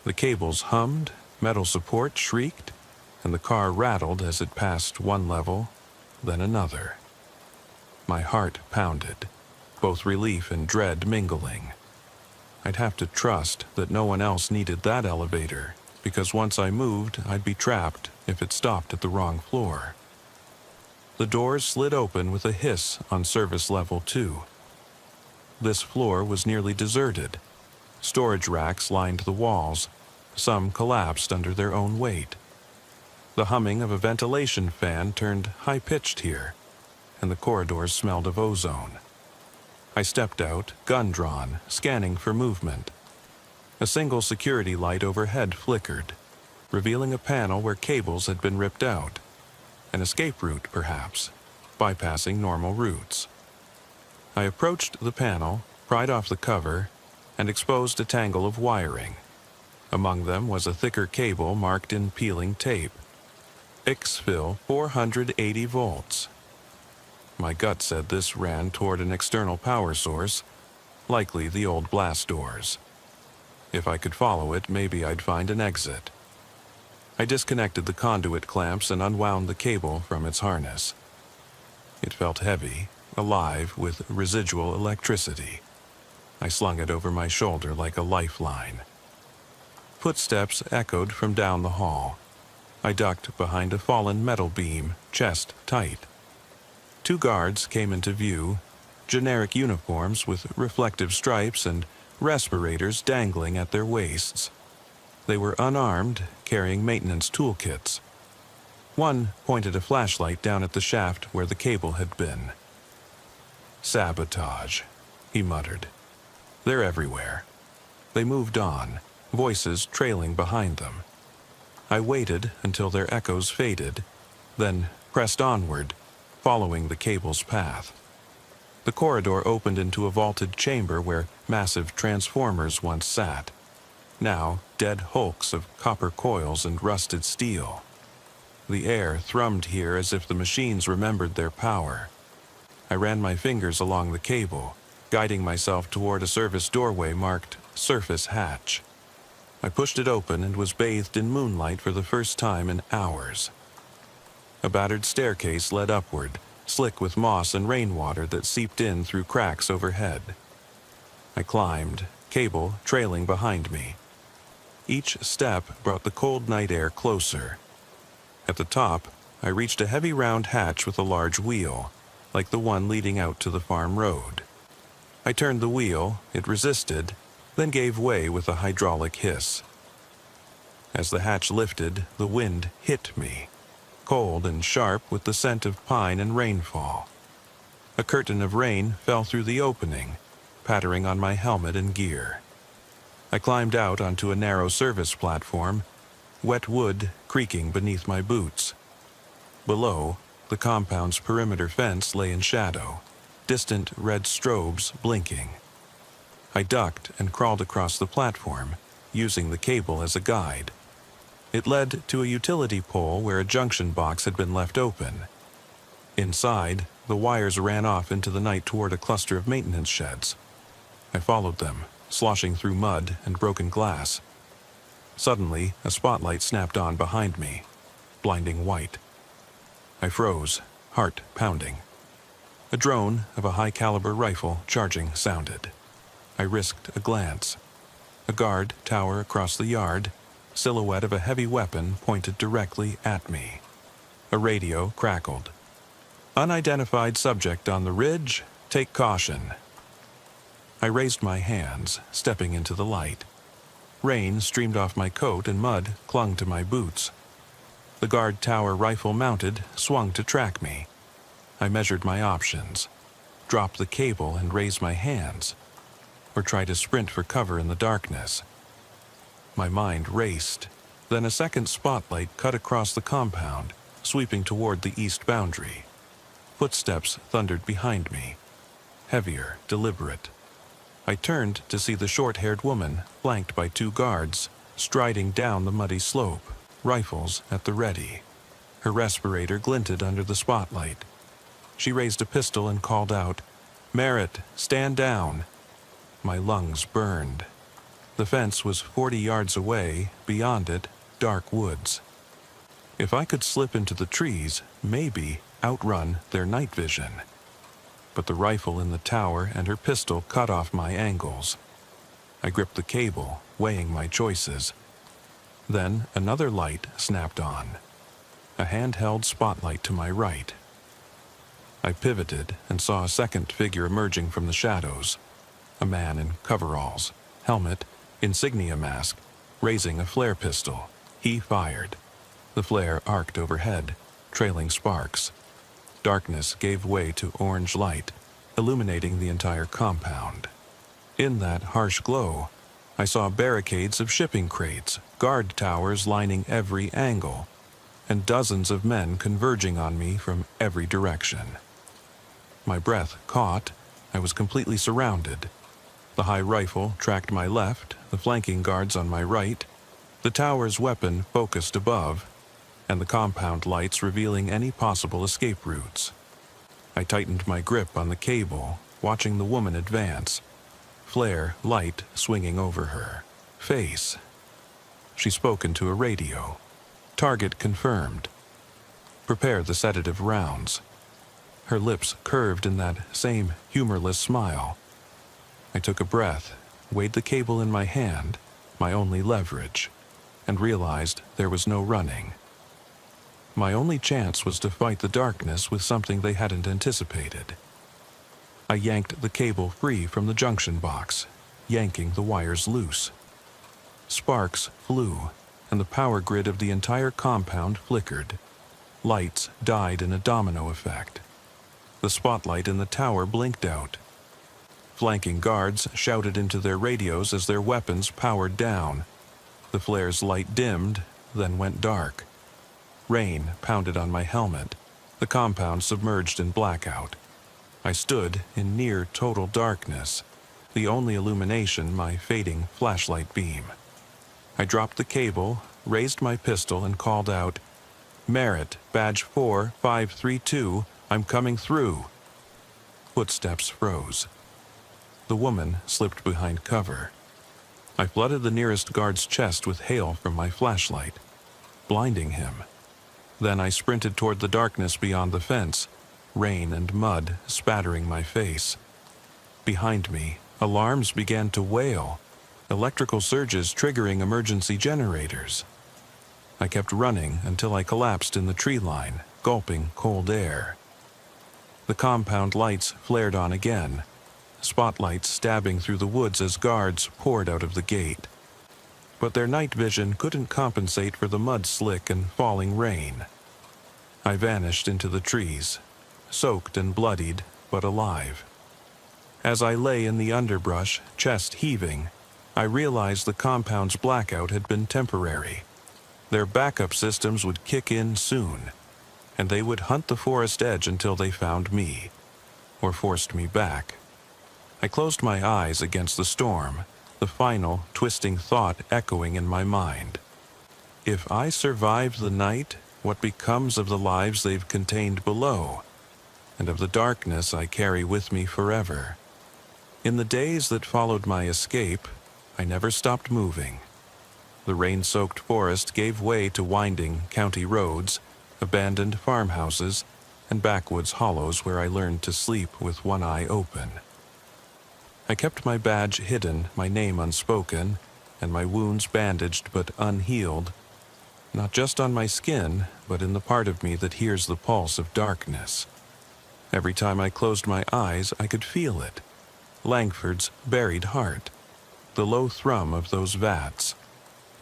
The cables hummed, metal support shrieked, and the car rattled as it passed one level, then another. My heart pounded, both relief and dread mingling. I'd have to trust that no one else needed that elevator, because once I moved, I'd be trapped if it stopped at the wrong floor. The doors slid open with a hiss on service level 2. This floor was nearly deserted. Storage racks lined the walls. Some collapsed under their own weight. The humming of a ventilation fan turned high-pitched here, and the corridors smelled of ozone. I stepped out, gun drawn, scanning for movement. A single security light overhead flickered, revealing a panel where cables had been ripped out. An escape route, perhaps, bypassing normal routes. I approached the panel, pried off the cover, and exposed a tangle of wiring. Among them was a thicker cable marked in peeling tape. Exfil 480 volts. My gut said this ran toward an external power source, likely the old blast doors. If I could follow it, maybe I'd find an exit. I disconnected the conduit clamps and unwound the cable from its harness. It felt heavy, alive with residual electricity. I slung it over my shoulder like a lifeline. Footsteps echoed from down the hall. I ducked behind a fallen metal beam, chest tight. 2 guards came into view, generic uniforms with reflective stripes and respirators dangling at their waists. They were unarmed, carrying maintenance toolkits. One pointed a flashlight down at the shaft where the cable had been. "Sabotage," he muttered. "They're everywhere." They moved on, voices trailing behind them. I waited until their echoes faded, then pressed onward, following the cable's path. The corridor opened into a vaulted chamber where massive transformers once sat. Now dead hulks of copper coils and rusted steel. The air thrummed here as if the machines remembered their power. I ran my fingers along the cable, guiding myself toward a service doorway marked Surface Hatch. I pushed it open and was bathed in moonlight for the first time in hours. A battered staircase led upward, slick with moss and rainwater that seeped in through cracks overhead. I climbed, cable trailing behind me. Each step brought the cold night air closer. At the top, I reached a heavy round hatch with a large wheel, like the one leading out to the farm road. I turned the wheel, it resisted, then gave way with a hydraulic hiss. As the hatch lifted, the wind hit me. cold and sharp with the scent of pine and rainfall. A curtain of rain fell through the opening, pattering on my helmet and gear. I climbed out onto a narrow service platform, wet wood creaking beneath my boots. Below, the compound's perimeter fence lay in shadow, distant red strobes blinking. I ducked and crawled across the platform, using the cable as a guide. It led to a utility pole where a junction box had been left open. Inside, the wires ran off into the night toward a cluster of maintenance sheds. I followed them, sloshing through mud and broken glass. Suddenly, a spotlight snapped on behind me, blinding white. I froze, heart pounding. A drone of a high-caliber rifle charging sounded. I risked a glance. A guard tower across the yard, silhouette of a heavy weapon pointed directly at me. A radio crackled. "Unidentified subject on the ridge, take caution." I raised my hands, stepping into the light. Rain streamed off my coat and mud clung to my boots. The guard tower rifle mounted swung to track me. I measured my options. Drop the cable and raise my hands, or try to sprint for cover in the darkness. My mind raced. Then a second spotlight cut across the compound, sweeping toward the east boundary. Footsteps thundered behind me, heavier, deliberate. I turned to see the short-haired woman, flanked by two guards, striding down the muddy slope, rifles at the ready. Her respirator glinted under the spotlight. She raised a pistol and called out, "Merritt, stand down." My lungs burned. The fence was 40 yards away, beyond it, dark woods. If I could slip into the trees, maybe outrun their night vision. But the rifle in the tower and her pistol cut off my angles. I gripped the cable, weighing my choices. Then another light snapped on. A handheld spotlight to my right. I pivoted and saw a second figure emerging from the shadows. A man in coveralls, helmet, insignia mask, raising a flare pistol. He fired. The flare arced overhead, trailing sparks. Darkness gave way to orange light, illuminating the entire compound. In that harsh glow, I saw barricades of shipping crates, guard towers lining every angle, and dozens of men converging on me from every direction. My breath caught. I was completely surrounded. The high rifle tracked my left, the flanking guards on my right, the tower's weapon focused above, and the compound lights revealing any possible escape routes. I tightened my grip on the cable, watching the woman advance. Flare light swinging over her face. She spoke into a radio. Target confirmed. Prepare the sedative rounds. Her lips curved in that same humorless smile. I took a breath, weighed the cable in my hand, my only leverage, and realized there was no running. My only chance was to fight the darkness with something they hadn't anticipated. I yanked the cable free from the junction box, yanking the wires loose. Sparks flew, and the power grid of the entire compound flickered. Lights died in a domino effect. The spotlight in the tower blinked out. Flanking guards shouted into their radios as their weapons powered down. The flare's light dimmed, then went dark. Rain pounded on my helmet, the compound submerged in blackout. I stood in near total darkness, the only illumination my fading flashlight beam. I dropped the cable, raised my pistol, and called out, "Merritt, badge 4532, I'm coming through." Footsteps froze. The woman slipped behind cover. I flooded the nearest guard's chest with hail from my flashlight, blinding him. Then I sprinted toward the darkness beyond the fence, rain and mud spattering my face. Behind me, alarms began to wail, electrical surges triggering emergency generators. I kept running until I collapsed in the tree line, gulping cold air. The compound lights flared on again, spotlights stabbing through the woods as guards poured out of the gate. But their night vision couldn't compensate for the mud slick and falling rain. I vanished into the trees, soaked and bloodied, but alive. As I lay in the underbrush, chest heaving, I realized the compound's blackout had been temporary. Their backup systems would kick in soon, and they would hunt the forest edge until they found me, or forced me back. I closed my eyes against the storm, the final, twisting thought echoing in my mind. If I survive the night, what becomes of the lives they've contained below, and of the darkness I carry with me forever? In the days that followed my escape, I never stopped moving. The rain-soaked forest gave way to winding county roads, abandoned farmhouses, and backwoods hollows where I learned to sleep with one eye open. I kept my badge hidden, my name unspoken, and my wounds bandaged but unhealed, not just on my skin, but in the part of me that hears the pulse of darkness. Every time I closed my eyes, I could feel it. Langford's buried heart, the low thrum of those vats,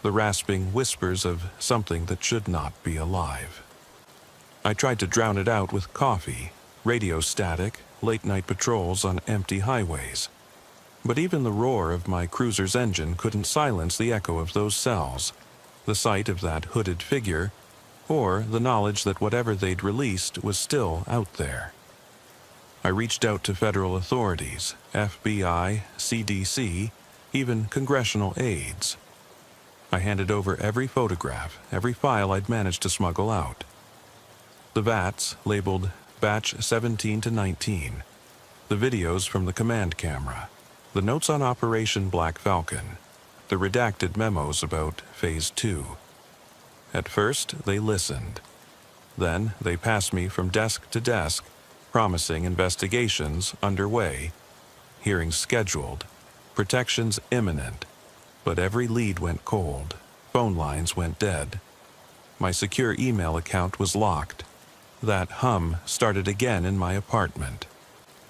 the rasping whispers of something that should not be alive. I tried to drown it out with coffee, radio static, late-night patrols on empty highways. But even the roar of my cruiser's engine couldn't silence the echo of those cells, the sight of that hooded figure, or the knowledge that whatever they'd released was still out there. I reached out to federal authorities, FBI, CDC, even congressional aides. I handed over every photograph, every file I'd managed to smuggle out. The VATs labeled Batch 17 to 19, the videos from the command camera, the notes on Operation Black Falcon, the redacted memos about Phase 2. At first, they listened. Then, they passed me from desk to desk, promising investigations underway, hearings scheduled, protections imminent. But every lead went cold. Phone lines went dead. My secure email account was locked. That hum started again in my apartment.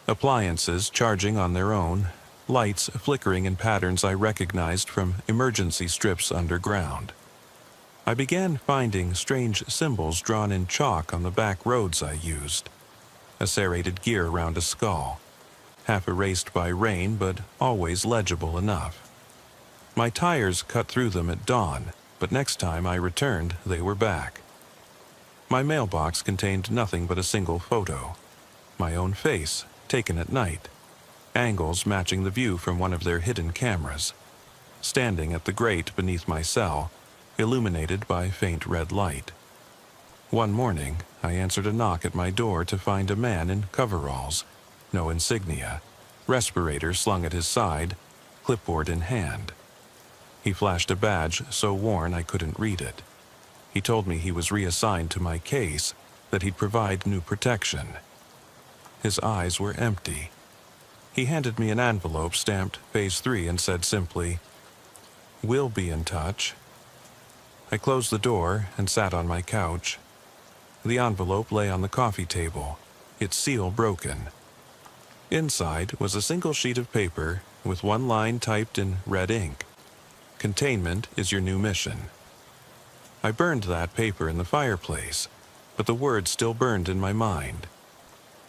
Appliances charging on their own, lights flickering in patterns I recognized from emergency strips underground. I began finding strange symbols drawn in chalk on the back roads I used. A serrated gear around a skull, half erased by rain but always legible enough. My tires cut through them at dawn, but next time I returned, they were back. My mailbox contained nothing but a single photo. My own face, taken at night. Angles matching the view from one of their hidden cameras. Standing at the grate beneath my cell, illuminated by faint red light. One morning, I answered a knock at my door to find a man in coveralls, no insignia, respirator slung at his side, clipboard in hand. He flashed a badge so worn I couldn't read it. He told me he was reassigned to my case, that he'd provide new protection. His eyes were empty. He handed me an envelope stamped Phase 3 and said simply, "We'll be in touch." I closed the door and sat on my couch. The envelope lay on the coffee table, its seal broken. Inside was a single sheet of paper with one line typed in red ink. "Containment is your new mission." I burned that paper in the fireplace, but the words still burned in my mind.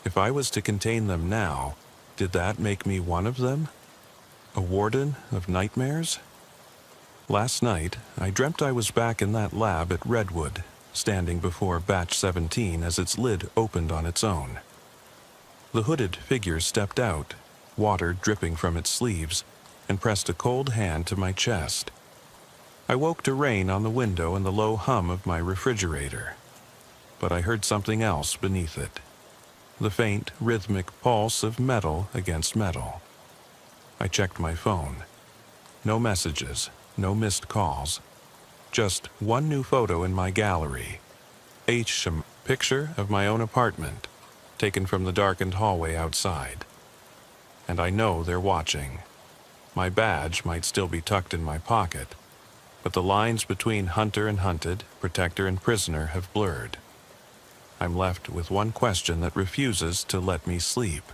If I was to contain them now, did that make me one of them? A warden of nightmares? Last night, I dreamt I was back in that lab at Redwood, standing before Batch 17 as its lid opened on its own. The hooded figure stepped out, water dripping from its sleeves, and pressed a cold hand to my chest. I woke to rain on the window and the low hum of my refrigerator. But I heard something else beneath it. The faint, rhythmic pulse of metal against metal. I checked my phone. No messages, no missed calls. Just one new photo in my gallery. Picture of my own apartment, taken from the darkened hallway outside. And I know they're watching. My badge might still be tucked in my pocket, but the lines between hunter and hunted, protector and prisoner have blurred. I'm left with one question that refuses to let me sleep.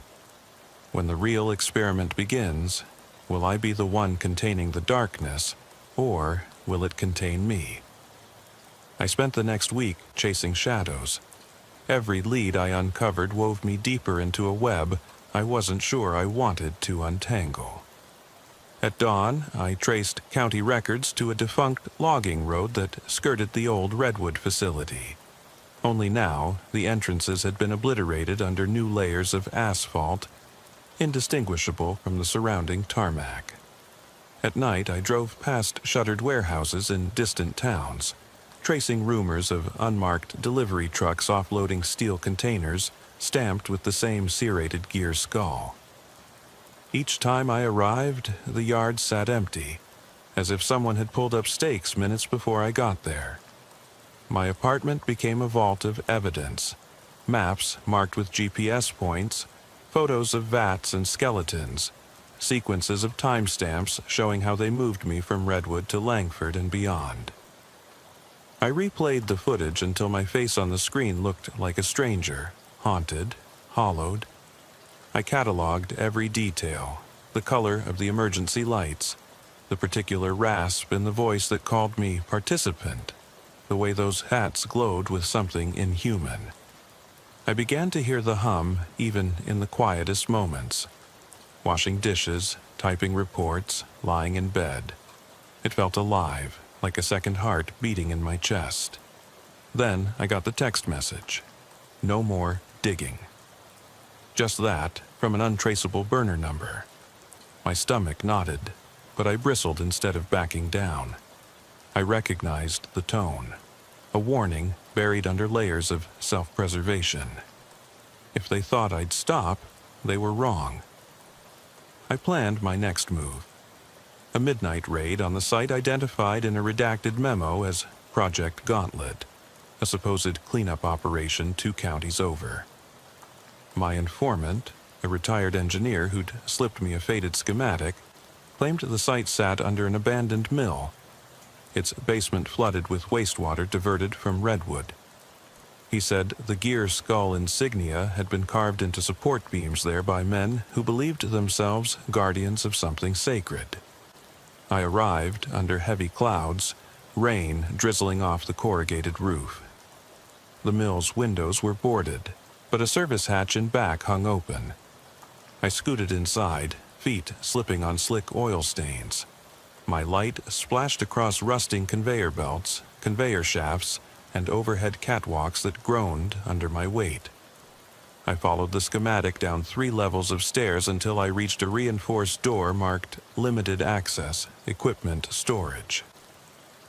When the real experiment begins, will I be the one containing the darkness, or will it contain me? I spent the next week chasing shadows, Every lead I uncovered wove me deeper into a web I wasn't sure I wanted to untangle. At dawn, I traced county records to a defunct logging road that skirted the old redwood facility. Only now, the entrances had been obliterated under new layers of asphalt, indistinguishable from the surrounding tarmac. At night, I drove past shuttered warehouses in distant towns, tracing rumors of unmarked delivery trucks offloading steel containers stamped with the same serrated gear skull. Each time I arrived, the yard sat empty, as if someone had pulled up stakes minutes before I got there. My apartment became a vault of evidence: maps marked with GPS points, photos of vats and skeletons, sequences of timestamps showing how they moved me from Redwood to Langford and beyond. I replayed the footage until my face on the screen looked like a stranger, haunted, hollowed. I cataloged every detail: the color of the emergency lights, the particular rasp in the voice that called me participant, the way those hats glowed with something inhuman. I began to hear the hum even in the quietest moments. Washing dishes, typing reports, lying in bed. It felt alive, like a second heart beating in my chest. Then I got the text message: "No more digging." Just that, from an untraceable burner number. My stomach knotted, but I bristled instead of backing down. I recognized the tone, a warning buried under layers of self-preservation. If they thought I'd stop, they were wrong. I planned my next move. A midnight raid on the site identified in a redacted memo as Project Gauntlet, a supposed cleanup operation 2 counties over. My informant, a retired engineer who'd slipped me a faded schematic, claimed the site sat under an abandoned mill, its basement flooded with wastewater diverted from Redwood. He said the gear skull insignia had been carved into support beams there by men who believed themselves guardians of something sacred. I arrived under heavy clouds, rain drizzling off the corrugated roof. The mill's windows were boarded, but a service hatch in back hung open. I scooted inside, feet slipping on slick oil stains. My light splashed across rusting conveyor belts, conveyor shafts, and overhead catwalks that groaned under my weight. I followed the schematic down 3 levels of stairs until I reached a reinforced door marked Limited Access, Equipment Storage.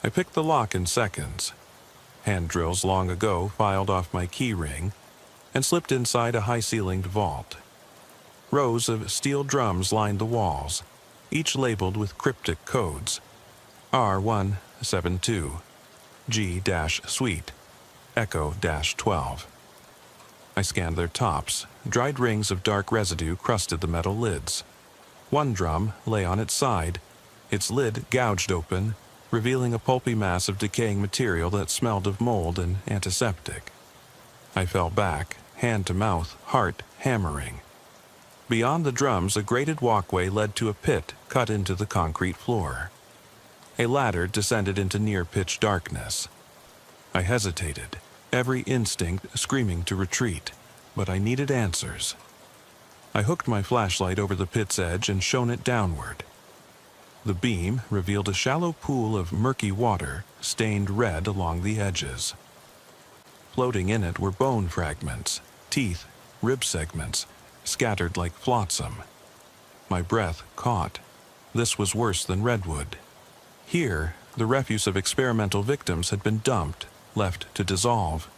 I picked the lock in seconds. Hand drills long ago filed off my key ring, and slipped inside a high-ceilinged vault. Rows of steel drums lined the walls, each labeled with cryptic codes: R172, G-Suite, Echo-12. I scanned their tops. Dried rings of dark residue crusted the metal lids. One drum lay on its side, its lid gouged open, revealing a pulpy mass of decaying material that smelled of mold and antiseptic. I fell back, hand to mouth, heart hammering. Beyond the drums, a grated walkway led to a pit cut into the concrete floor. A ladder descended into near-pitch darkness. I hesitated, every instinct screaming to retreat, but I needed answers. I hooked my flashlight over the pit's edge and shone it downward. The beam revealed a shallow pool of murky water, stained red along the edges. Floating in it were bone fragments, teeth, rib segments, scattered like flotsam. My breath caught. This was worse than Redwood. Here, the refuse of experimental victims had been dumped, left to dissolve.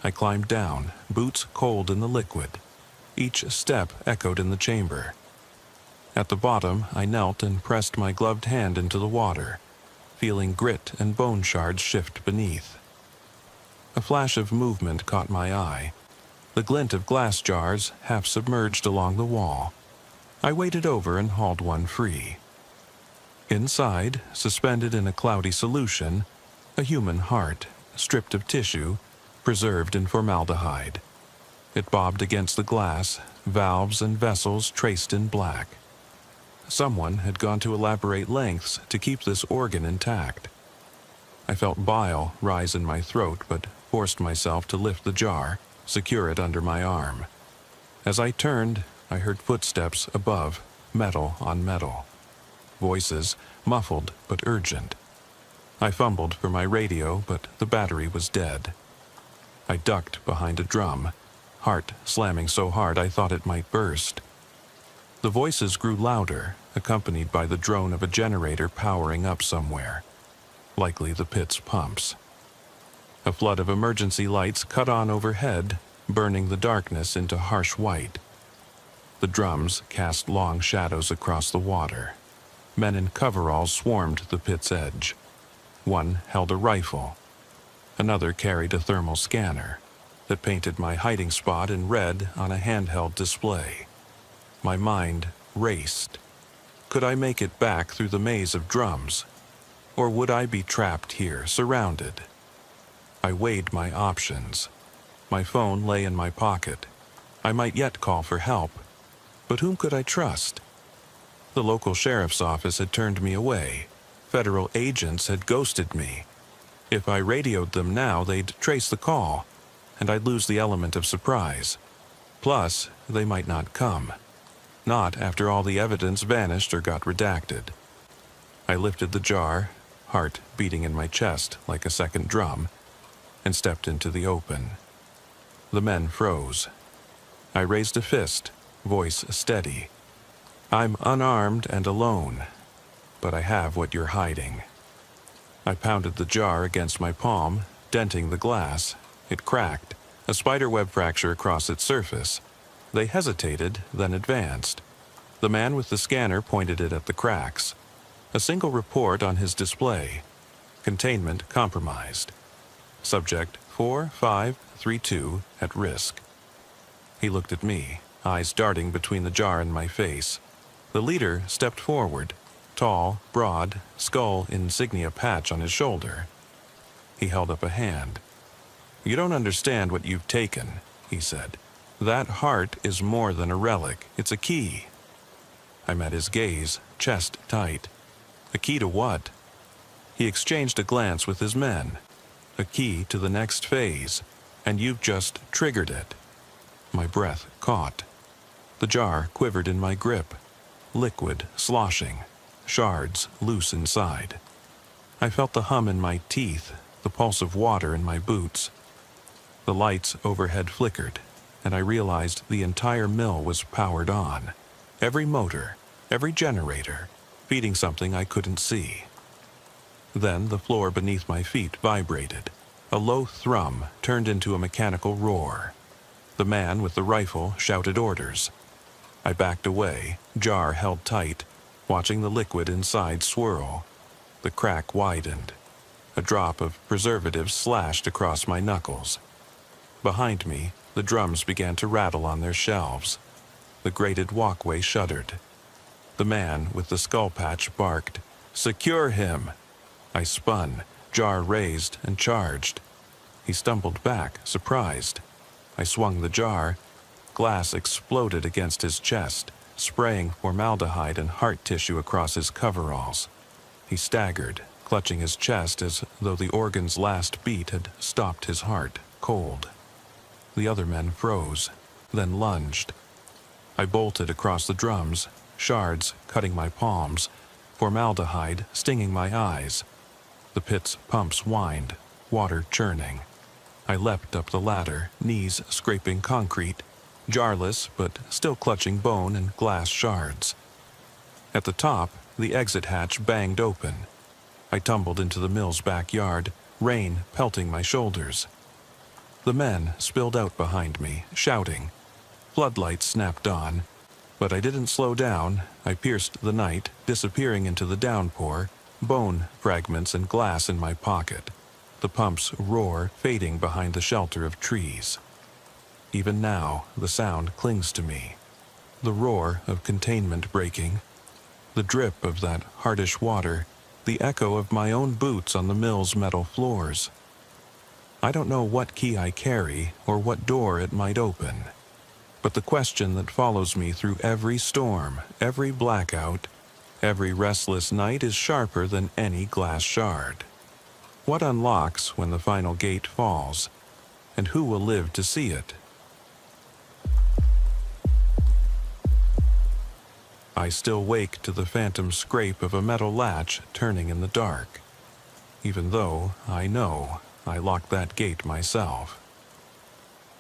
I climbed down, boots cold in the liquid. Each step echoed in the chamber. At the bottom, I knelt and pressed my gloved hand into the water, feeling grit and bone shards shift beneath. A flash of movement caught my eye, the glint of glass jars half submerged along the wall. I waded over and hauled one free. Inside, suspended in a cloudy solution, a human heart, stripped of tissue, preserved in formaldehyde. It bobbed against the glass, valves and vessels traced in black. Someone had gone to elaborate lengths to keep this organ intact. I felt bile rise in my throat, but forced myself to lift the jar, secure it under my arm. As I turned, I heard footsteps above, metal on metal. Voices, muffled but urgent. I fumbled for my radio, but the battery was dead. I ducked behind a drum, heart slamming so hard I thought it might burst. The voices grew louder, accompanied by the drone of a generator powering up somewhere, likely the pit's pumps. A flood of emergency lights cut on overhead, burning the darkness into harsh white. The drums cast long shadows across the water. Men in coveralls swarmed the pit's edge. One held a rifle. Another carried a thermal scanner that painted my hiding spot in red on a handheld display. My mind raced. Could I make it back through the maze of drums? Or would I be trapped here, surrounded? I weighed my options. My phone lay in my pocket. I might yet call for help. But whom could I trust? The local sheriff's office had turned me away. Federal agents had ghosted me. If I radioed them now, they'd trace the call, and I'd lose the element of surprise. Plus, they might not come. Not after all the evidence vanished or got redacted. I lifted the jar, heart beating in my chest like a second drum, and stepped into the open. The men froze. I raised a fist, voice steady. I'm unarmed and alone, but I have what you're hiding. I pounded the jar against my palm, denting the glass. It cracked, a spiderweb fracture across its surface. They hesitated, then advanced. The man with the scanner pointed it at the cracks. A single report on his display. Containment compromised. Subject 4532 at risk. He looked at me, eyes darting between the jar and my face. The leader stepped forward, tall, broad, skull insignia patch on his shoulder. He held up a hand. You don't understand what you've taken, he said. That heart is more than a relic. It's a key. I met his gaze, chest tight. A key to what? He exchanged a glance with his men. A key to the next phase, and you've just triggered it. My breath caught. The jar quivered in my grip. Liquid sloshing, shards loose inside. I felt the hum in my teeth, the pulse of water in my boots. The lights overhead flickered, and I realized the entire mill was powered on. Every motor, every generator, feeding something I couldn't see. Then the floor beneath my feet vibrated. A low thrum turned into a mechanical roar. The man with the rifle shouted orders. I backed away, jar held tight, watching the liquid inside swirl. The crack widened. A drop of preservative slashed across my knuckles. Behind me, the drums began to rattle on their shelves. The grated walkway shuddered. The man with the skull patch barked, "Secure him!" I spun, jar raised and charged. He stumbled back, surprised. I swung the jar. Glass exploded against his chest, spraying formaldehyde and heart tissue across his coveralls. He staggered, clutching his chest as though the organ's last beat had stopped his heart, cold. The other men froze, then lunged. I bolted across the drums, shards cutting my palms, formaldehyde stinging my eyes. The pit's pumps whined, water churning. I leapt up the ladder, knees scraping concrete, jarless but still clutching bone and glass shards. At the top, the exit hatch banged open. I tumbled into the mill's backyard, rain pelting my shoulders. The men spilled out behind me, shouting. Floodlights snapped on, but I didn't slow down. I pierced the night, disappearing into the downpour, bone fragments and glass in my pocket. The pump's roar fading behind the shelter of trees. Even now, the sound clings to me. The roar of containment breaking, the drip of that hardish water, the echo of my own boots on the mill's metal floors. I don't know what key I carry or what door it might open, but the question that follows me through every storm, every blackout, every restless night is sharper than any glass shard. What unlocks when the final gate falls? And who will live to see it? I still wake to the phantom scrape of a metal latch turning in the dark, even though I know I locked that gate myself.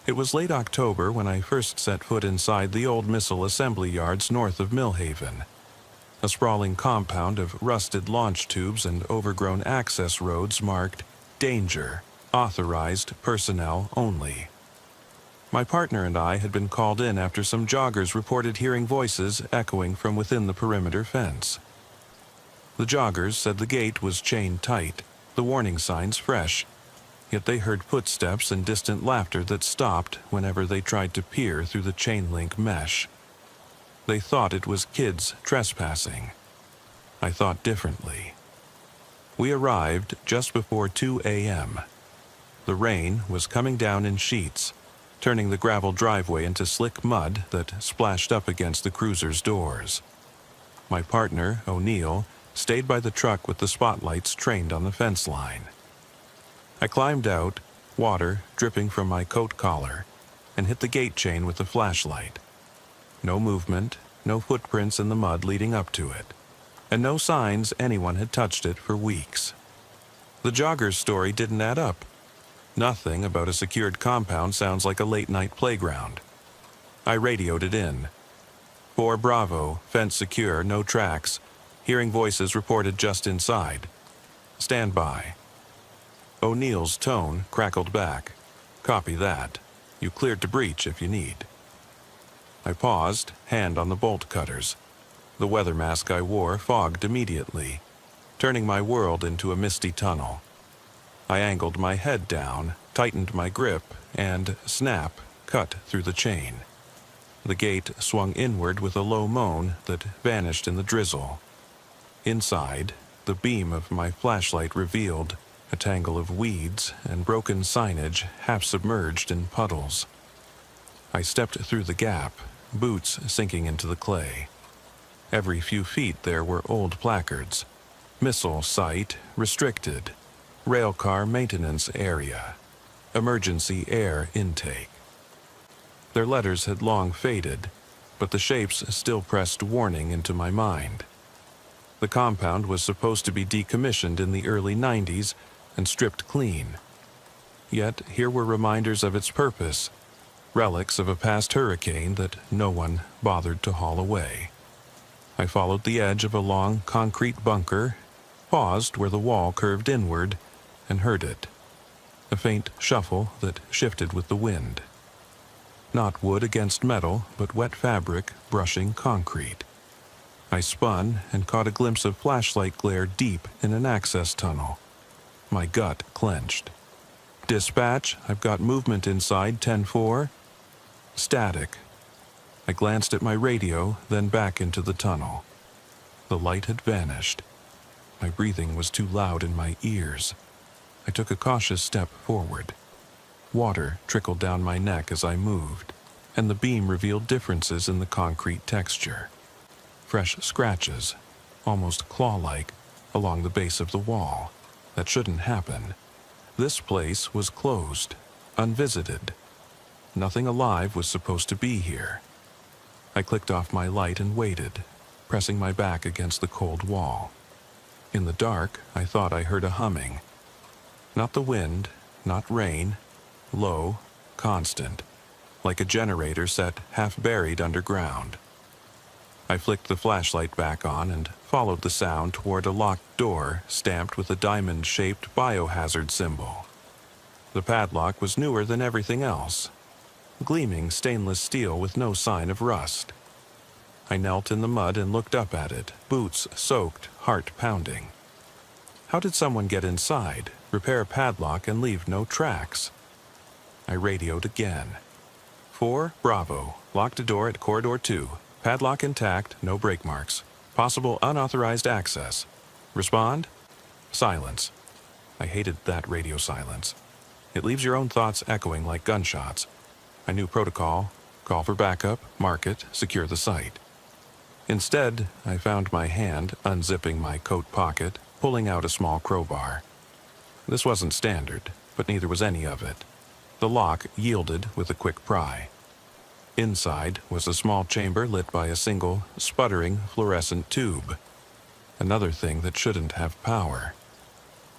It was late October when I first set foot inside the old missile assembly yards north of Millhaven, a sprawling compound of rusted launch tubes and overgrown access roads marked "Danger, Authorized Personnel Only." My partner and I had been called in after some joggers reported hearing voices echoing from within the perimeter fence. The joggers said the gate was chained tight, the warning signs fresh, yet they heard footsteps and distant laughter that stopped whenever they tried to peer through the chain-link mesh. They thought it was kids trespassing. I thought differently. We arrived just before 2 a.m. The rain was coming down in sheets, turning the gravel driveway into slick mud that splashed up against the cruiser's doors. My partner, O'Neill, stayed by the truck with the spotlights trained on the fence line. I climbed out, water dripping from my coat collar, and hit the gate chain with the flashlight. No movement, no footprints in the mud leading up to it, and no signs anyone had touched it for weeks. The jogger's story didn't add up. Nothing about a secured compound sounds like a late-night playground. I radioed it in. 4 Bravo, fence secure, no tracks. Hearing voices reported just inside. Stand by. O'Neill's tone crackled back. Copy that. You cleared to breach if you need. I paused, hand on the bolt cutters. The weather mask I wore fogged immediately, turning my world into a misty tunnel. I angled my head down, tightened my grip, and, snap, cut through the chain. The gate swung inward with a low moan that vanished in the drizzle. Inside, the beam of my flashlight revealed a tangle of weeds and broken signage half submerged in puddles. I stepped through the gap, boots sinking into the clay. Every few feet there were old placards. Missile site restricted. Railcar maintenance area. Emergency air intake. Their letters had long faded, but the shapes still pressed warning into my mind. The compound was supposed to be decommissioned in the early 90s and stripped clean. Yet here were reminders of its purpose, relics of a past hurricane that no one bothered to haul away. I followed the edge of a long concrete bunker, paused where the wall curved inward, and heard it. A faint shuffle that shifted with the wind. Not wood against metal, but wet fabric brushing concrete. I spun and caught a glimpse of flashlight glare deep in an access tunnel. My gut clenched. Dispatch, I've got movement inside 10-4. Static. I glanced at my radio, then back into the tunnel. The light had vanished. My breathing was too loud in my ears. I took a cautious step forward. Water trickled down my neck as I moved, and the beam revealed differences in the concrete texture. Fresh scratches, almost claw-like, along the base of the wall. That shouldn't happen. This place was closed, unvisited. Nothing alive was supposed to be here. I clicked off my light and waited, pressing my back against the cold wall. In the dark, I thought I heard a humming. Not the wind, not rain, low, constant, like a generator set half-buried underground. I flicked the flashlight back on and followed the sound toward a locked door stamped with a diamond-shaped biohazard symbol. The padlock was newer than everything else, gleaming stainless steel with no sign of rust. I knelt in the mud and looked up at it, boots soaked, heart pounding. How did someone get inside, repair a padlock, and leave no tracks? I radioed again. 4 Bravo, locked a door at corridor 2. Padlock intact, no brake marks. Possible unauthorized access. Respond? Silence. I hated that radio silence. It leaves your own thoughts echoing like gunshots. I knew protocol. Call for backup, mark it, secure the site. Instead, I found my hand unzipping my coat pocket, pulling out a small crowbar. This wasn't standard, but neither was any of it. The lock yielded with a quick pry. Inside was a small chamber lit by a single, sputtering fluorescent tube. Another thing that shouldn't have power.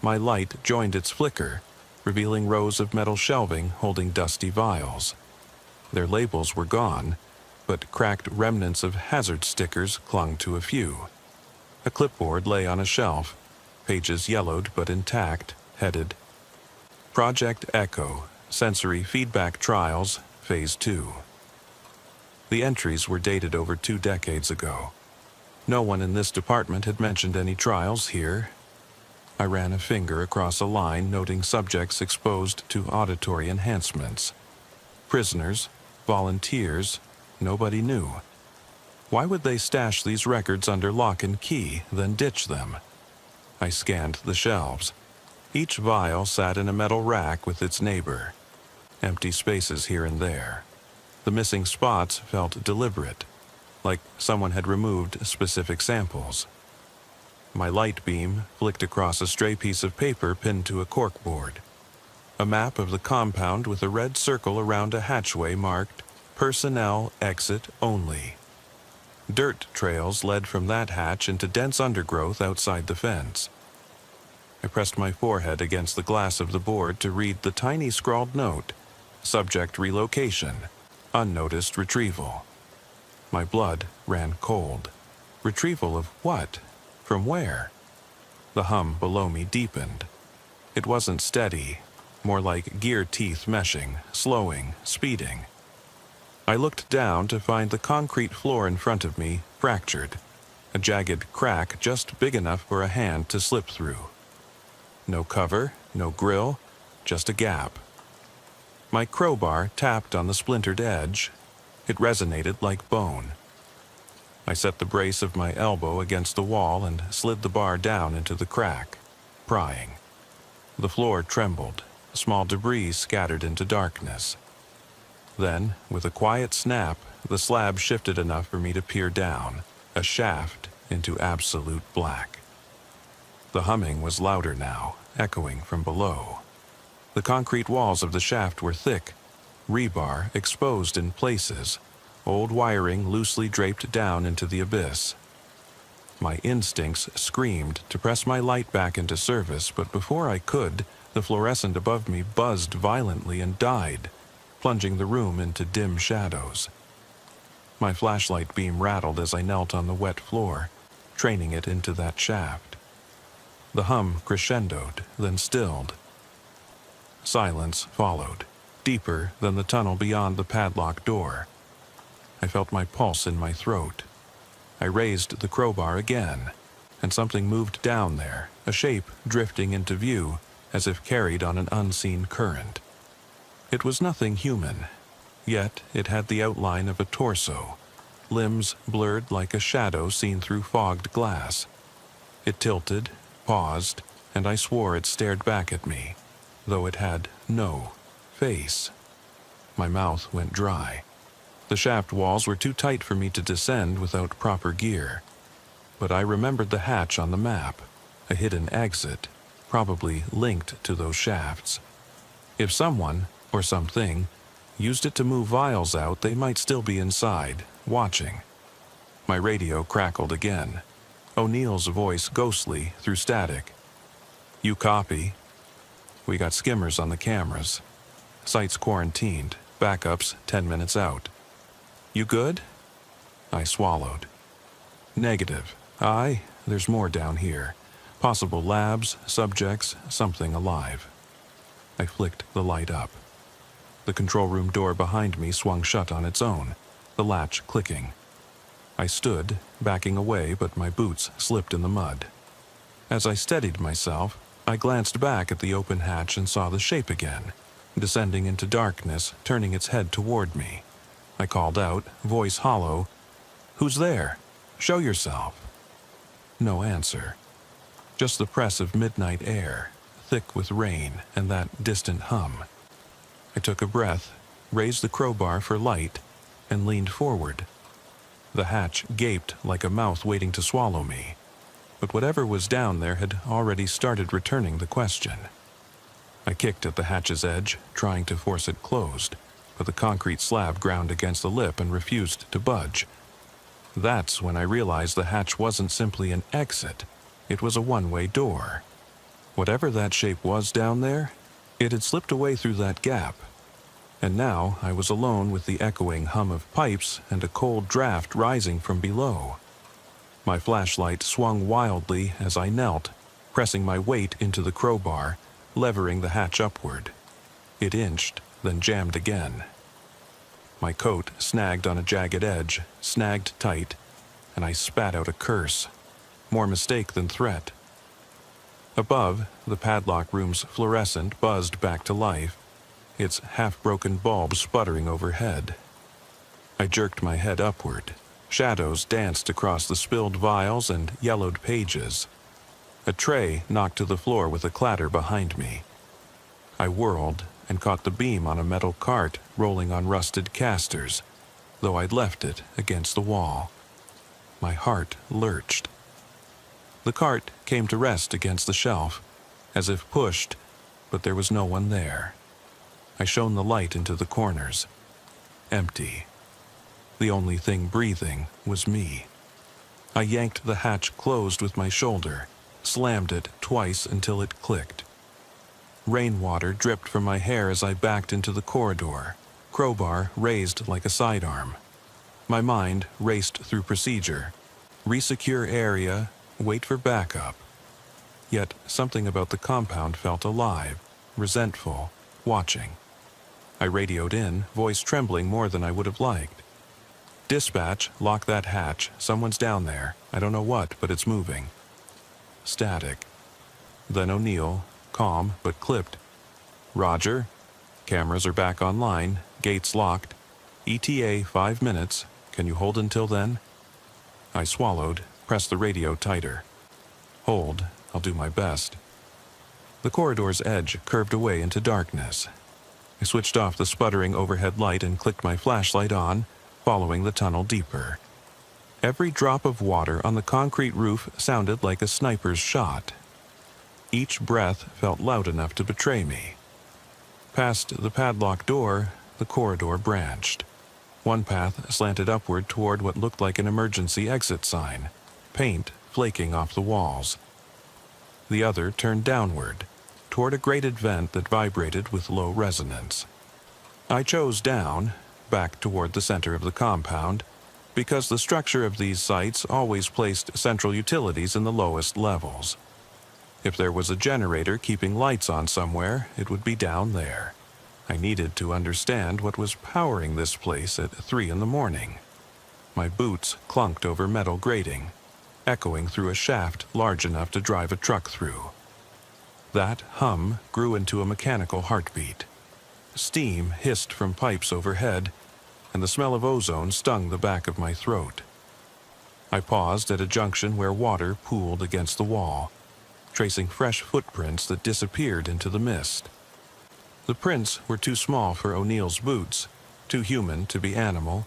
My light joined its flicker, revealing rows of metal shelving holding dusty vials. Their labels were gone, but cracked remnants of hazard stickers clung to a few. A clipboard lay on a shelf, pages yellowed but intact, headed Project Echo, Sensory Feedback Trials, Phase 2. The entries were dated over 2 decades ago. No one in this department had mentioned any trials here. I ran a finger across a line noting subjects exposed to auditory enhancements. Prisoners, volunteers, nobody knew. Why would they stash these records under lock and key, then ditch them? I scanned the shelves. Each vial sat in a metal rack with its neighbor. Empty spaces here and there. The missing spots felt deliberate, like someone had removed specific samples. My light beam flicked across a stray piece of paper pinned to a corkboard. A map of the compound with a red circle around a hatchway marked Personnel Exit Only. Dirt trails led from that hatch into dense undergrowth outside the fence. I pressed my forehead against the glass of the board to read the tiny scrawled note, Subject Relocation, Unnoticed Retrieval. My blood ran cold. Retrieval of what? From where? The hum below me deepened. It wasn't steady, more like gear teeth meshing, slowing, speeding. I looked down to find the concrete floor in front of me fractured, a jagged crack just big enough for a hand to slip through. No cover, no grill, just a gap. My crowbar tapped on the splintered edge. It resonated like bone. I set the brace of my elbow against the wall and slid the bar down into the crack, prying. The floor trembled, small debris scattered into darkness. Then, with a quiet snap, the slab shifted enough for me to peer down, a shaft into absolute black. The humming was louder now, echoing from below. The concrete walls of the shaft were thick, rebar exposed in places, old wiring loosely draped down into the abyss. My instincts screamed to press my light back into service, but before I could, the fluorescent above me buzzed violently and died, plunging the room into dim shadows. My flashlight beam rattled as I knelt on the wet floor, training it into that shaft. The hum crescendoed, then stilled. Silence followed, deeper than the tunnel beyond the padlocked door. I felt my pulse in my throat. I raised the crowbar again, and something moved down there, a shape drifting into view, as if carried on an unseen current. It was nothing human, yet it had the outline of a torso, limbs blurred like a shadow seen through fogged glass. It tilted, paused, and I swore it stared back at me, though it had no face. My mouth went dry. The shaft walls were too tight for me to descend without proper gear. But I remembered the hatch on the map, a hidden exit, probably linked to those shafts. If someone, or something, used it to move vials out, they might still be inside, watching. My radio crackled again. O'Neill's voice ghostly through static. "You copy? We got skimmers on the cameras. Site's quarantined, backups 10 minutes out. You good?" I swallowed. "Negative. Aye, there's more down here. Possible labs, subjects, something alive." I flicked the light up. The control room door behind me swung shut on its own, the latch clicking. I stood, backing away, but my boots slipped in the mud. As I steadied myself, I glanced back at the open hatch and saw the shape again, descending into darkness, turning its head toward me. I called out, voice hollow, "Who's there? Show yourself." No answer. Just the press of midnight air, thick with rain and that distant hum. I took a breath, raised the crowbar for light, and leaned forward. The hatch gaped like a mouth waiting to swallow me, but whatever was down there had already started returning the question. I kicked at the hatch's edge, trying to force it closed, but the concrete slab ground against the lip and refused to budge. That's when I realized the hatch wasn't simply an exit, it was a one-way door. Whatever that shape was down there, it had slipped away through that gap. And now I was alone with the echoing hum of pipes and a cold draft rising from below. My flashlight swung wildly as I knelt, pressing my weight into the crowbar, levering the hatch upward. It inched, then jammed again. My coat snagged on a jagged edge, snagged tight, and I spat out a curse. More mistake than threat. Above, the padlock room's fluorescent buzzed back to life, its half-broken bulb sputtering overhead. I jerked my head upward. Shadows danced across the spilled vials and yellowed pages. A tray knocked to the floor with a clatter behind me. I whirled and caught the beam on a metal cart rolling on rusted casters, though I'd left it against the wall. My heart lurched. The cart came to rest against the shelf, as if pushed, but there was no one there. I shone the light into the corners. Empty. The only thing breathing was me. I yanked the hatch closed with my shoulder, slammed it twice until it clicked. Rainwater dripped from my hair as I backed into the corridor, crowbar raised like a sidearm. My mind raced through procedure. Resecure area, wait for backup. Yet something about the compound felt alive, resentful, watching. I radioed in, voice trembling more than I would have liked. Dispatch, lock that hatch. Someone's down there. I don't know what, but it's moving. Static. Then O'Neill, calm but clipped. Roger. Cameras are back online. Gates locked. ETA 5 minutes. Can you hold until then? I swallowed, pressed the radio tighter. Hold. I'll do my best. The corridor's edge curved away into darkness. I switched off the sputtering overhead light and clicked my flashlight on, following the tunnel deeper. Every drop of water on the concrete roof sounded like a sniper's shot. Each breath felt loud enough to betray me. Past the padlock door, the corridor branched. One path slanted upward toward what looked like an emergency exit sign, paint flaking off the walls. The other turned downward, toward a grated vent that vibrated with low resonance. I chose down, back toward the center of the compound, because the structure of these sites always placed central utilities in the lowest levels. If there was a generator keeping lights on somewhere, it would be down there. I needed to understand what was powering this place at 3 a.m. My boots clunked over metal grating, echoing through a shaft large enough to drive a truck through. That hum grew into a mechanical heartbeat. Steam hissed from pipes overhead, and the smell of ozone stung the back of my throat. I paused at a junction where water pooled against the wall, tracing fresh footprints that disappeared into the mist. The prints were too small for O'Neill's boots, too human to be animal,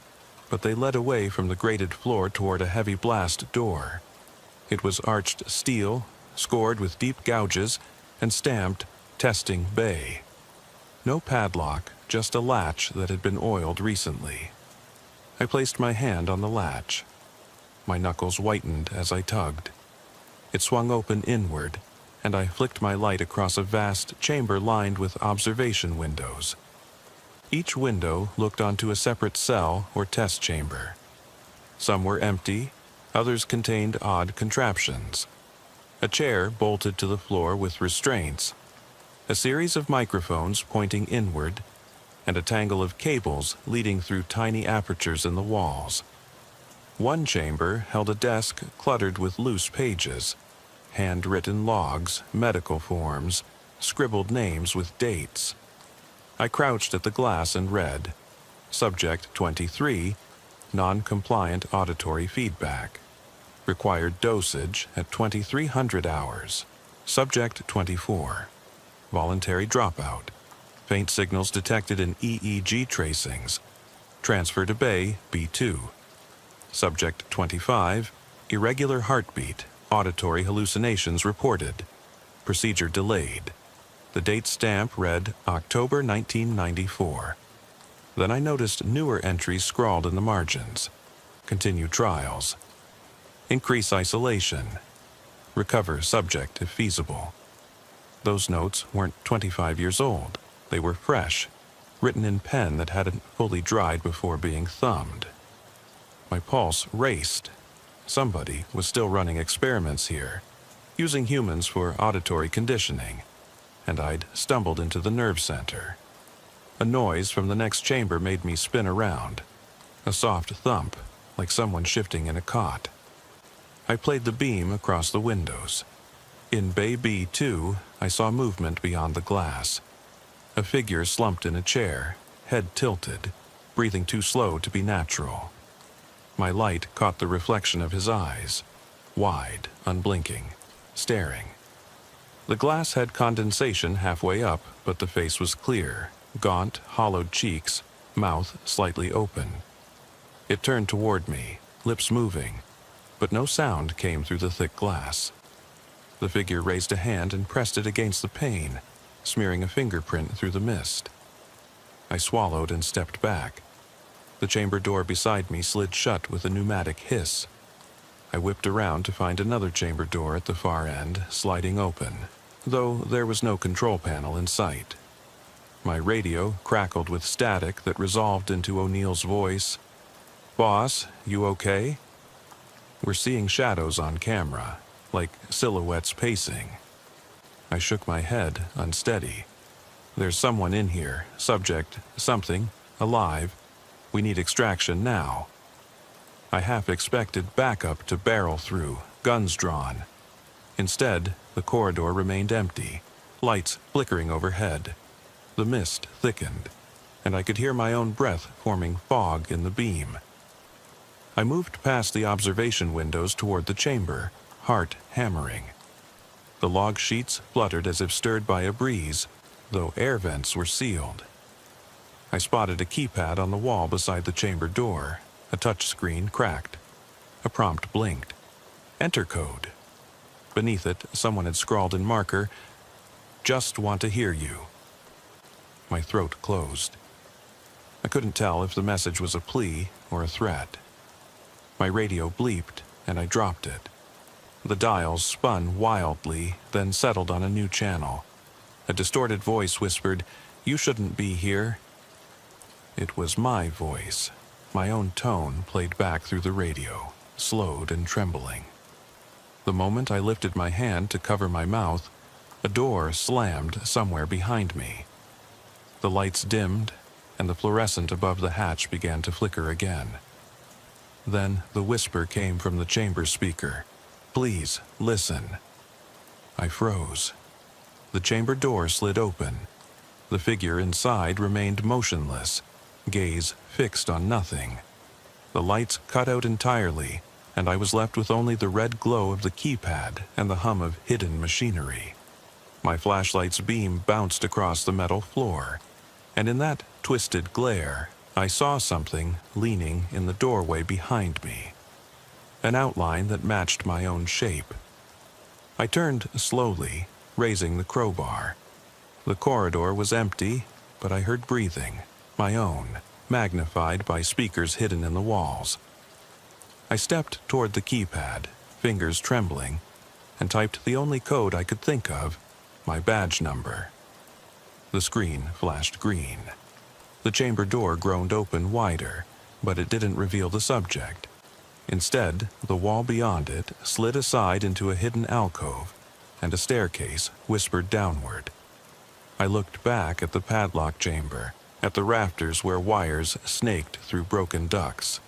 but they led away from the grated floor toward a heavy blast door. It was arched steel, scored with deep gouges, and stamped Testing Bay. No padlock, just a latch that had been oiled recently. I placed my hand on the latch. My knuckles whitened as I tugged. It swung open inward, and I flicked my light across a vast chamber lined with observation windows. Each window looked onto a separate cell or test chamber. Some were empty, others contained odd contraptions. A chair bolted to the floor with restraints, a series of microphones pointing inward, and a tangle of cables leading through tiny apertures in the walls. One chamber held a desk cluttered with loose pages, handwritten logs, medical forms, scribbled names with dates. I crouched at the glass and read, Subject 23, Non-compliant auditory feedback. Required dosage at 2300 hours. Subject 24. Voluntary dropout. Faint signals detected in EEG tracings. Transfer to Bay B2. Subject 25. Irregular heartbeat. Auditory hallucinations reported. Procedure delayed. The date stamp read October 1994. Then I noticed newer entries scrawled in the margins. Continue trials. Increase isolation. Recover subject if feasible. Those notes weren't 25 years old. They were fresh, written in pen that hadn't fully dried before being thumbed. My pulse raced. Somebody was still running experiments here, using humans for auditory conditioning, and I'd stumbled into the nerve center. A noise from the next chamber made me spin around. A soft thump, like someone shifting in a cot. I played the beam across the windows. In Bay B2, I saw movement beyond the glass. A figure slumped in a chair, head tilted, breathing too slow to be natural. My light caught the reflection of his eyes, wide, unblinking, staring. The glass had condensation halfway up, but the face was clear, gaunt, hollowed cheeks, mouth slightly open. It turned toward me, lips moving, but no sound came through the thick glass. The figure raised a hand and pressed it against the pane, smearing a fingerprint through the mist. I swallowed and stepped back. The chamber door beside me slid shut with a pneumatic hiss. I whipped around to find another chamber door at the far end, sliding open, though there was no control panel in sight. My radio crackled with static that resolved into O'Neill's voice. "Boss, you okay?" "We're seeing shadows on camera, like silhouettes pacing." I shook my head, unsteady. "There's someone in here, subject, something, alive. We need extraction now." I half expected backup to barrel through, guns drawn. Instead, the corridor remained empty, lights flickering overhead. The mist thickened, and I could hear my own breath forming fog in the beam. I moved past the observation windows toward the chamber, heart hammering. The log sheets fluttered as if stirred by a breeze, though air vents were sealed. I spotted a keypad on the wall beside the chamber door. A touch screen cracked. A prompt blinked. Enter code. Beneath it, someone had scrawled in marker, "Just want to hear you." My throat closed. I couldn't tell if the message was a plea or a threat. My radio bleeped, and I dropped it. The dials spun wildly, then settled on a new channel. A distorted voice whispered, "You shouldn't be here." It was my voice. My own tone played back through the radio, slowed and trembling. The moment I lifted my hand to cover my mouth, a door slammed somewhere behind me. The lights dimmed, and the fluorescent above the hatch began to flicker again. Then the whisper came from the chamber speaker, "Please, listen." I froze. The chamber door slid open. The figure inside remained motionless, gaze fixed on nothing. The lights cut out entirely, and I was left with only the red glow of the keypad and the hum of hidden machinery. My flashlight's beam bounced across the metal floor, and in that twisted glare, I saw something leaning in the doorway behind me. An outline that matched my own shape. I turned slowly, raising the crowbar. The corridor was empty, but I heard breathing, my own, magnified by speakers hidden in the walls. I stepped toward the keypad, fingers trembling, and typed the only code I could think of, my badge number. The screen flashed green. The chamber door groaned open wider, but it didn't reveal the subject. Instead, the wall beyond it slid aside into a hidden alcove, and a staircase whispered downward. I looked back at the padlock chamber, at the rafters where wires snaked through broken ducts.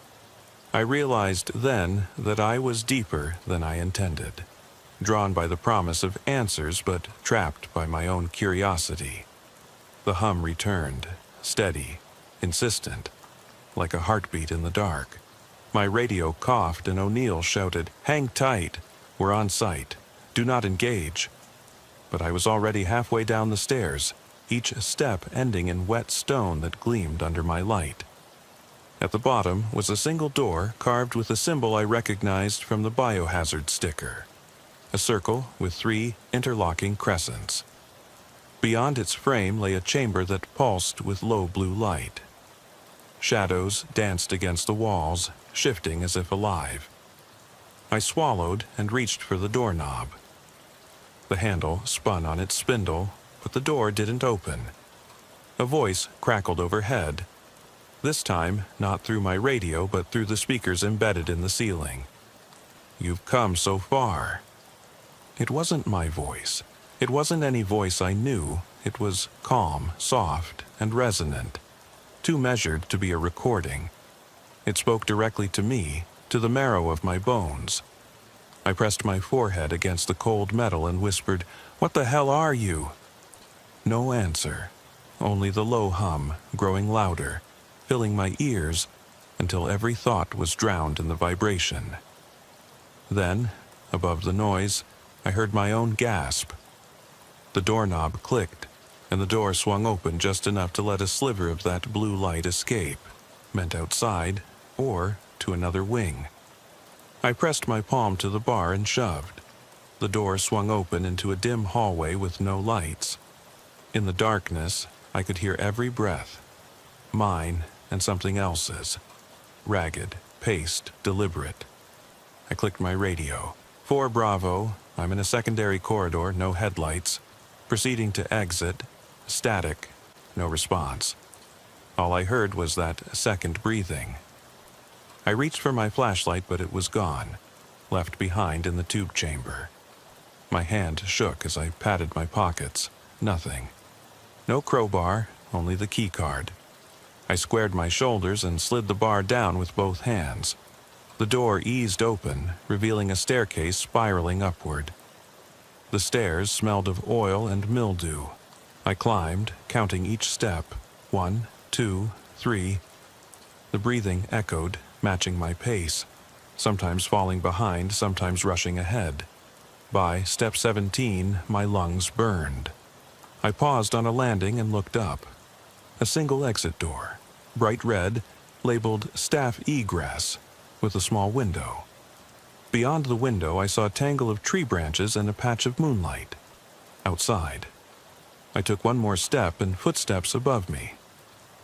I realized then that I was deeper than I intended, drawn by the promise of answers but trapped by my own curiosity. The hum returned, steady, insistent, like a heartbeat in the dark. My radio coughed and O'Neill shouted, "Hang tight, we're on site, do not engage." But I was already halfway down the stairs, each step ending in wet stone that gleamed under my light. At the bottom was a single door carved with a symbol I recognized from the biohazard sticker, a circle with 3 interlocking crescents. Beyond its frame lay a chamber that pulsed with low blue light. Shadows danced against the walls, shifting as if alive. I swallowed and reached for the doorknob. The handle spun on its spindle, but the door didn't open. A voice crackled overhead, this time not through my radio but through the speakers embedded in the ceiling. "You've come so far." It wasn't my voice. It wasn't any voice I knew. It was calm, soft, and resonant, too measured to be a recording. It spoke directly to me, to the marrow of my bones. I pressed my forehead against the cold metal and whispered, "What the hell are you?" No answer, only the low hum, growing louder, filling my ears until every thought was drowned in the vibration. Then, above the noise, I heard my own gasp. The doorknob clicked, and the door swung open just enough to let a sliver of that blue light escape, meant outside or to another wing. I pressed my palm to the bar and shoved. The door swung open into a dim hallway with no lights. In the darkness, I could hear every breath, mine and something else's, ragged, paced, deliberate. I clicked my radio. 4 Bravo, I'm in a secondary corridor, no headlights. Proceeding to exit, static, no response. All I heard was that second breathing. I reached for my flashlight, but it was gone, left behind in the tube chamber. My hand shook as I patted my pockets. Nothing. No crowbar, only the key card. I squared my shoulders and slid the bar down with both hands. The door eased open, revealing a staircase spiraling upward. The stairs smelled of oil and mildew. I climbed, counting each step. 1, 2, 3. The breathing echoed, matching my pace, sometimes falling behind, sometimes rushing ahead. By step 17, my lungs burned. I paused on a landing and looked up. A single exit door, bright red, labeled Staff Egress, with a small window. Beyond the window, I saw a tangle of tree branches and a patch of moonlight. Outside. I took one more step and footsteps above me.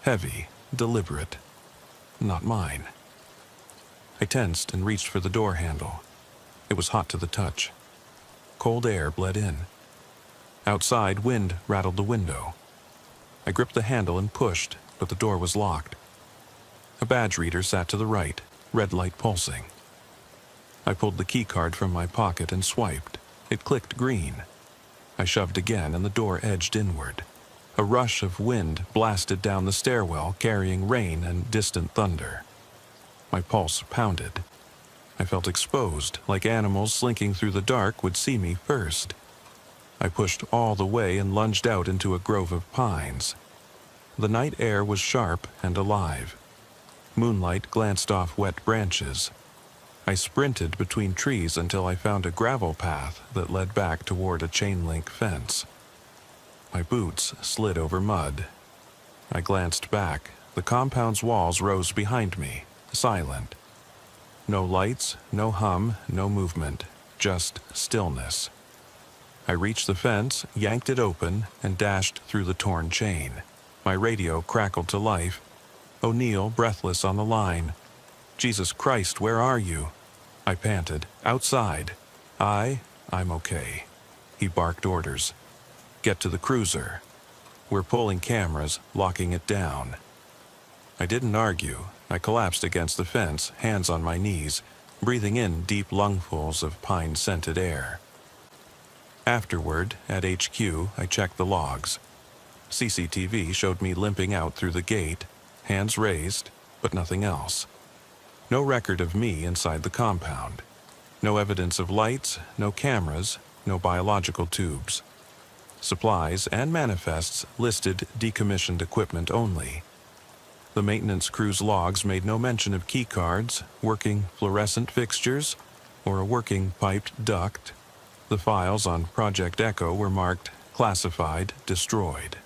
Heavy, deliberate. Not mine. I tensed and reached for the door handle. It was hot to the touch. Cold air bled in. Outside, wind rattled the window. I gripped the handle and pushed, but the door was locked. A badge reader sat to the right, red light pulsing. I pulled the key card from my pocket and swiped. It clicked green. I shoved again and the door edged inward. A rush of wind blasted down the stairwell, carrying rain and distant thunder. My pulse pounded. I felt exposed, like animals slinking through the dark would see me first. I pushed all the way and lunged out into a grove of pines. The night air was sharp and alive. Moonlight glanced off wet branches. I sprinted between trees until I found a gravel path that led back toward a chain-link fence. My boots slid over mud. I glanced back. The compound's walls rose behind me, silent. No lights, no hum, no movement, just stillness. I reached the fence, yanked it open, and dashed through the torn chain. My radio crackled to life. O'Neill, breathless on the line. "Jesus Christ, where are you?" I panted. "Outside." I'm okay." He barked orders. "Get to the cruiser. We're pulling cameras, locking it down." I didn't argue. I collapsed against the fence, hands on my knees, breathing in deep lungfuls of pine-scented air. Afterward, at HQ, I checked the logs. CCTV showed me limping out through the gate, hands raised, but nothing else. No record of me inside the compound. No evidence of lights, no cameras, no biological tubes. Supplies and manifests listed decommissioned equipment only. The maintenance crew's logs made no mention of key cards, working fluorescent fixtures, or a working piped duct. The files on Project Echo were marked classified, destroyed.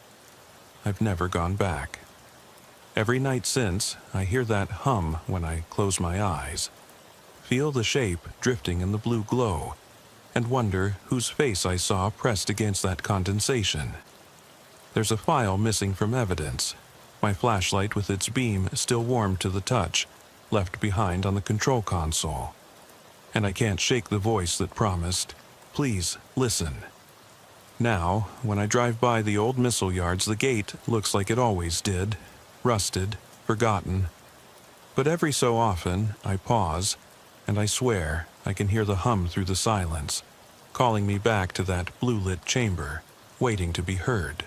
I've never gone back. Every night since, I hear that hum when I close my eyes, feel the shape drifting in the blue glow, and wonder whose face I saw pressed against that condensation. There's a file missing from evidence. My flashlight with its beam still warm to the touch, left behind on the control console. And I can't shake the voice that promised, "Please, listen." Now, when I drive by the old missile yards, the gate looks like it always did, rusted, forgotten. But every so often, I pause, and I swear I can hear the hum through the silence, calling me back to that blue-lit chamber, waiting to be heard.